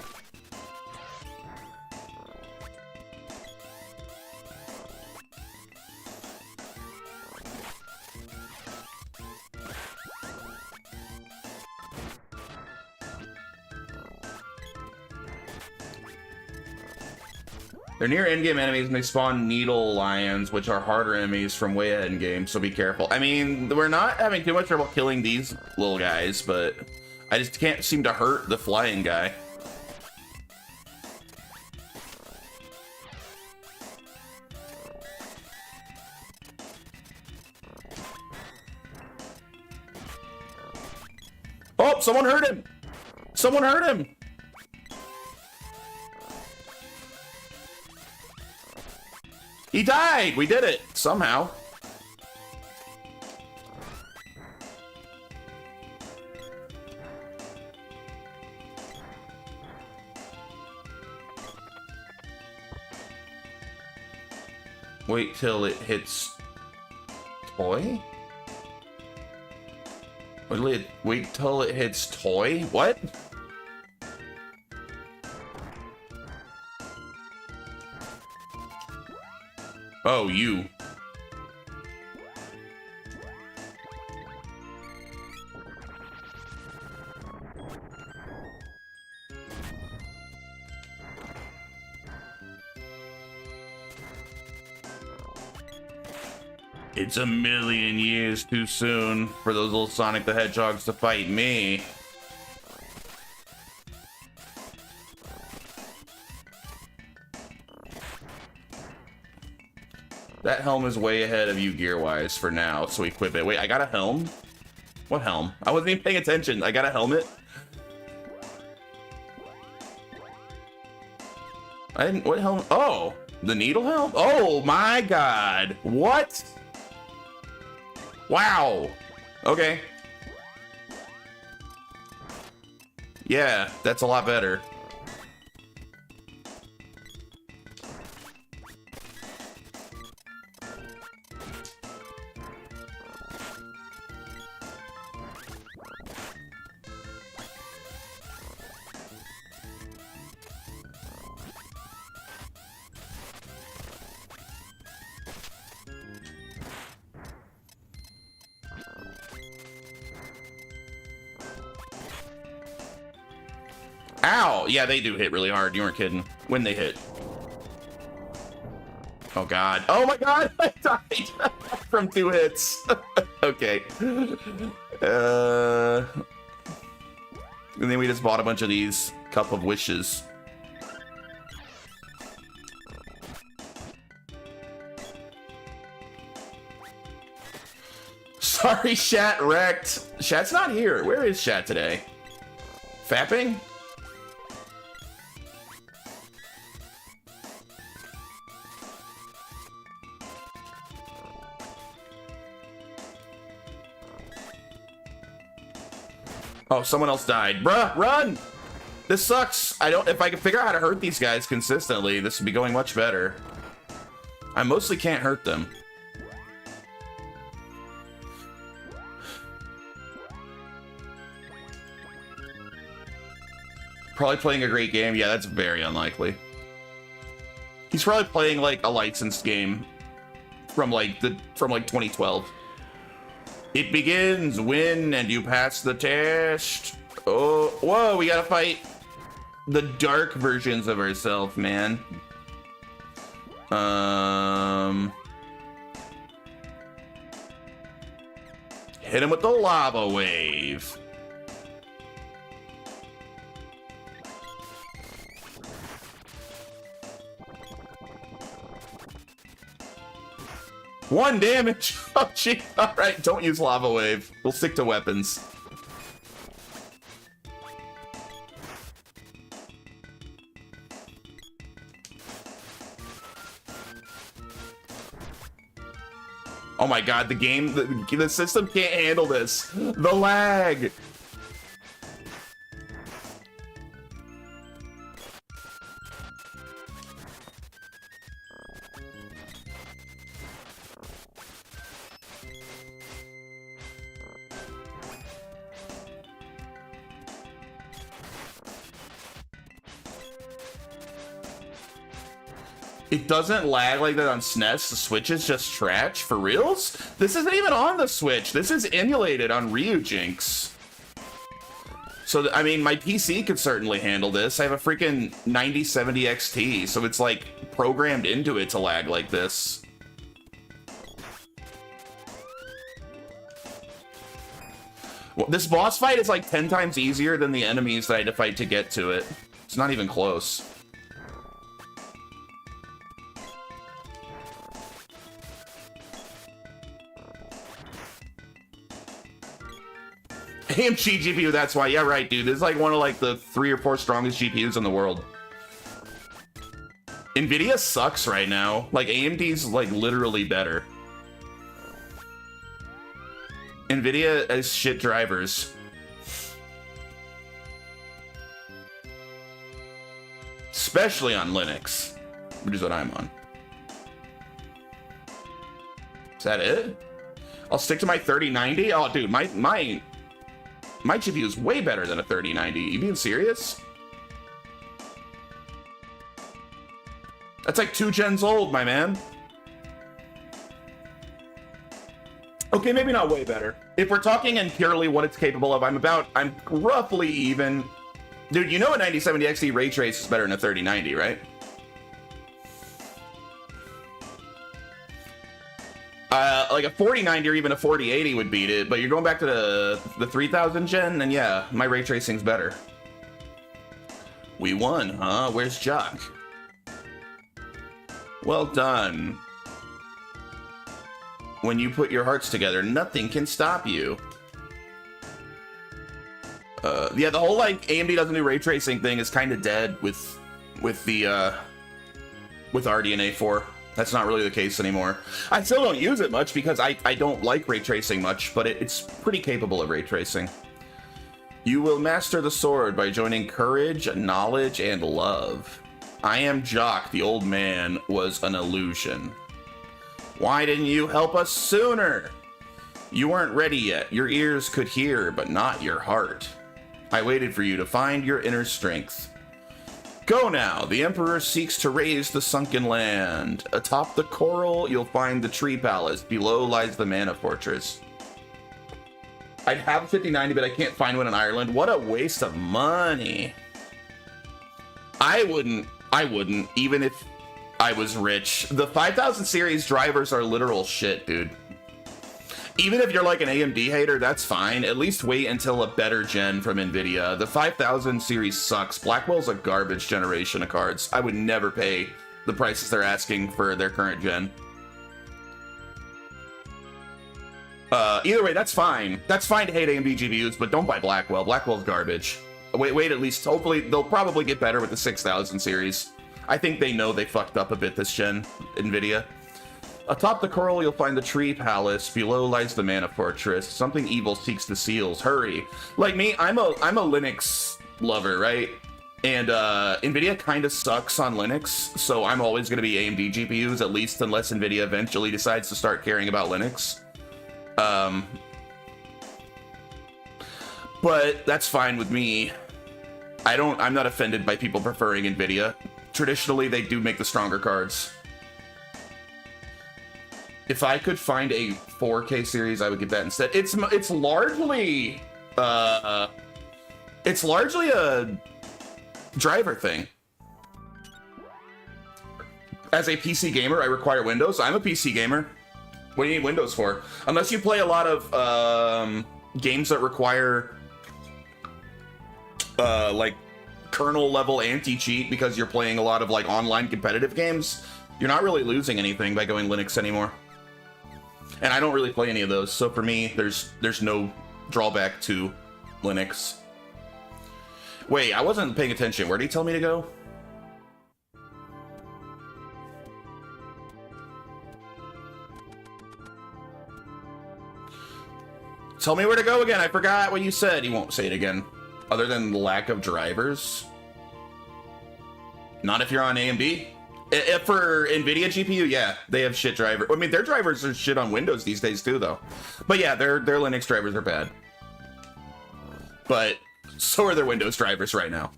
[SPEAKER 1] They're near endgame enemies and they spawn needle lions, which are harder enemies from way ahead in game, so be careful. I mean, we're not having too much trouble killing these little guys, but I just can't seem to hurt the flying guy. Oh, someone hurt him! Someone hurt him! He died! We did it! Somehow. Wait till it hits toy? Wait till it hits toy? What? Oh, you. It's a million years too soon for those little Sonic the Hedgehogs to fight me. That helm is way ahead of you gear-wise for now, so equip it. Wait, I got a helm? What helm? I wasn't even paying attention. I got a helmet? I didn't... What helm? Oh! The needle helm? Oh my god! What? Wow! Okay. Yeah, that's a lot better. Ow! Yeah, they do hit really hard. You weren't kidding. When they hit. Oh god. Oh my god! I died from 2 hits. Okay. And then we just bought a bunch of these Cup of Wishes. Sorry, Shat wrecked. Shat's not here. Where is Shat today? Fapping? Oh, someone else died. Bruh, run! This sucks. If I could figure out how to hurt these guys consistently, this would be going much better. I mostly can't hurt them. Probably playing a great game. Yeah, that's very unlikely. He's probably playing like a licensed game from like 2012. It begins. Win and you pass the test. Oh, whoa, we gotta fight the dark versions of ourselves, man. Hit him with the lava wave. One damage. Oh, gee. All right, don't use lava wave. We'll stick to weapons. Oh my god, the system can't handle this. The lag. It doesn't lag like that on SNES. The Switch is just trash. For reals? This isn't even on the Switch. This is emulated on Ryujinx. So, I mean, my PC could certainly handle this. I have a freaking 9070 XT, so it's like programmed into it to lag like this. Well, this boss fight is like 10 times easier than the enemies that I had to fight to get to it. It's not even close. AMG GPU, that's why. Yeah, right, dude. This is like one of like the 3 or 4 strongest GPUs in the world. Nvidia sucks right now. Like, AMD's like literally better. Nvidia has shit drivers. Especially on Linux, which is what I'm on. that it? I'll stick to my 3090. Oh, dude, my GPU is way better than a 3090. You being serious? That's like 2 gens old, my man. Okay, maybe not way better. If we're talking in purely what it's capable of, I'm roughly even. Dude, you know a 9070 XT ray trace is better than a 3090, right? Like a 4090 or even a 4080 would beat it, but you're going back to the 3000 gen, and yeah, my ray tracing's better. We won, huh? Where's Jock? Well done. When you put your hearts together, nothing can stop you. Yeah, the whole like AMD doesn't do ray tracing thing is kind of dead with RDNA 4. That's not really the case anymore. I still don't use it much because I don't like ray tracing much, but it's pretty capable of ray tracing. You will master the sword by joining courage, knowledge, and love. I am Jock, the old man, was an illusion. Why didn't you help us sooner? You weren't ready yet. Your ears could hear, but not your heart. I waited for you to find your inner strength. Go now. The Emperor seeks to raise the sunken land. Atop the coral, you'll find the tree palace. Below lies the mana fortress. I'd have a 5090, but I can't find one in Ireland. What a waste of money. I wouldn't, even if I was rich. The 5000 series drivers are literal shit, dude. Even if you're like an AMD hater, that's fine. At least wait until a better gen from NVIDIA. The 5000 series sucks. Blackwell's a garbage generation of cards. I would never pay the prices they're asking for their current gen. Either way, that's fine. That's fine to hate AMD GPUs, but don't buy Blackwell. Blackwell's garbage. Wait at least. Hopefully, they'll probably get better with the 6000 series. I think they know they fucked up a bit this gen, NVIDIA. Atop the coral, you'll find the tree palace. Below lies the mana fortress. Something evil seeks the seals. Hurry. Like me, I'm a Linux lover, right? And NVIDIA kind of sucks on Linux, so I'm always going to be AMD GPUs, at least unless NVIDIA eventually decides to start caring about Linux. But that's fine with me. I'm not offended by people preferring NVIDIA. Traditionally, they do make the stronger cards. If I could find a 4K series, I would get that instead. It's largely a driver thing. As a PC gamer, I require Windows. I'm a PC gamer. What do you need Windows for? Unless you play a lot of games that require like kernel level anti-cheat because you're playing a lot of like online competitive games, you're not really losing anything by going Linux anymore. And I don't really play any of those, so for me, there's no drawback to Linux. Wait, I wasn't paying attention. Where did he tell me to go? Tell me where to go again. I forgot what you said. He won't say it again. Other than the lack of drivers? Not if you're on AMD? For NVIDIA GPU, yeah, they have shit drivers. I mean, their drivers are shit on Windows these days too, though. But yeah, their Linux drivers are bad. But so are their Windows drivers right now.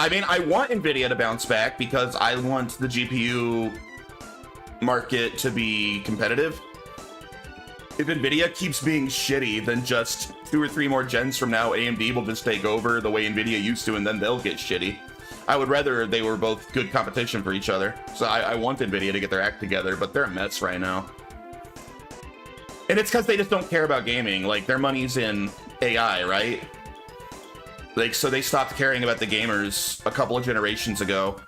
[SPEAKER 1] I mean, I want NVIDIA to bounce back because I want the GPU market to be competitive. If NVIDIA keeps being shitty, then just 2 or 3 more gens from now, AMD will just take over the way NVIDIA used to, and then they'll get shitty. I would rather they were both good competition for each other. So I want NVIDIA to get their act together, but they're a mess right now. And it's because they just don't care about gaming. Like, their money's in AI, right? Like, so they stopped caring about the gamers a couple of generations ago.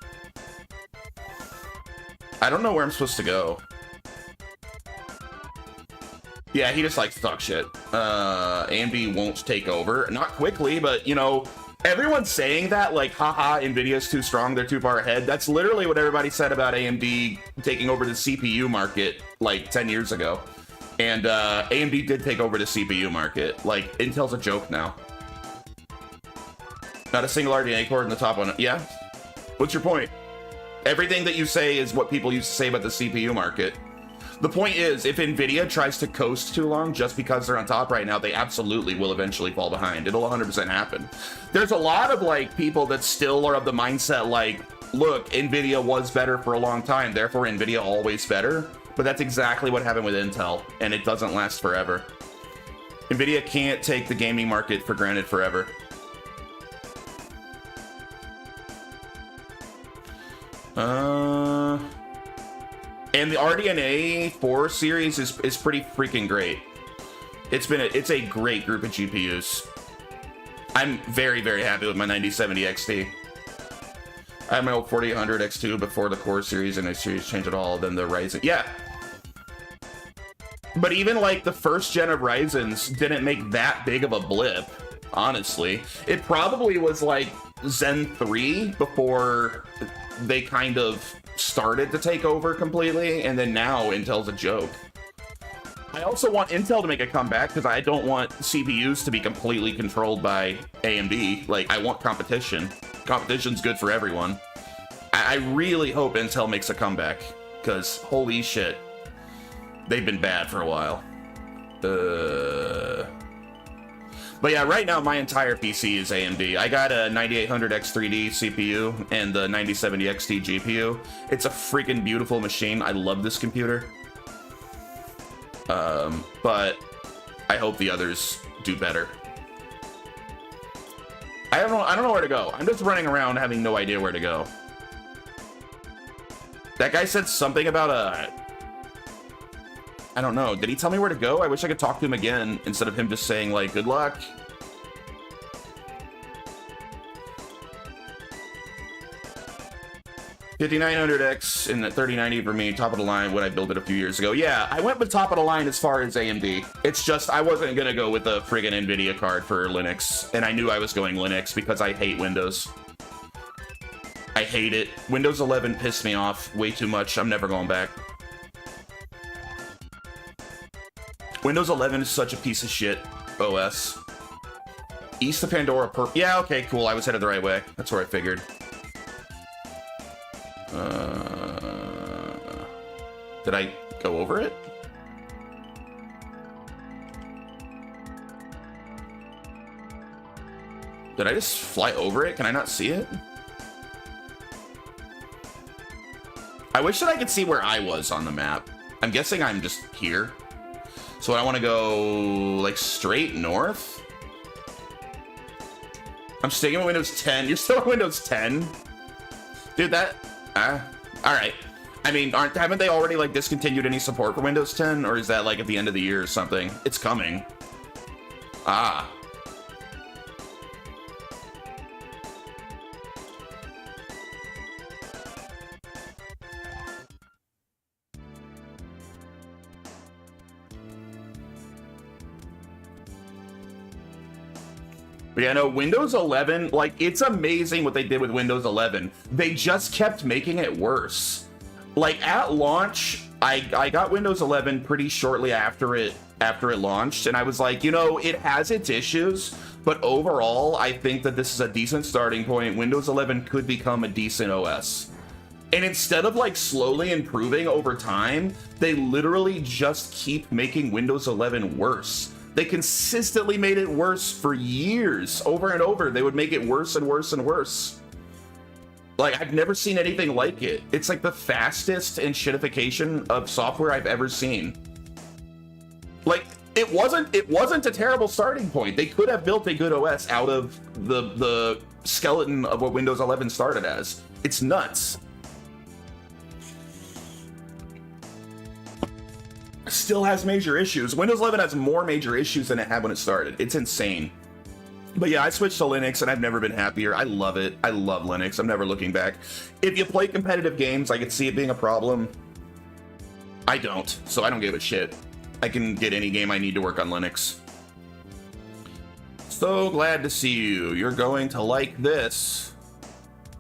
[SPEAKER 1] I don't know where I'm supposed to go. Yeah, he just likes to talk shit. AMD won't take over. Not quickly, but, you know, Everyone's saying that, like, haha, Nvidia's too strong, they're too far ahead. That's literally what everybody said about AMD taking over the CPU market, like, 10 years ago. And AMD did take over the CPU market. Like, Intel's a joke now. Not a single RDNA core in the top one. Yeah? What's your point? Everything that you say is what people used to say about the CPU market. The point is, if Nvidia tries to coast too long just because they're on top right now, they absolutely will eventually fall behind. It'll 100% happen. There's a lot of, like, people that still are of the mindset, like, look, Nvidia was better for a long time, therefore Nvidia always better. But that's exactly what happened with Intel, and it doesn't last forever. Nvidia can't take the gaming market for granted forever. And the RDNA 4 series is pretty freaking great. It's a great group of GPUs. I'm very, very happy with my 9070 XT. I had my old 4800 X2 before the Core series and the series changed it all, then the Ryzen. Yeah. But even like the first gen of Ryzens didn't make that big of a blip, honestly. It probably was like Zen 3 before they kind of started to take over completely, and then now Intel's a joke. I also want Intel to make a comeback because I don't want CPUs to be completely controlled by AMD. Like, I want competition. Competition's good for everyone. I really hope Intel makes a comeback because holy shit, they've been bad for a while. But yeah, right now my entire PC is AMD. I got a 9800 X3D CPU and the 9070 XT GPU. It's a freaking beautiful machine. I love this computer. But I hope the others do better. I don't know where to go. I'm just running around having no idea where to go. That guy said something about I don't know. Did he tell me where to go? I wish I could talk to him again instead of him just saying, like, good luck. $5,900X and the 3090 for me, top of the line when I built it a few years ago. Yeah, I went with top of the line as far as AMD. It's just, I wasn't gonna go with a friggin' NVIDIA card for Linux. And I knew I was going Linux because I hate Windows. I hate it. Windows 11 pissed me off way too much. I'm never going back. Windows 11 is such a piece of shit OS. East of Pandora yeah, okay, cool. I was headed the right way. That's where I figured. Did I go over it? Did I just fly over it? Can I not see it? I wish that I could see where I was on the map. I'm guessing I'm just here. So I want to go like straight north. I'm sticking with Windows 10. You're still on Windows 10? Dude, that... all right. I mean, haven't they already like discontinued any support for Windows 10, or is that like at the end of the year or something? It's coming. Ah. But yeah, no, Windows 11, like, it's amazing what they did with Windows 11. They just kept making it worse. Like, at launch, I got Windows 11 pretty shortly after it launched, and I was like, you know, it has its issues, but overall, I think that this is a decent starting point. Windows 11 could become a decent OS. And instead of, like, slowly improving over time, they literally just keep making Windows 11 worse. They consistently made it worse for years, over and over. They would make it worse and worse and worse. Like, I've never seen anything like it. It's like the fastest enshittification of software I've ever seen. Like, it wasn't a terrible starting point. They could have built a good OS out of the skeleton of what Windows 11 started as. It's nuts. Still has major issues. Windows 11 has more major issues than it had when it started. It's insane. But yeah, I switched to Linux and I've never been happier. I love it. I love Linux. I'm never looking back. If you play competitive games, I could see it being a problem. I don't, so I don't give a shit. I can get any game I need to work on Linux. So glad to see you. You're going to like this.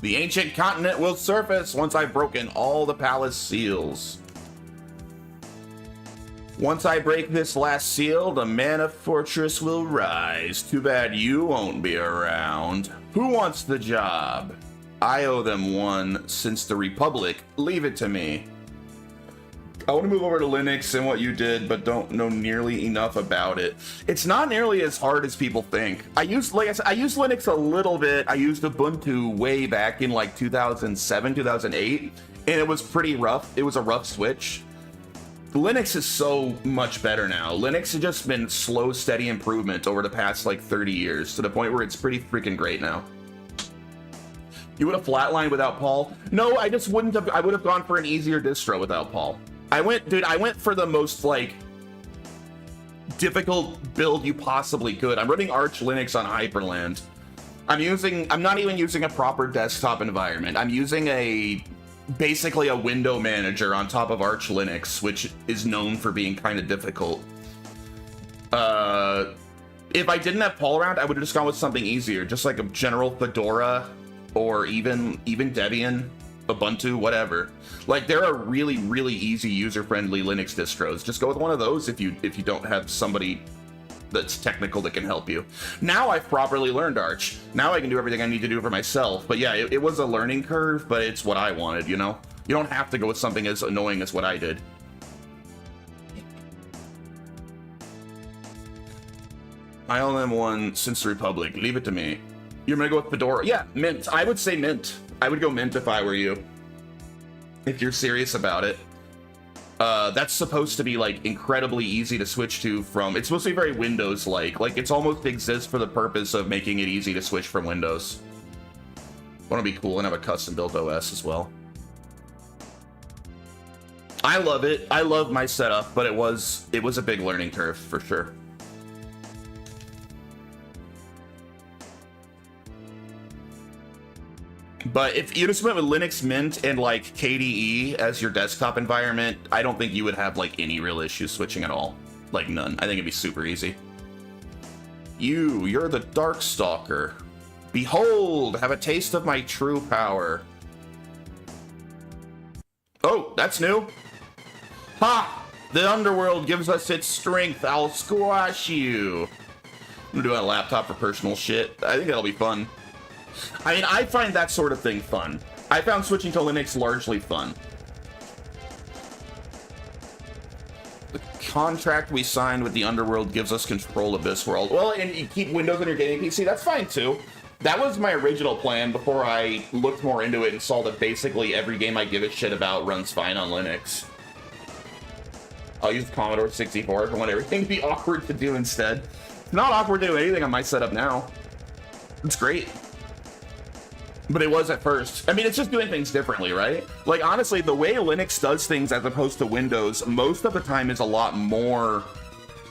[SPEAKER 1] The ancient continent will surface once I've broken all the palace seals. Once I break this last seal, the Mana Fortress will rise. Too bad you won't be around. Who wants the job? I owe them one since the Republic. Leave it to me. I want to move over to Linux and what you did, but don't know nearly enough about it. It's not nearly as hard as people think. I used Linux a little bit. I used Ubuntu way back in like 2007, 2008, and it was pretty rough. It was a rough switch. Linux is so much better now. Linux has just been slow, steady improvement over the past like 30 years to the point where it's pretty freaking great now. You would have flatlined without Paul? No, I just wouldn't have. I would have gone for an easier distro without Paul. I went for the most like difficult build you possibly could. I'm running Arch Linux on Hyperland. I'm not even using a proper desktop environment. I'm using basically a window manager on top of Arch Linux, which is known for being kind of difficult. If I didn't have Paul around, I would have just gone with something easier, just like a general Fedora or even Debian, Ubuntu, whatever. Like, there are really, really easy, user-friendly Linux distros. Just go with one of those if you don't have somebody that's technical that can help you. Now I've properly learned Arch. Now I can do everything I need to do for myself. But yeah, it was a learning curve, but it's what I wanted, you know? You don't have to go with something as annoying as what I did. I owe them one since the Republic. Leave it to me. You're gonna go with Fedora? Yeah, Mint. I would say Mint. I would go Mint if I were you. If you're serious about it. That's supposed to be like incredibly easy to switch to from. It's supposed to be very Windows-like. Like, it's almost exists for the purpose of making it easy to switch from Windows. Want to be cool and have a custom-built OS as well. I love it. I love my setup, but it was a big learning curve for sure. But if you just went with Linux Mint and like KDE as your desktop environment, I don't think you would have like any real issues switching at all. Like none. I think it'd be super easy. You're the Darkstalker. Behold, have a taste of my true power. Oh, that's new. Ha! The underworld gives us its strength. I'll squash you. I'm gonna do it on a laptop for personal shit. I think that'll be fun. I mean, I find that sort of thing fun. I found switching to Linux largely fun. The contract we signed with the Underworld gives us control of this world. Well, and you keep Windows on your gaming PC, that's fine too. That was my original plan before I looked more into it and saw that basically every game I give a shit about runs fine on Linux. I'll use Commodore 64 if I want everything to be awkward to do instead. It's not awkward to do anything on my setup now. It's great. But it was at first. I mean, it's just doing things differently, right? Like, honestly, the way Linux does things as opposed to Windows, most of the time is a lot more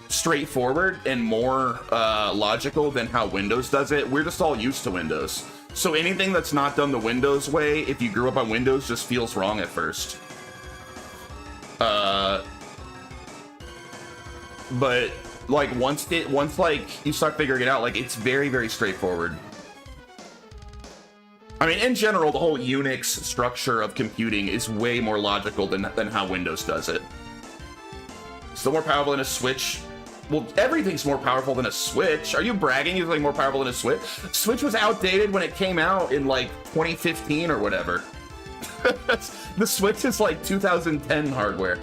[SPEAKER 1] straightforward and more logical than how Windows does it. We're just all used to Windows. So anything that's not done the Windows way, if you grew up on Windows, just feels wrong at first. But, like, once like, you start figuring it out, like, it's very, very straightforward. I mean, in general, the whole Unix structure of computing is way more logical than how Windows does it. Still more powerful than a Switch? Well, everything's more powerful than a Switch. Are you bragging you're like more powerful than a Switch? Switch was outdated when it came out in like 2015 or whatever. The Switch is like 2010 hardware.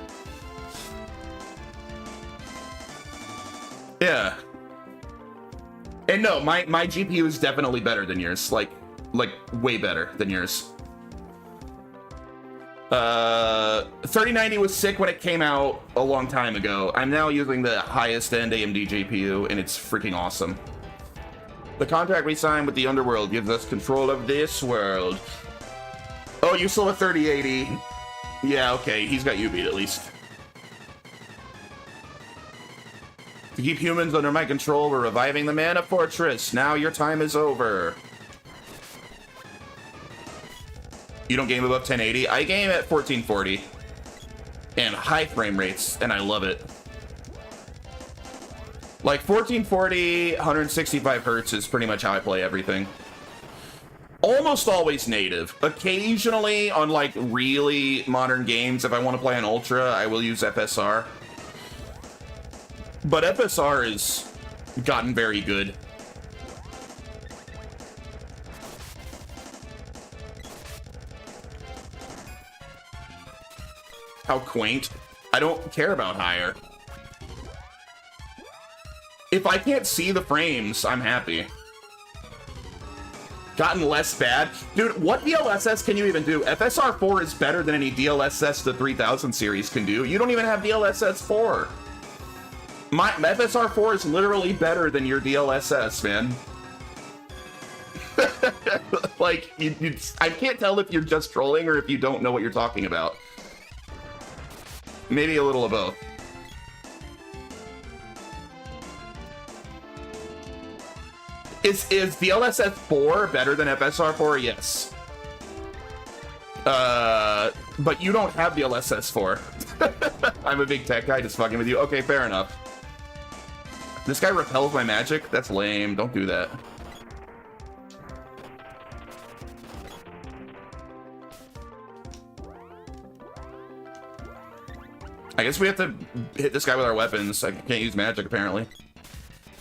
[SPEAKER 1] Yeah. And no, my GPU is definitely better than yours. Like way better than yours. 3090 was sick when it came out a long time ago. I'm now using the highest end AMD GPU, and it's freaking awesome. The contract we signed with the Underworld gives us control of this world. Oh, you still have 3080. Yeah, okay, he's got you beat at least. To keep humans under my control, we're reviving the Mana Fortress. Now your time is over. You don't game above 1080? I game at 1440 and high frame rates, and I love it. Like 1440, 165 hertz is pretty much how I play everything. Almost always native. Occasionally, on like really modern games, if I want to play on Ultra, I will use FSR. But FSR has gotten very good. How quaint. I don't care about higher. If I can't see the frames, I'm happy. Gotten less bad. Dude, what DLSS can you even do? FSR 4 is better than any DLSS the 3000 series can do. You don't even have DLSS 4. My FSR 4 is literally better than your DLSS, man. Like, I can't tell if you're just trolling or if you don't know what you're talking about. Maybe a little of both. Is DLSS 4 better than FSR 4? Yes. But you don't have DLSS 4. I'm a big tech guy, just fucking with you. Okay, fair enough. This guy repels my magic? That's lame. Don't do that. I guess we have to hit this guy with our weapons. I can't use magic, apparently.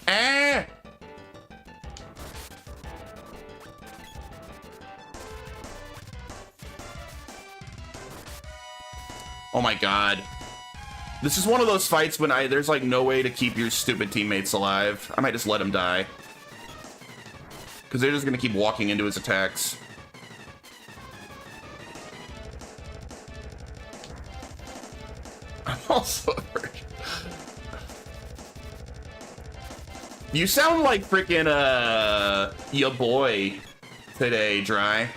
[SPEAKER 1] Ah! Oh my god. This is one of those fights when there's like no way to keep your stupid teammates alive. I might just let him die. Because they're just gonna keep walking into his attacks. I'm also hurt. You sound like freaking ya boy today, Dry.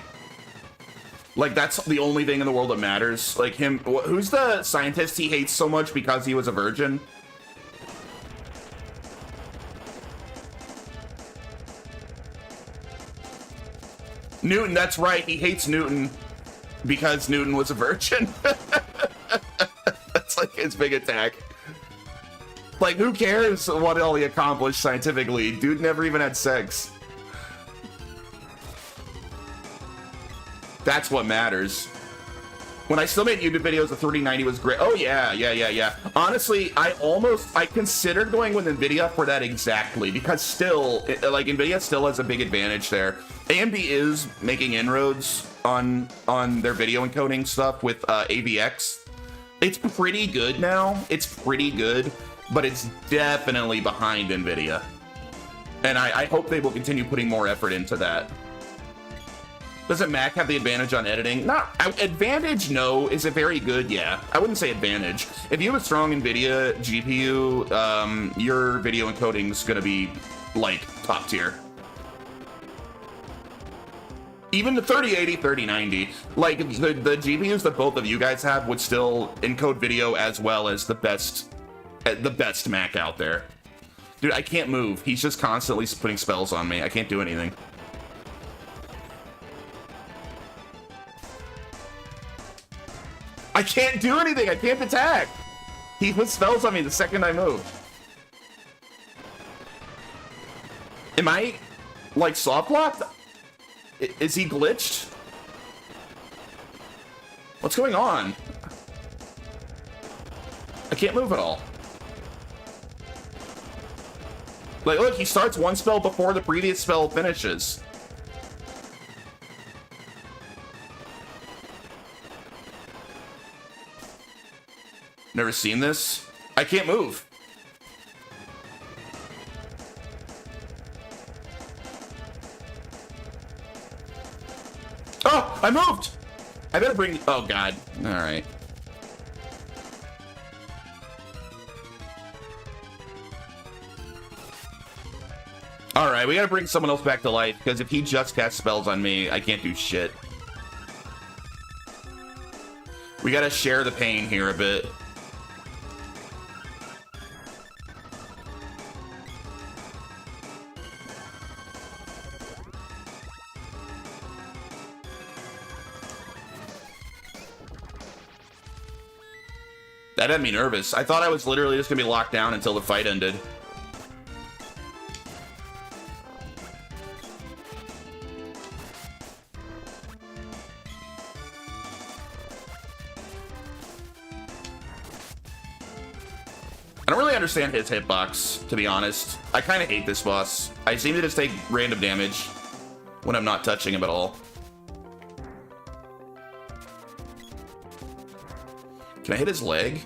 [SPEAKER 1] Like, that's the only thing in the world that matters. Like, him... Who's the scientist he hates so much because he was a virgin? Newton, that's right. He hates Newton because Newton was a virgin. That's like his big attack. Like, who cares what all he accomplished scientifically? Dude never even had sex. That's what matters. When I still made YouTube videos, the 3090 was great. Oh, yeah. Honestly, I considered going with NVIDIA for that exactly, because still, like, NVIDIA still has a big advantage there. AMD is making inroads on their video encoding stuff with AVX. It's pretty good now. It's pretty good, but it's definitely behind NVIDIA. And I hope they will continue putting more effort into that. Doesn't Mac have the advantage on editing? Not advantage, no. Is it very good? Yeah. I wouldn't say advantage. If you have a strong NVIDIA GPU, your video encoding is gonna be like top tier. Even the 3080, 3090, like the GPUs that both of you guys have would still encode video as well as the best Mac out there. Dude, I can't move. He's just constantly putting spells on me. I can't do anything. I can't do anything. I can't attack. He put spells on me the second I move. Am I, like, soft locked? Is he glitched? What's going on? I can't move at all. Like, look, he starts one spell before the previous spell finishes. Never seen this. I can't move. Oh, I moved. I better bring... Oh, God. All right. All right, we gotta bring someone else back to life, because if he just casts spells on me, I can't do shit. We gotta share the pain here a bit. That had me nervous. I thought I was literally just gonna be locked down until the fight ended. I don't really understand his hitbox, to be honest. I kind of hate this boss. I seem to just take random damage when I'm not touching him at all. Can I hit his leg?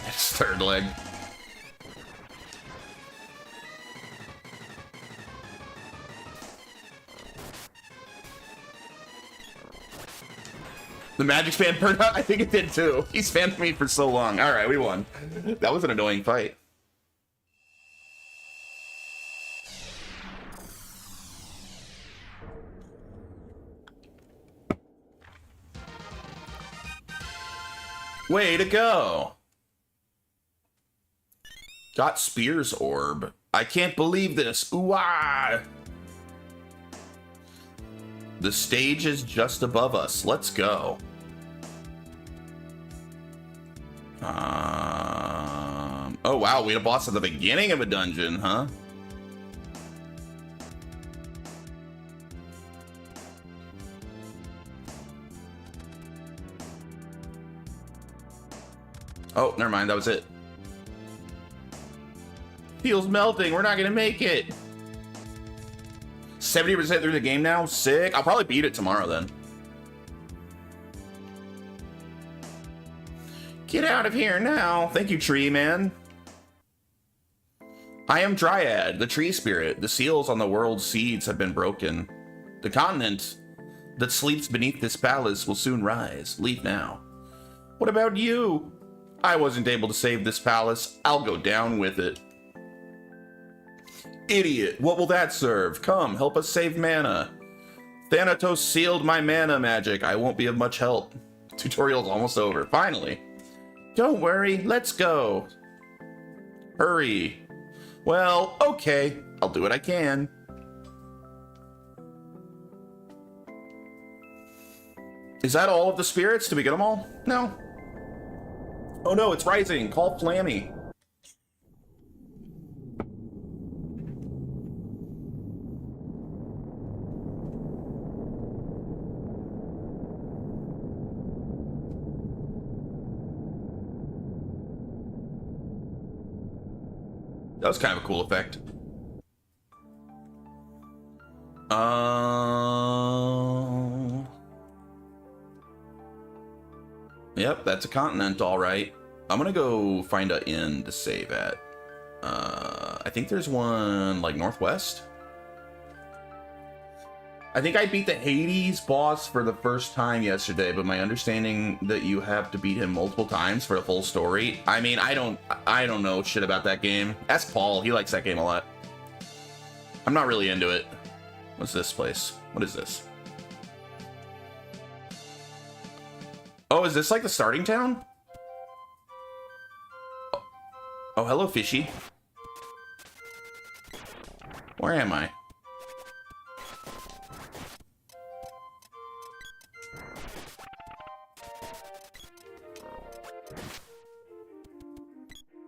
[SPEAKER 1] His third leg. The magic spam burned out? I think it did too. He spammed me for so long. All right, we won. That was an annoying fight. Way to go. Got Spear's Orb. I can't believe this. Ooh-ah. The stage is just above us. Let's go. Oh wow, we had a boss at the beginning of a dungeon, huh? Oh, never mind, that was it. Feels melting, we're not gonna make it. 70% through the game now? Sick. I'll probably beat it tomorrow then. Get out of here now. Thank you, tree man. I am Dryad, the tree spirit. The seals on the world's seeds have been broken. The continent that sleeps beneath this palace will soon rise. Leave now. What about you? I wasn't able to save this palace. I'll go down with it. Idiot, what will that serve? Come, help us save mana. Thanatos sealed my mana magic. I won't be of much help. Tutorial's almost over. Finally. Don't worry, let's go. Hurry. Well, okay. I'll do what I can. Is that all of the spirits? Did we get them all? No. Oh no, it's rising. Call Flammy. That was kind of a cool effect. Yep, that's a continent, all right. I'm gonna go find an inn to save at. I think there's one like northwest. I think I beat the Hades boss for the first time yesterday, but my understanding that you have to beat him multiple times for a full story. I mean, I don't know shit about that game. Ask Paul, he likes that game a lot. I'm not really into it. What's this place? What is this? Oh, is this like the starting town? Oh, hello, fishy. Where am I?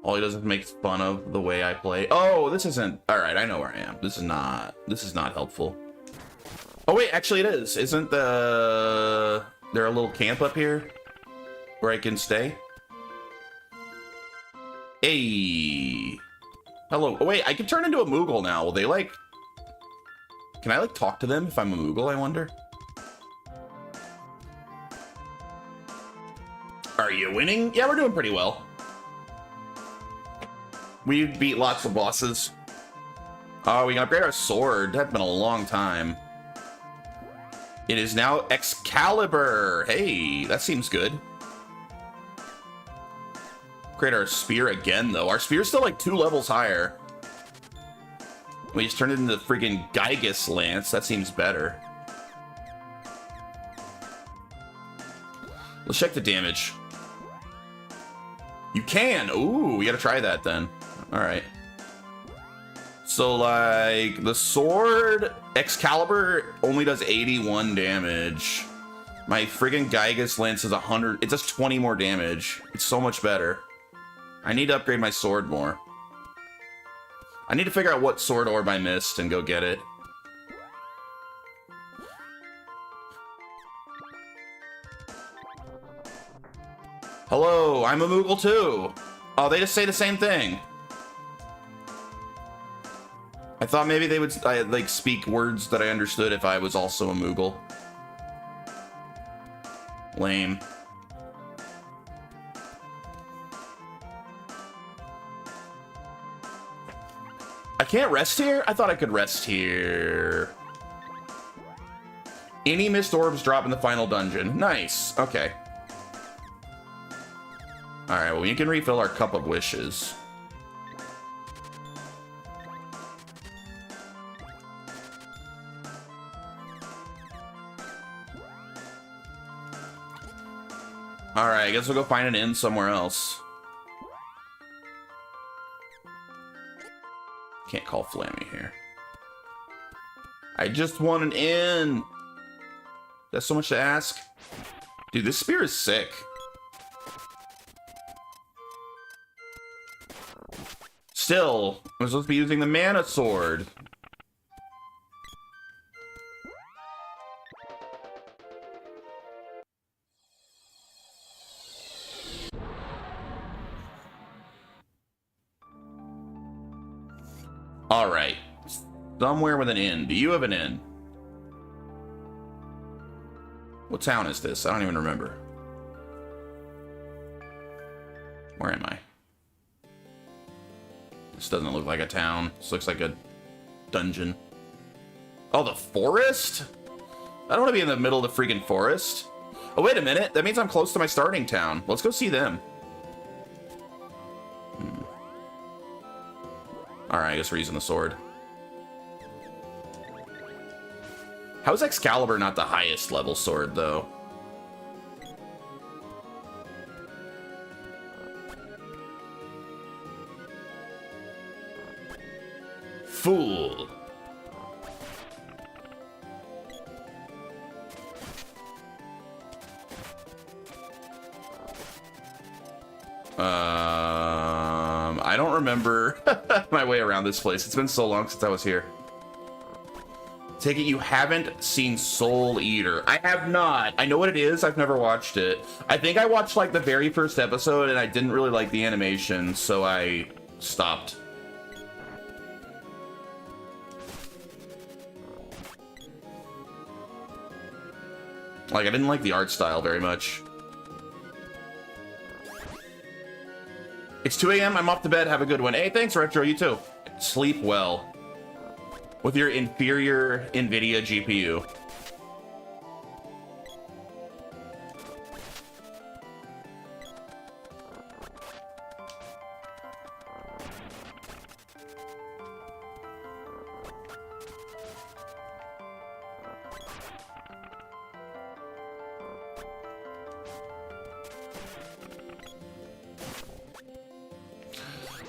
[SPEAKER 1] All he does is make fun of the way I play. Oh, this isn't... Alright, I know where I am. This is not helpful. Oh, wait, actually it is. Isn't there a little camp up here where I can stay? Hey. Hello. Oh, wait, I can turn into a Moogle now. Will they, like... Can I, like, talk to them if I'm a Moogle, I wonder? Are you winning? Yeah, we're doing pretty well. We beat lots of bosses. Oh, we can upgrade our sword. That's been a long time. It is now Excalibur. Hey, that seems good. Upgrade our spear again, though. Our spear's still like 2 levels higher. We just turned it into the freaking Gygus Lance. That seems better. Let's check the damage. You can. Ooh, we gotta try that then. All right. So, like, the sword Excalibur only does 81 damage. My friggin' Gygus Lance is 100. It does 20 more damage. It's so much better. I need to upgrade my sword more. I need to figure out what sword orb I missed and go get it. Hello, I'm a Moogle too. Oh, they just say the same thing. I thought maybe they would like speak words that I understood if I was also a Moogle. Lame. I can't rest here? I thought I could rest here. Any missed orbs drop in the final dungeon. Nice. Okay. Alright, well, we can refill our Cup of Wishes. Alright, I guess we'll go find an inn somewhere else. Can't call Flammy here. I just want an inn. That's so much to ask. Dude, this spear is sick. Still, I'm supposed to be using the mana sword. All right, somewhere with an inn. Do you have an inn? What town is this? I don't even remember. Where am I? This doesn't look like a town. This looks like a dungeon. Oh, the forest? I don't want to be in the middle of the freaking forest. Oh, wait a minute. That means I'm close to my starting town. Let's go see them. Alright, I guess we're using the sword. How is Excalibur not the highest level sword, though? Fool. I don't remember my way around this place. It's been so long since I was here. Take it you haven't seen Soul Eater. I have not. I know what it is. I've never watched it. I think I watched like the very first episode and I didn't really like the animation, so I stopped. Like, I didn't like the art style very much. It's 2 a.m. I'm off to bed. Have a good one. Hey, thanks, Retro. You too. Sleep well. With your inferior NVIDIA GPU.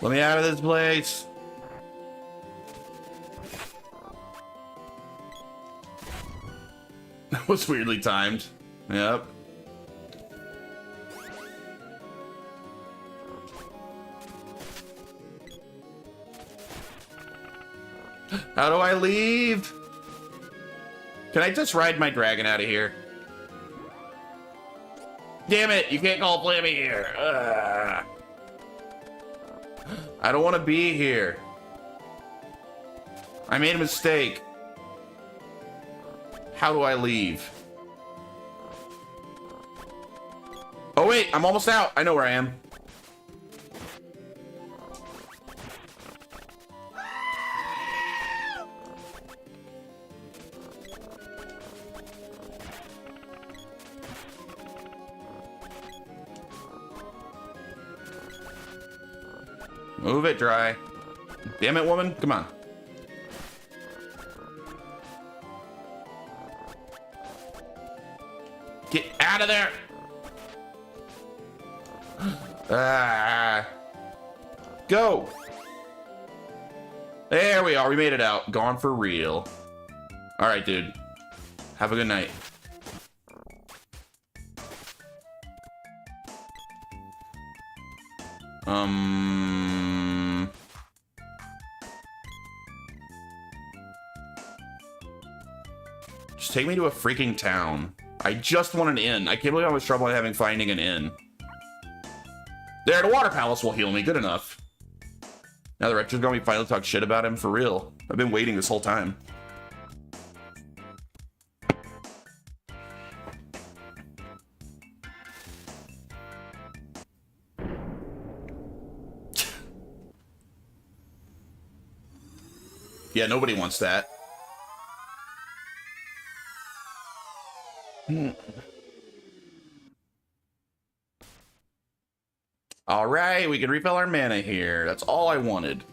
[SPEAKER 1] Let me out of this place. That was weirdly timed. Yep. How do I leave? Can I just ride my dragon out of here? Damn it, you can't call Flammy here. Ugh. I don't want to be here. I made a mistake. How do I leave? Oh wait, I'm almost out. I know where I am. Move it, Dry. Damn it, woman. Come on. Get out of there. Ah. Go. There we are. We made it out. Gone for real. All right, dude. Have a good night. Just take me to a freaking town. I just want an inn. I can't believe how much trouble I'm having finding an inn. There, the Water Palace will heal me. Good enough. Now the Rector's gonna be finally talk shit about him for real. I've been waiting this whole time. Yeah, nobody wants that. All right, we can refill our mana here. That's all I wanted.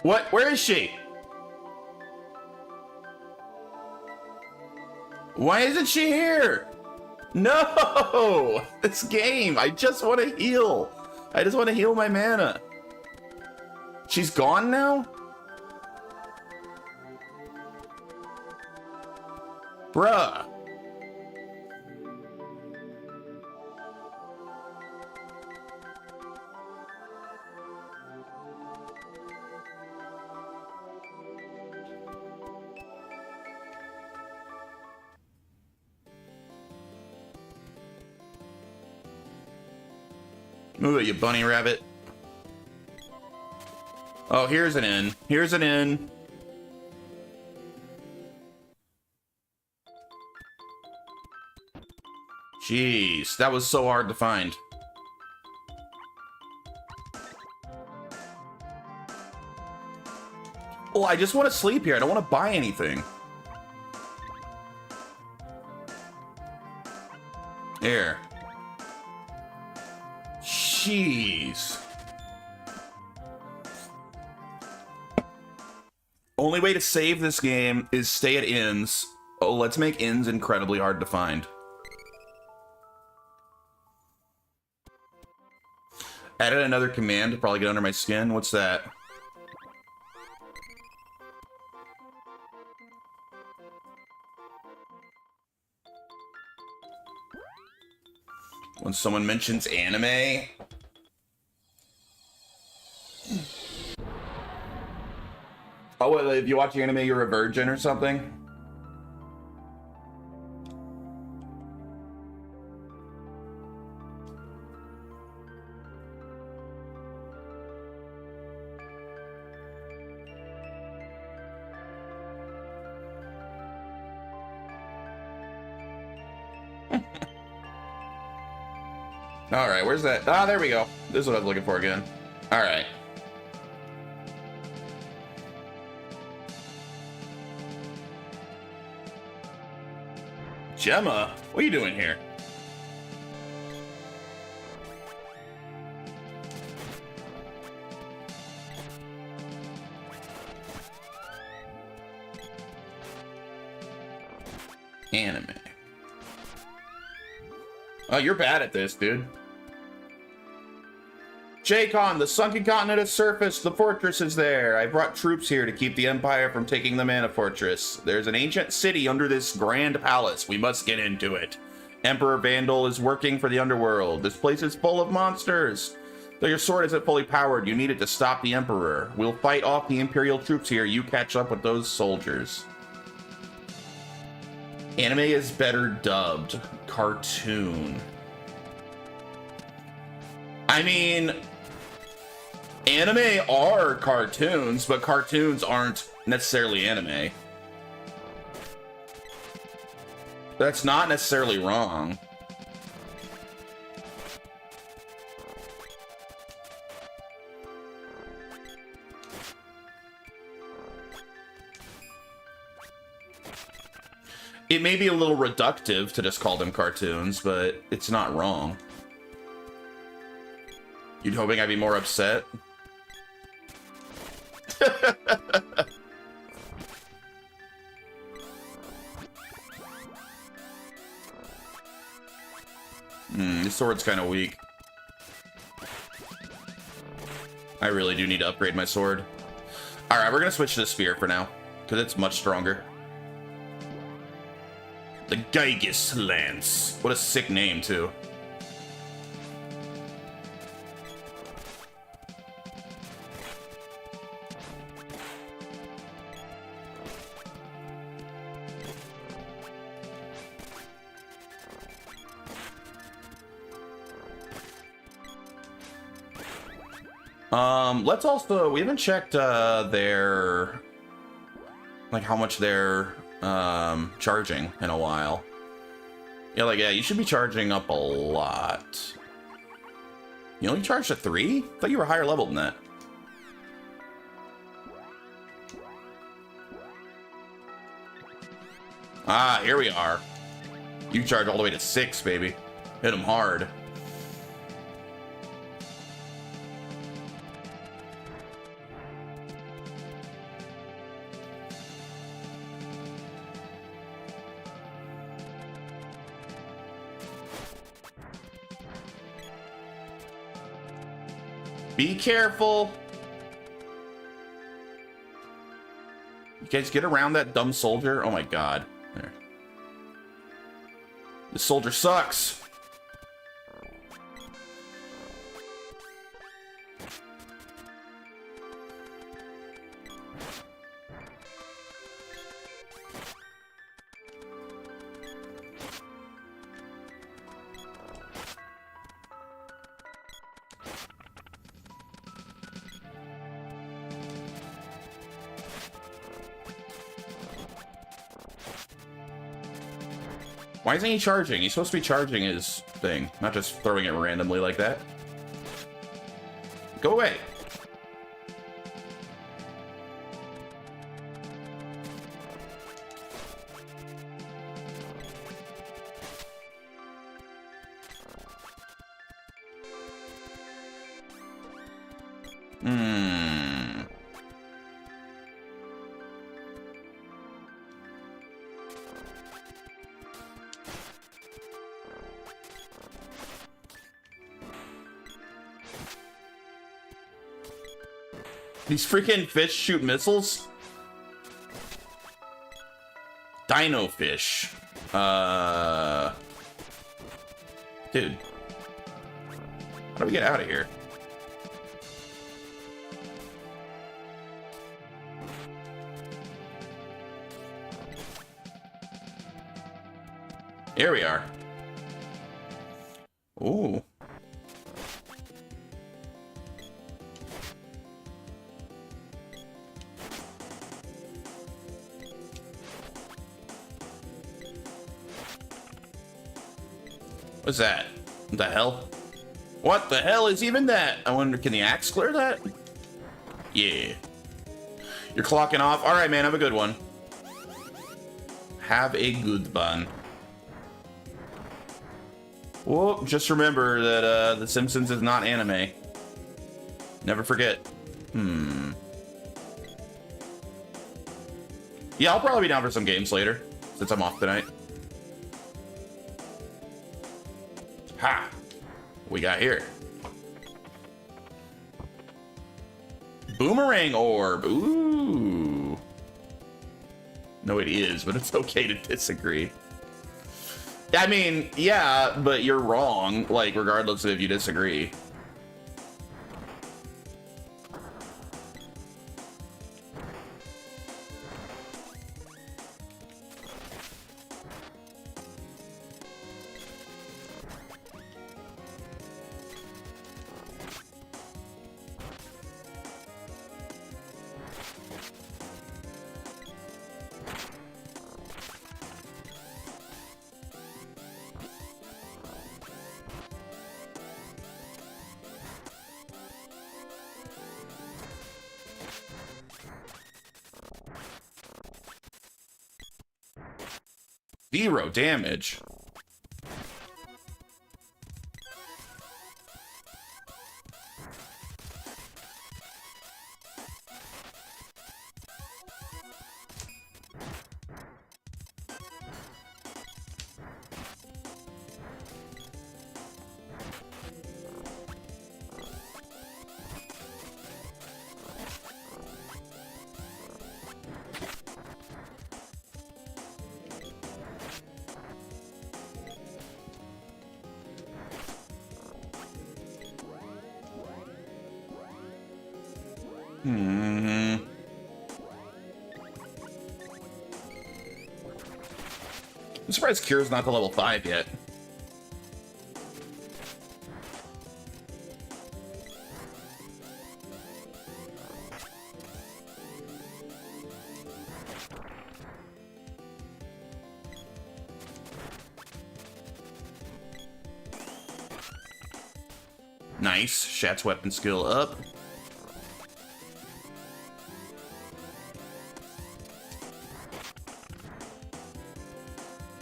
[SPEAKER 1] What? Where is she? Why isn't she here? No! This game, I just want to heal. I just want to heal my mana. She's gone now? Bruh. Move it, you bunny rabbit. Oh, here's an inn. Here's an inn. Jeez, that was so hard to find. Well, I just want to sleep here. I don't want to buy anything. Here. Jeez. Only way to save this game is stay at inns. Oh, let's make inns incredibly hard to find. Added another command to probably get under my skin. What's that? When someone mentions anime. Oh, well, if you watch anime, you're a virgin or something? All right, where's that? Ah, there we go. This is what I was looking for again. All right. Gemma, what are you doing here? Anime. Oh, you're bad at this, dude. J-Con, the sunken continent has surfaced. The fortress is there. I brought troops here to keep the Empire from taking the Mana Fortress. There's an ancient city under this grand palace. We must get into it. Emperor Vandal is working for the underworld. This place is full of monsters. Though your sword isn't fully powered, you need it to stop the Emperor. We'll fight off the Imperial troops here. You catch up with those soldiers. Anime is better dubbed. Cartoon. I mean, anime are cartoons, but cartoons aren't necessarily anime. That's not necessarily wrong. It may be a little reductive to just call them cartoons, but it's not wrong. You hoping I'd be more upset? This sword's kind of weak. I really do need to upgrade my sword. Alright, we're gonna switch to the spear for now, because it's much stronger. The Gygus Lance. What a sick name, too. Let's also, we haven't checked their, like, how much they're charging in a while. Yeah, like, yeah, you should be charging up a lot. You only charged at 3? I thought you were higher level than that. Ah, here we are. You charge all the way to 6, baby. Hit them hard. Be careful. You guys get around that dumb soldier. Oh my god. There. This soldier sucks. Why isn't he charging? He's supposed to be charging his thing, not just throwing it randomly like that. Go away. These freaking fish shoot missiles? Dino fish. Dude. How do we get out of here? Here we are. Ooh. What's that? What the hell? What the hell is even that? I wonder, can the axe clear that? Yeah. You're clocking off? Alright, man, have a good one. Have a good one. Well, just remember that The Simpsons is not anime. Never forget. Yeah, I'll probably be down for some games later, since I'm off tonight. Ha! What we got here? Boomerang orb. Ooh. No, it is, but it's okay to disagree. I mean, yeah, but you're wrong, like, regardless of if you disagree. Zero damage. Hmm. I'm surprised Cure's not to level 5 yet. Nice. Shat's weapon skill up.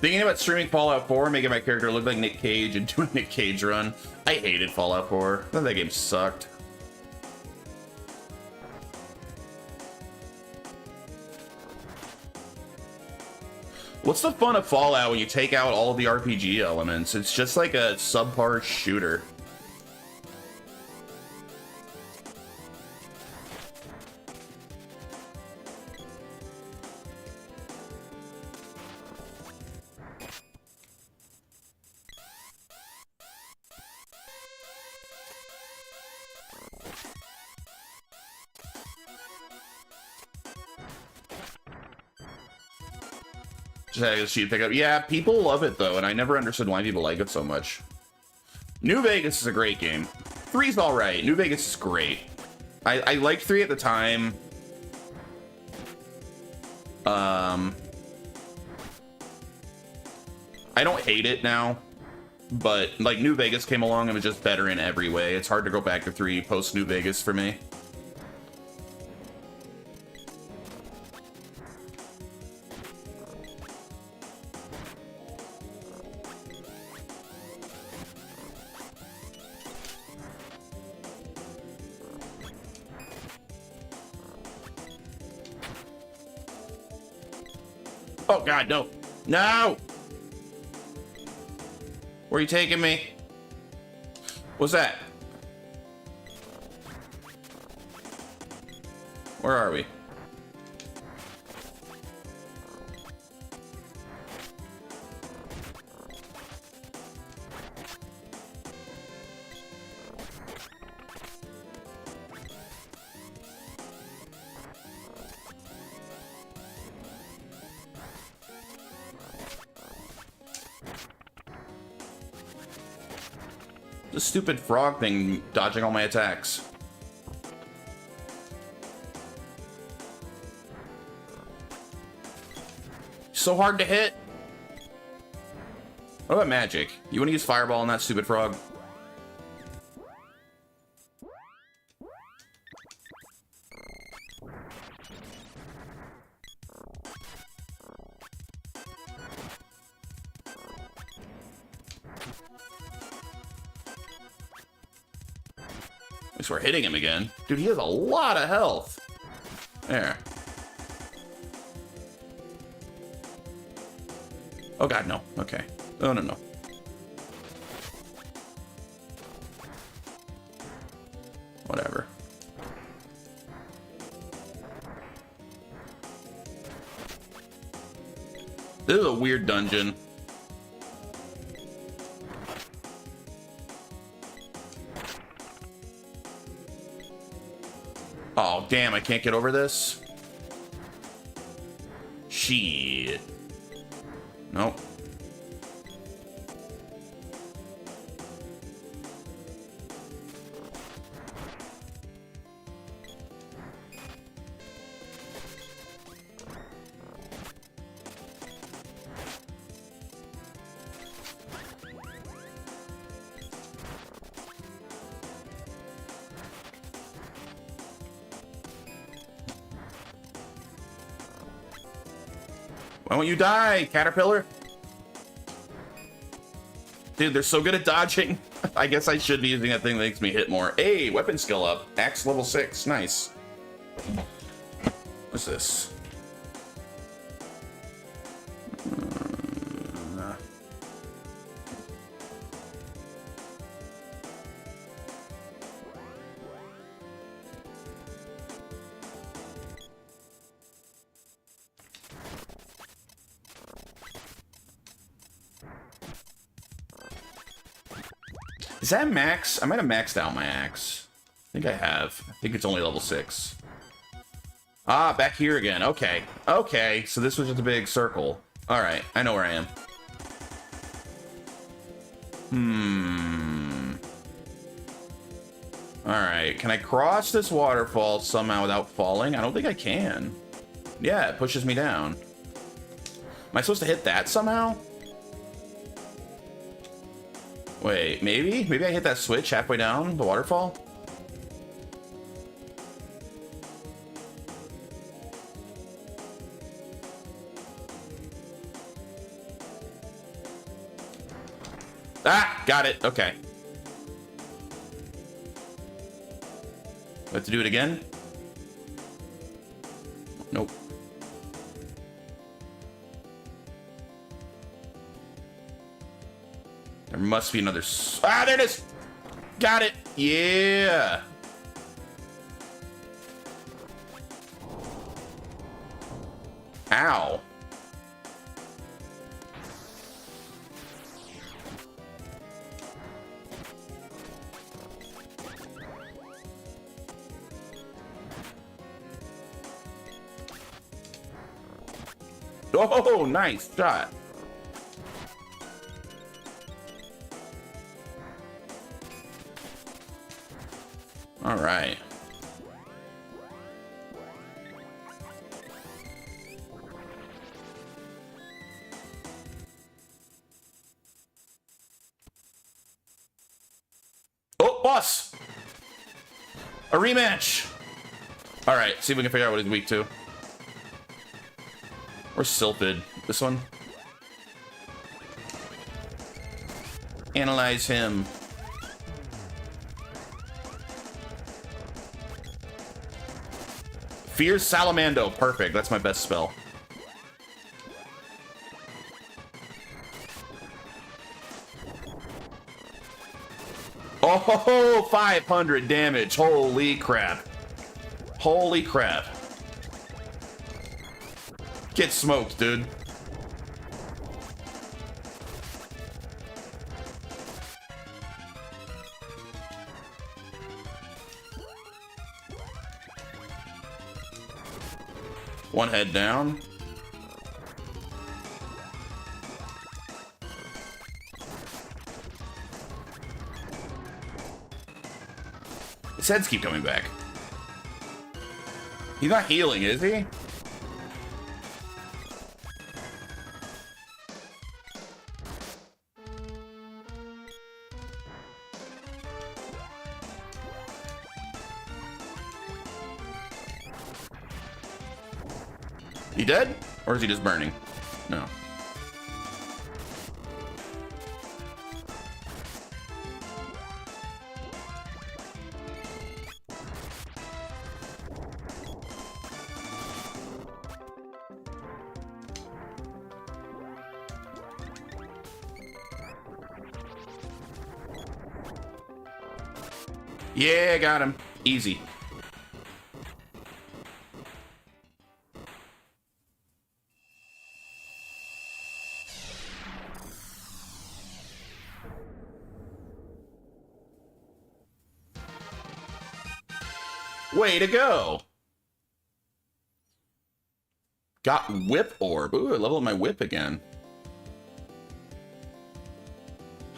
[SPEAKER 1] Thinking about streaming Fallout 4, making my character look like Nick Cage and doing a Nick Cage run. I hated Fallout 4. I thought that game sucked. What's the fun of Fallout when you take out all of the RPG elements? It's just like a subpar shooter. She'd pick up. Yeah, people love it though, and I never understood why people like it so much. New Vegas is a great game. 3's all right. New Vegas is great. I liked 3 at the time. I don't hate it now, but like New Vegas came along and was just better in every way. It's hard to go back to 3 post New Vegas for me. Oh god, no. No! Where are you taking me? What's that? Where are we? The stupid frog thing dodging all my attacks. So hard to hit. What about magic? You want to use fireball on that stupid frog? At least we're hitting him again. Dude, he has a lot of health. There. Oh god, no. Okay. Oh, no, no. Whatever. This is a weird dungeon. Oh, damn, I can't get over this. Shit. Nope. Why won't you die, Caterpillar? Dude, they're so good at dodging. I guess I should be using that thing that makes me hit more. Hey, weapon skill up. Axe level 6. Nice. What's this? Is that max? I might have maxed out my axe. I think I have. I think it's only level 6. Ah, back here again. Okay. Okay, so this was just a big circle. All right, I know where I am. All right, can I cross this waterfall somehow without falling? I don't think I can. Yeah, it pushes me down. Am I supposed to hit that somehow? Wait, maybe? Maybe I hit that switch halfway down the waterfall? Ah, got it. Okay. Have to do it again? Nope. There must be another... Ah, there it is! Got it! Yeah! Ow. Oh, nice shot. All right. Oh, boss! A rematch! All right, see if we can figure out what he's weak to. Or Sylphid. This one. Analyze him. Fierce Salamando. Perfect. That's my best spell. Oh, 500 damage. Holy crap. Holy crap. Get smoked, dude. One head down. His heads keep coming back. He's not healing, is he? He dead? Or is he just burning? No. Yeah, got him. Easy. Way to go. Got whip orb. Ooh, I leveled my whip again.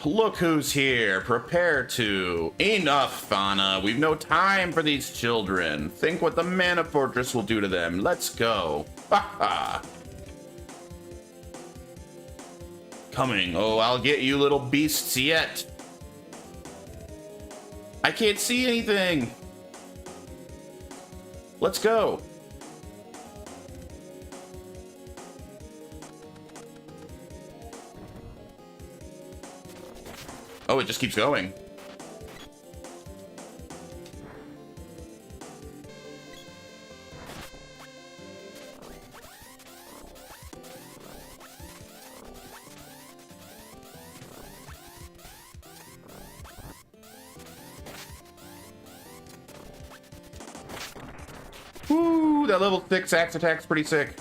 [SPEAKER 1] Look who's here. Prepare to. Enough, Fauna. We've no time for these children. Think what the Mana Fortress will do to them. Let's go. Ha ha. Coming. Oh, I'll get you little beasts yet. I can't see anything. Let's go. Oh, it just keeps going. Woo, that level 6 axe attack's pretty sick.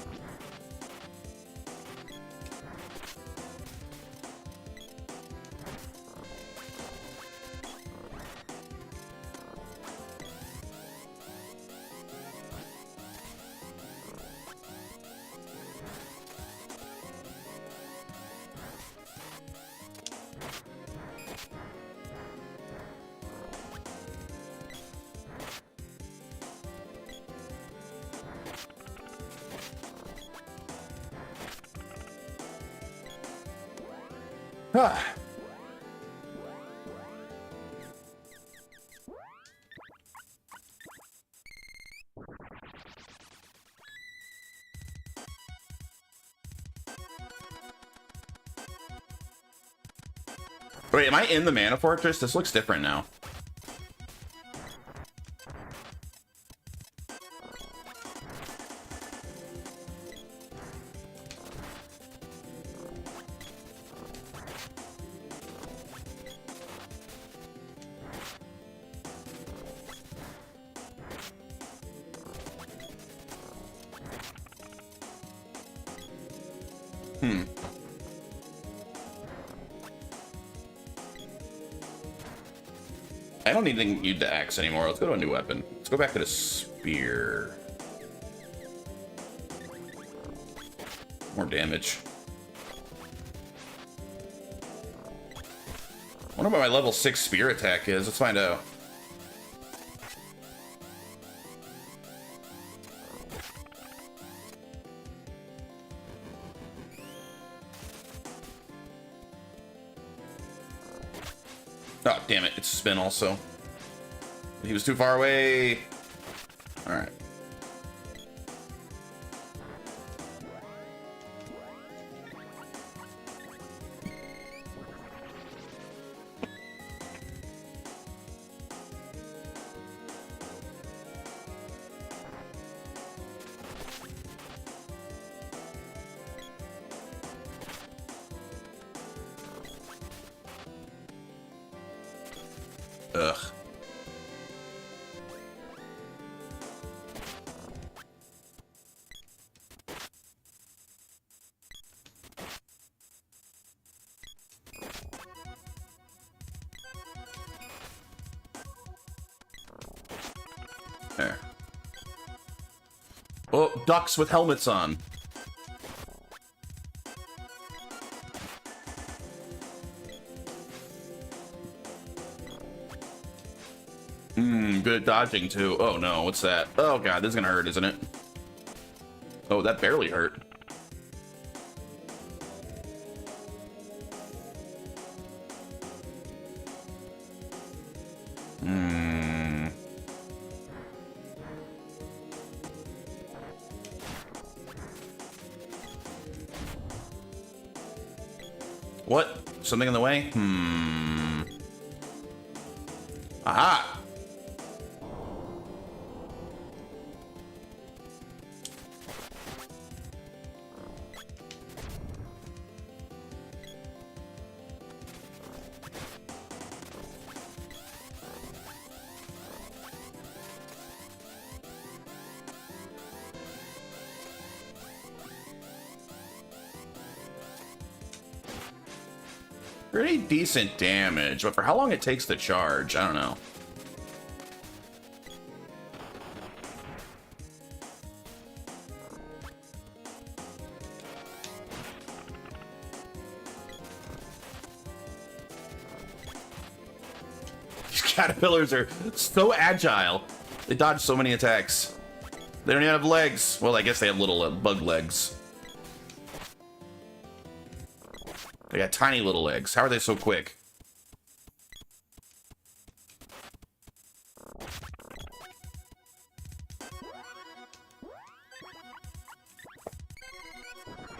[SPEAKER 1] Ah. Wait, am I in the Mana Fortress? This looks different now. I don't need the axe anymore. Let's go to a new weapon. Let's go back to the spear. More damage. I wonder what my level 6 spear attack is. Let's find out. Oh, damn it. It's a spin also. He was too far away. Alright. Ugh. There. Oh, ducks with helmets on. Good at dodging too. Oh no, what's that? Oh god, this is gonna hurt, isn't it? Oh, that barely hurt. What? Something in the way? Aha! Pretty decent damage, but for how long it takes to charge, I don't know. These caterpillars are so agile. They dodge so many attacks. They don't even have legs. Well, I guess they have little bug legs. They got tiny little legs. How are they so quick?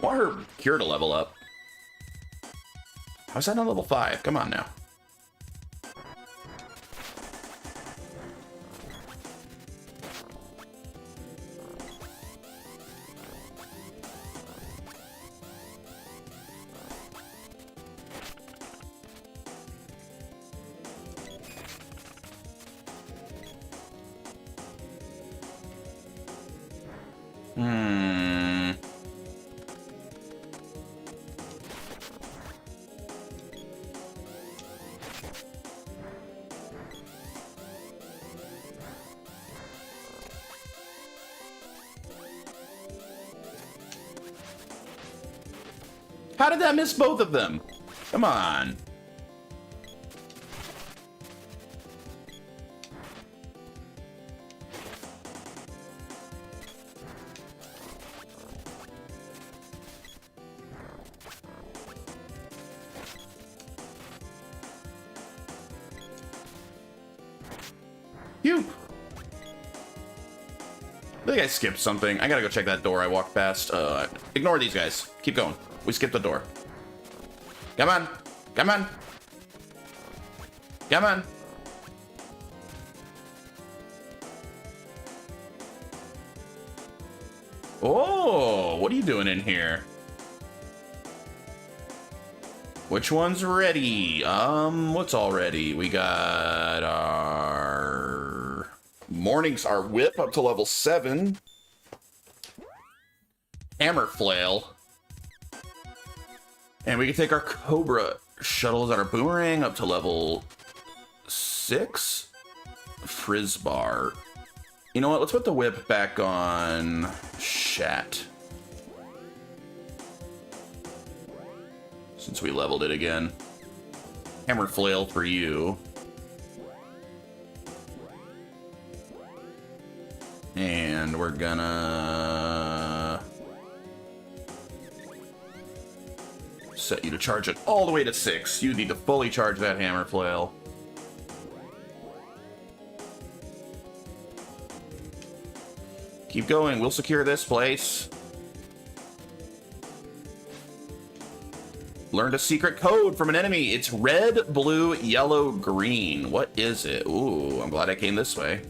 [SPEAKER 1] I want her cure to level up. How's that on level 5? Come on now. How did that miss both of them? Come on. Phew. I think I skipped something. I gotta go check that door I walked past. Ignore these guys. Keep going. We skipped the door. Come on. Come on. Come on. Oh, what are you doing in here? Which one's ready? What's all ready? We got our our whip up to level 7. Hammer flail. And we can take our Cobra shuttles at our boomerang up to level 6. Frizzbar. You know what? Let's put the whip back on Shat. Since we leveled it again. Hammer flail for you. And we're gonna set you to charge it all the way to 6. You need to fully charge that hammer flail. Keep going. We'll secure this place. Learned a secret code from an enemy. It's red, blue, yellow, green. What is it? Ooh, I'm glad I came this way.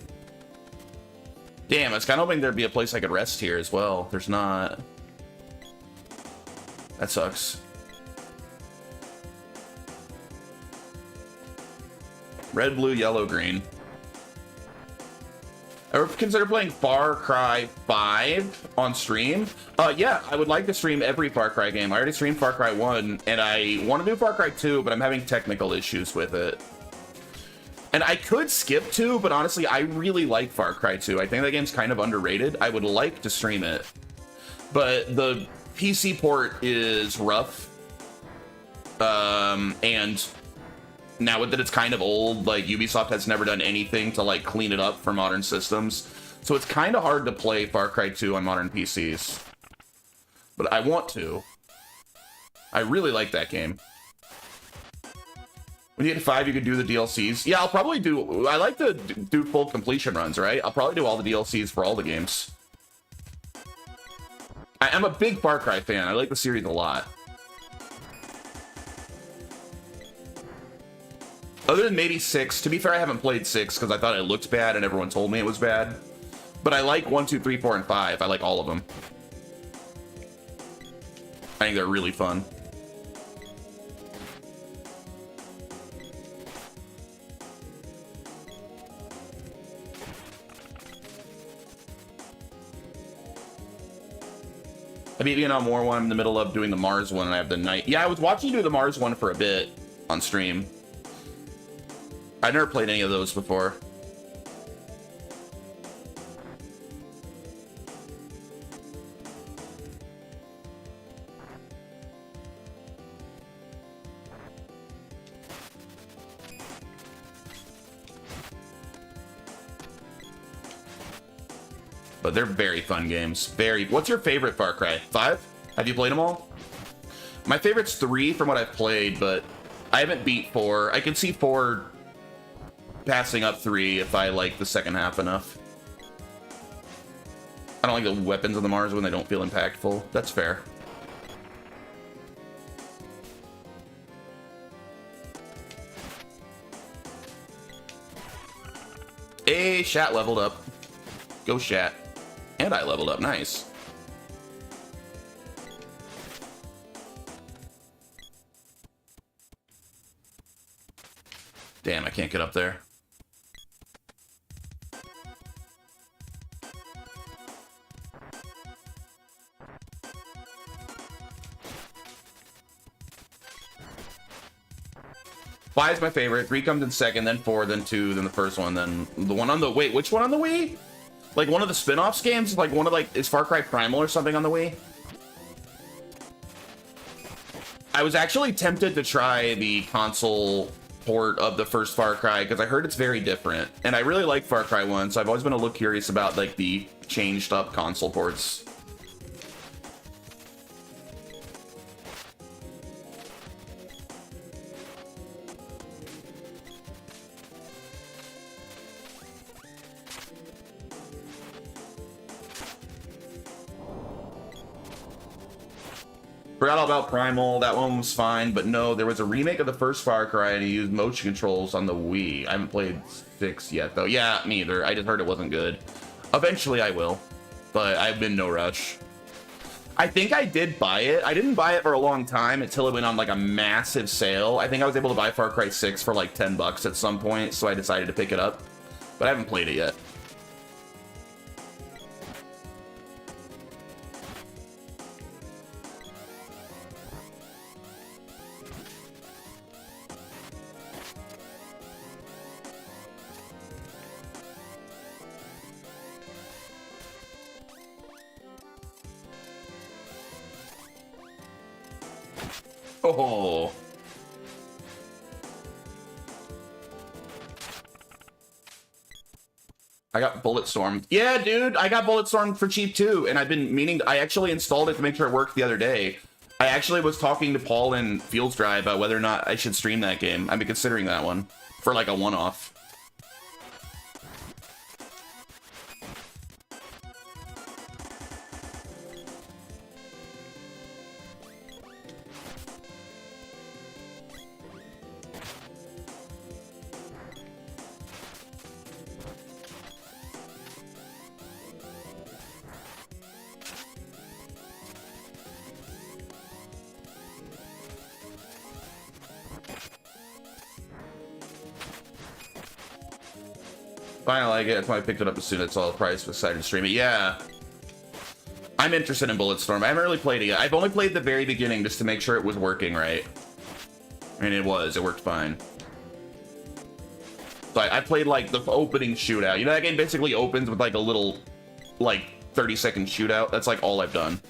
[SPEAKER 1] Damn, I was kind of hoping there'd be a place I could rest here as well. There's not. That sucks. Red, blue, yellow, green. Ever consider playing Far Cry 5 on stream? Yeah, I would like to stream every Far Cry game. I already streamed Far Cry 1, and I want to do Far Cry 2, but I'm having technical issues with it. And I could skip 2, but honestly, I really like Far Cry 2. I think that game's kind of underrated. I would like to stream it. But the PC port is rough. And now that it's kind of old, like, Ubisoft has never done anything to, like, clean it up for modern systems. So it's kind of hard to play Far Cry 2 on modern PCs. But I want to. I really like that game. When you get to 5, you can do the DLCs. Yeah, I'll probably do... I like to do full completion runs, right? I'll probably do all the DLCs for all the games. I'm a big Far Cry fan. I like the series a lot. Other than maybe 6. To be fair, I haven't played 6 because I thought it looked bad and everyone told me it was bad. But I like 1, 2, 3, 4, and 5. I like all of them. I think they're really fun. I beat Vietnam War one. I'm in the middle of doing the Mars one, and I have the night. Yeah, I was watching you do the Mars one for a bit on stream. I never played any of those before. But they're very fun games. Very. What's your favorite Far Cry? 5? Have you played them all? My favorite's 3 from what I've played, but I haven't beat 4. I can see 4 passing up 3 if I like the second half enough. I don't like the weapons on the Mars when they don't feel impactful. That's fair. Hey, Shat leveled up. Go Shat. And I leveled up. Nice. Damn, I can't get up there. Five is my favorite. 3 comes in second, then 4, then 2, then the first one, then the one on the... Wait, which one on the Wii? Like one of the spin-offs games? Like one of like... Is Far Cry Primal or something on the Wii? I was actually tempted to try the console port of the first Far Cry because I heard it's very different. And I really like Far Cry 1, so I've always been a little curious about like the changed up console ports. Forgot all about Primal. That one was fine, but no, there was a remake of the first Far Cry and he used motion controls on the Wii. I haven't played 6 yet, though. Yeah, me either. I just heard it wasn't good. Eventually I will, but I've been no rush. I think I did buy it. I didn't buy it for a long time until it went on like a massive sale. I think I was able to buy Far Cry 6 for like 10 bucks at some point, so I decided to pick it up. But I haven't played it yet. Oh. I got Bulletstorm. Yeah, dude, I got Bulletstorm for cheap too, and I've been meaning I actually installed it to make sure it worked the other day. I actually was talking to Paul in Fields Drive about whether or not I should stream that game. I've been considering that one for like a one-off. I like it. That's why I picked it up as soon as I saw the price. Was excited to stream it. Yeah, I'm interested in Bulletstorm. I haven't really played it yet. I've only played the very beginning just to make sure it was working right, and it was. It worked fine. So I played like the opening shootout. You know that game basically opens with like a little, like 30-second shootout. That's like all I've done.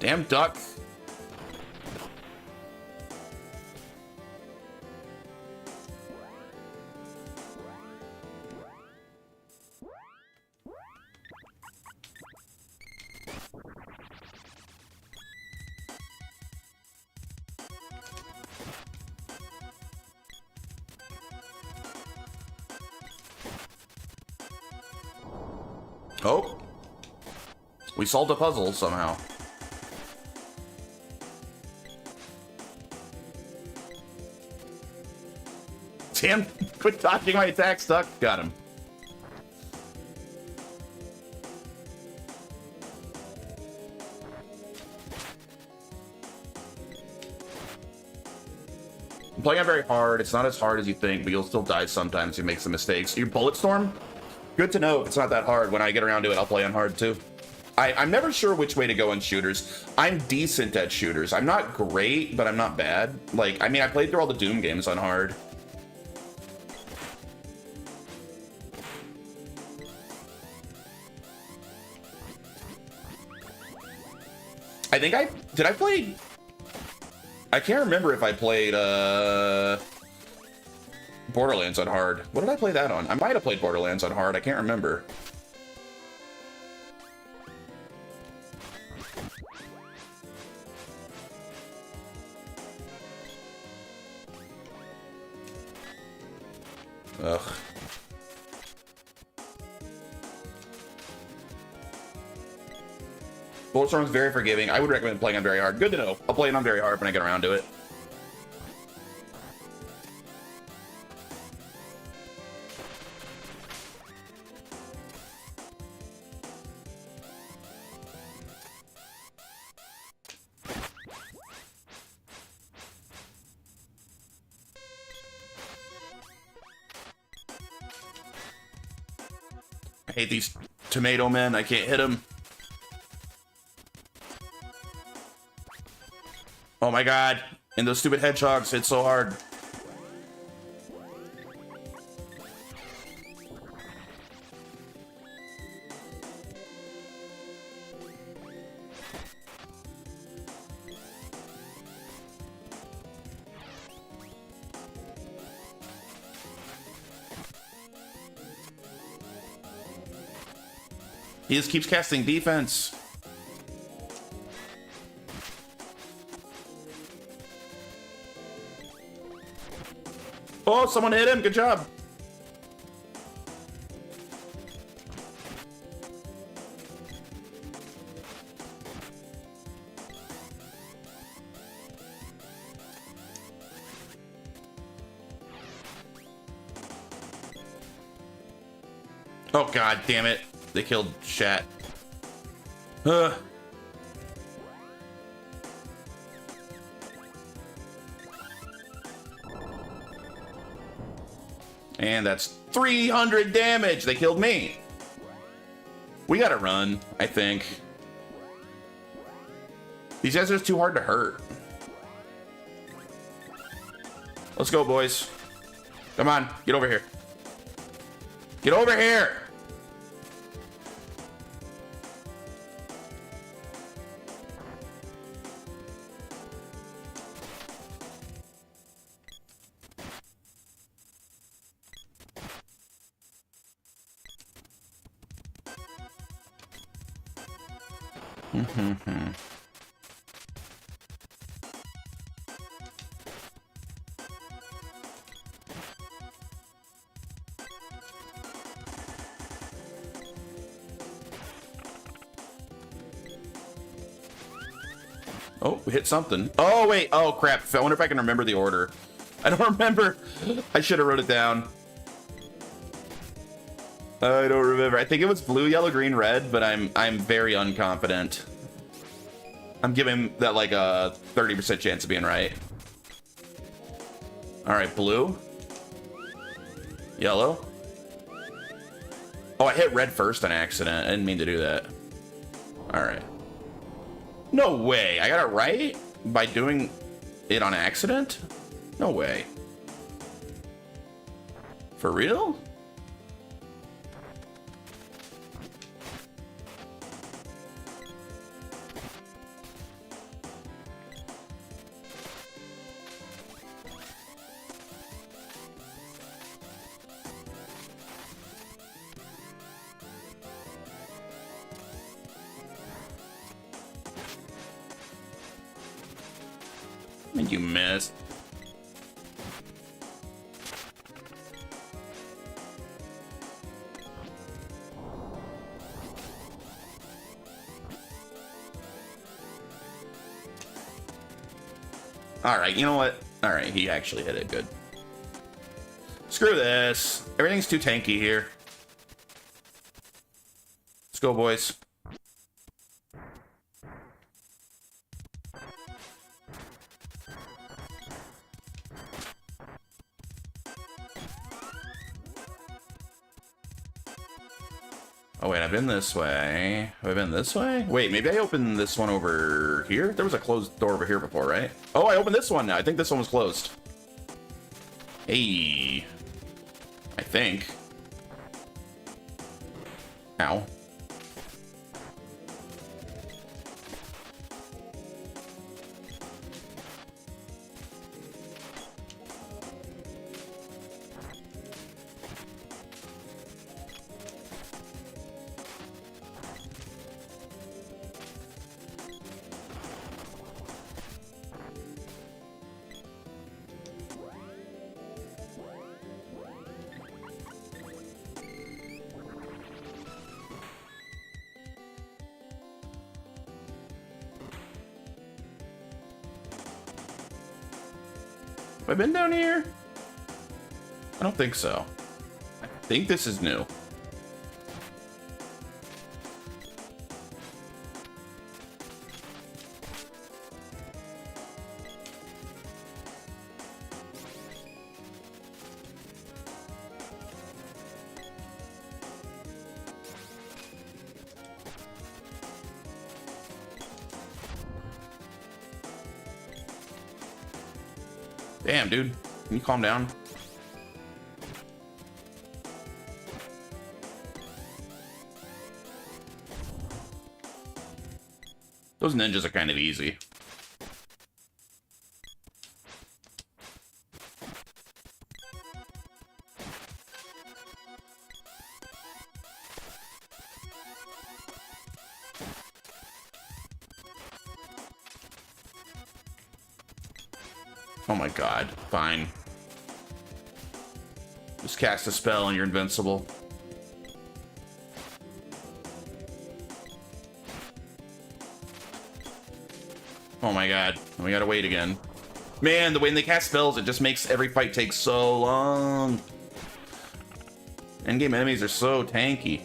[SPEAKER 1] Damn duck. Oh. We solved a puzzle somehow. Damn, quit dodging my attack, stuck. Got him. I'm playing it very hard. It's not as hard as you think, but you'll still die sometimes. You make some mistakes. Your Bulletstorm? Good to know. It's not that hard. When I get around to it, I'll play on hard too. I'm never sure which way to go on shooters. I'm decent at shooters. I'm not great, but I'm not bad. Like, I mean, I played through all the Doom games on hard. I think did I play? I can't remember if I played Borderlands on hard. What did I play that on? I might have played Borderlands on hard. I can't remember. Ugh. Bulletstorm is very forgiving. I would recommend playing on very hard. Good to know. I'll play it on very hard when I get around to it. I hate these tomato men. I can't hit them. Oh my god. And those stupid hedgehogs hit so hard. He just keeps casting defense. Oh, someone hit him. Good job. Oh, god damn it. They killed Shat. And that's 300 damage. They killed me. We gotta run, I think. These guys are just too hard to hurt. Let's go, boys. Come on, get over here. Get over here! Oh, we hit something. Oh, wait. Oh, crap. I wonder if I can remember the order. I don't remember. I should have wrote it down. I don't remember. I think it was blue, yellow, green, red, but I'm very unconfident. I'm giving that like a 30% chance of being right. All right, blue. Yellow. Oh, I hit red first on accident. I didn't mean to do that. All right. No way. I got it right by doing it on accident? No way. For real? You missed. Alright, you know what? Alright, he actually hit it good. Screw this. Everything's too tanky here. Let's go, boys. Oh, wait, I've been this way. Have I been this way? Wait, maybe I opened this one over here? There was a closed door over here before, right? Oh, I opened this one now. I think this one was closed. Hey. I think. Ow. Have I been down here? I don't think so. I think this is new. Damn, dude. Can you calm down? Those ninjas are kind of easy. Oh my god. Fine. Just cast a spell and you're invincible. Oh my god. We gotta wait again. Man, the way they cast spells, it just makes every fight take so long. Endgame enemies are so tanky.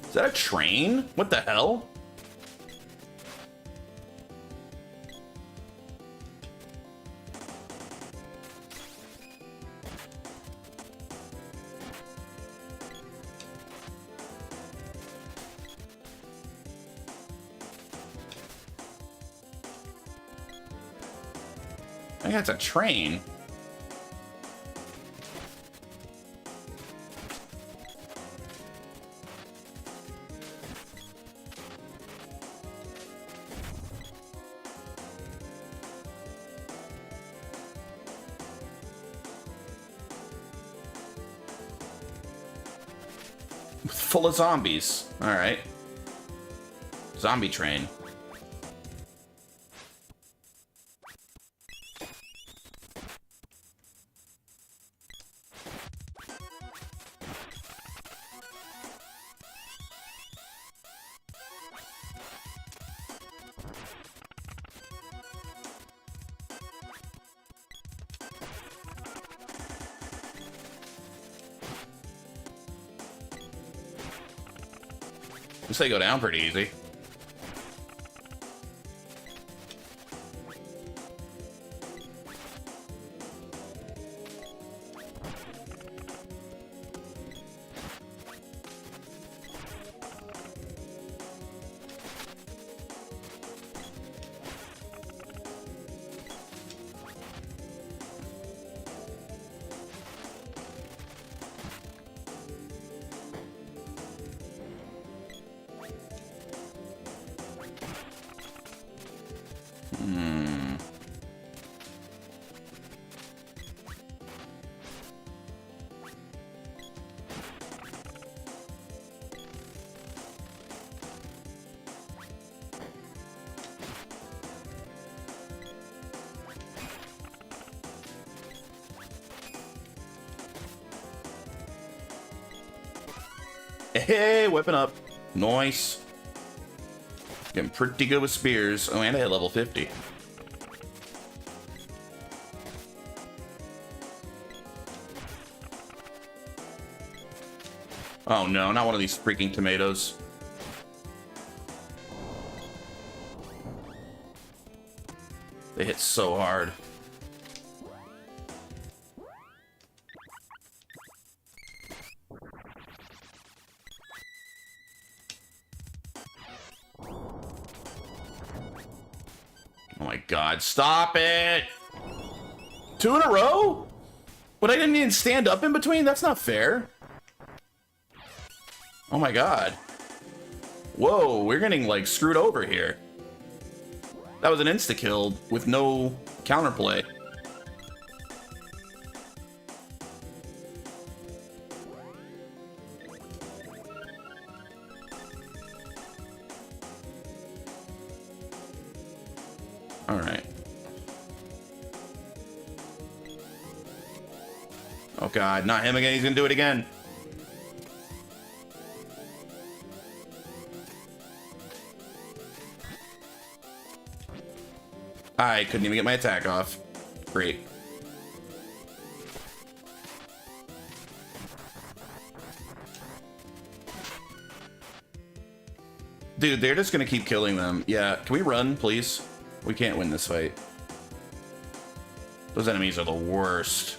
[SPEAKER 1] Is that a train? What the hell? I think that's a train. Full of zombies. All right. Zombie train. Looks like they go down pretty easy. Hey, weapon up. Nice. Getting pretty good with spears. Oh, and I hit level 50. Oh no, not one of these freaking tomatoes. They hit so hard. Oh my god, stop it! 2 in a row? But I didn't even stand up in between? That's not fair. Oh my god. Whoa, we're getting like screwed over here. That was an insta-kill with no counterplay. All right. Oh god, not him again. He's gonna do it again. I couldn't even get my attack off. Great. Dude, they're just gonna keep killing them. Yeah, can we run, please? We can't win this fight. Those enemies are the worst.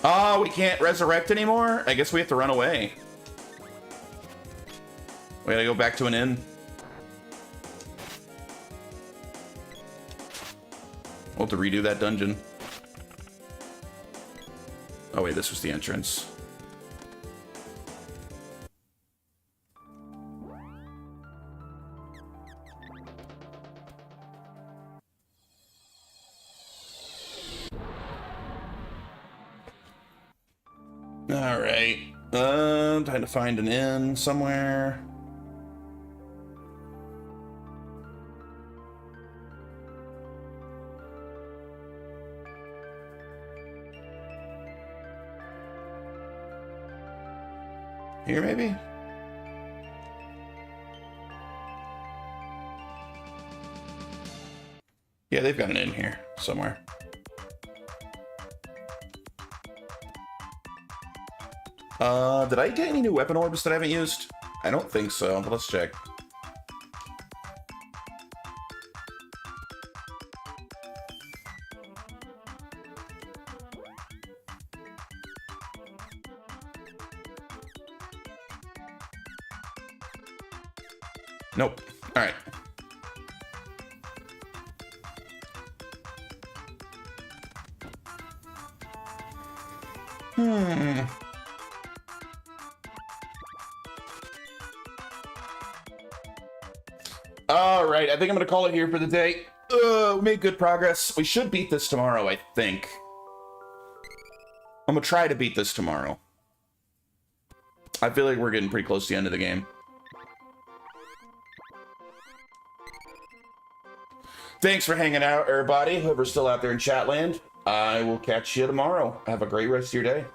[SPEAKER 1] Oh, we can't resurrect anymore? I guess we have to run away. We gotta go back to an inn. We'll have to redo that dungeon. Oh wait, this was the entrance. All right. Trying to find an inn somewhere. Here, maybe? Yeah, they've got an inn here somewhere. Did I get any new weapon orbs that I haven't used? I don't think so, but let's check. Nope. All right. All right, I think I'm gonna call it here for the day. We made good progress. We should beat this tomorrow, I think. I'm gonna try to beat this tomorrow. I feel like we're getting pretty close to the end of the game. Thanks for hanging out, everybody. Whoever's still out there in Chatland, I will catch you tomorrow. Have a great rest of your day.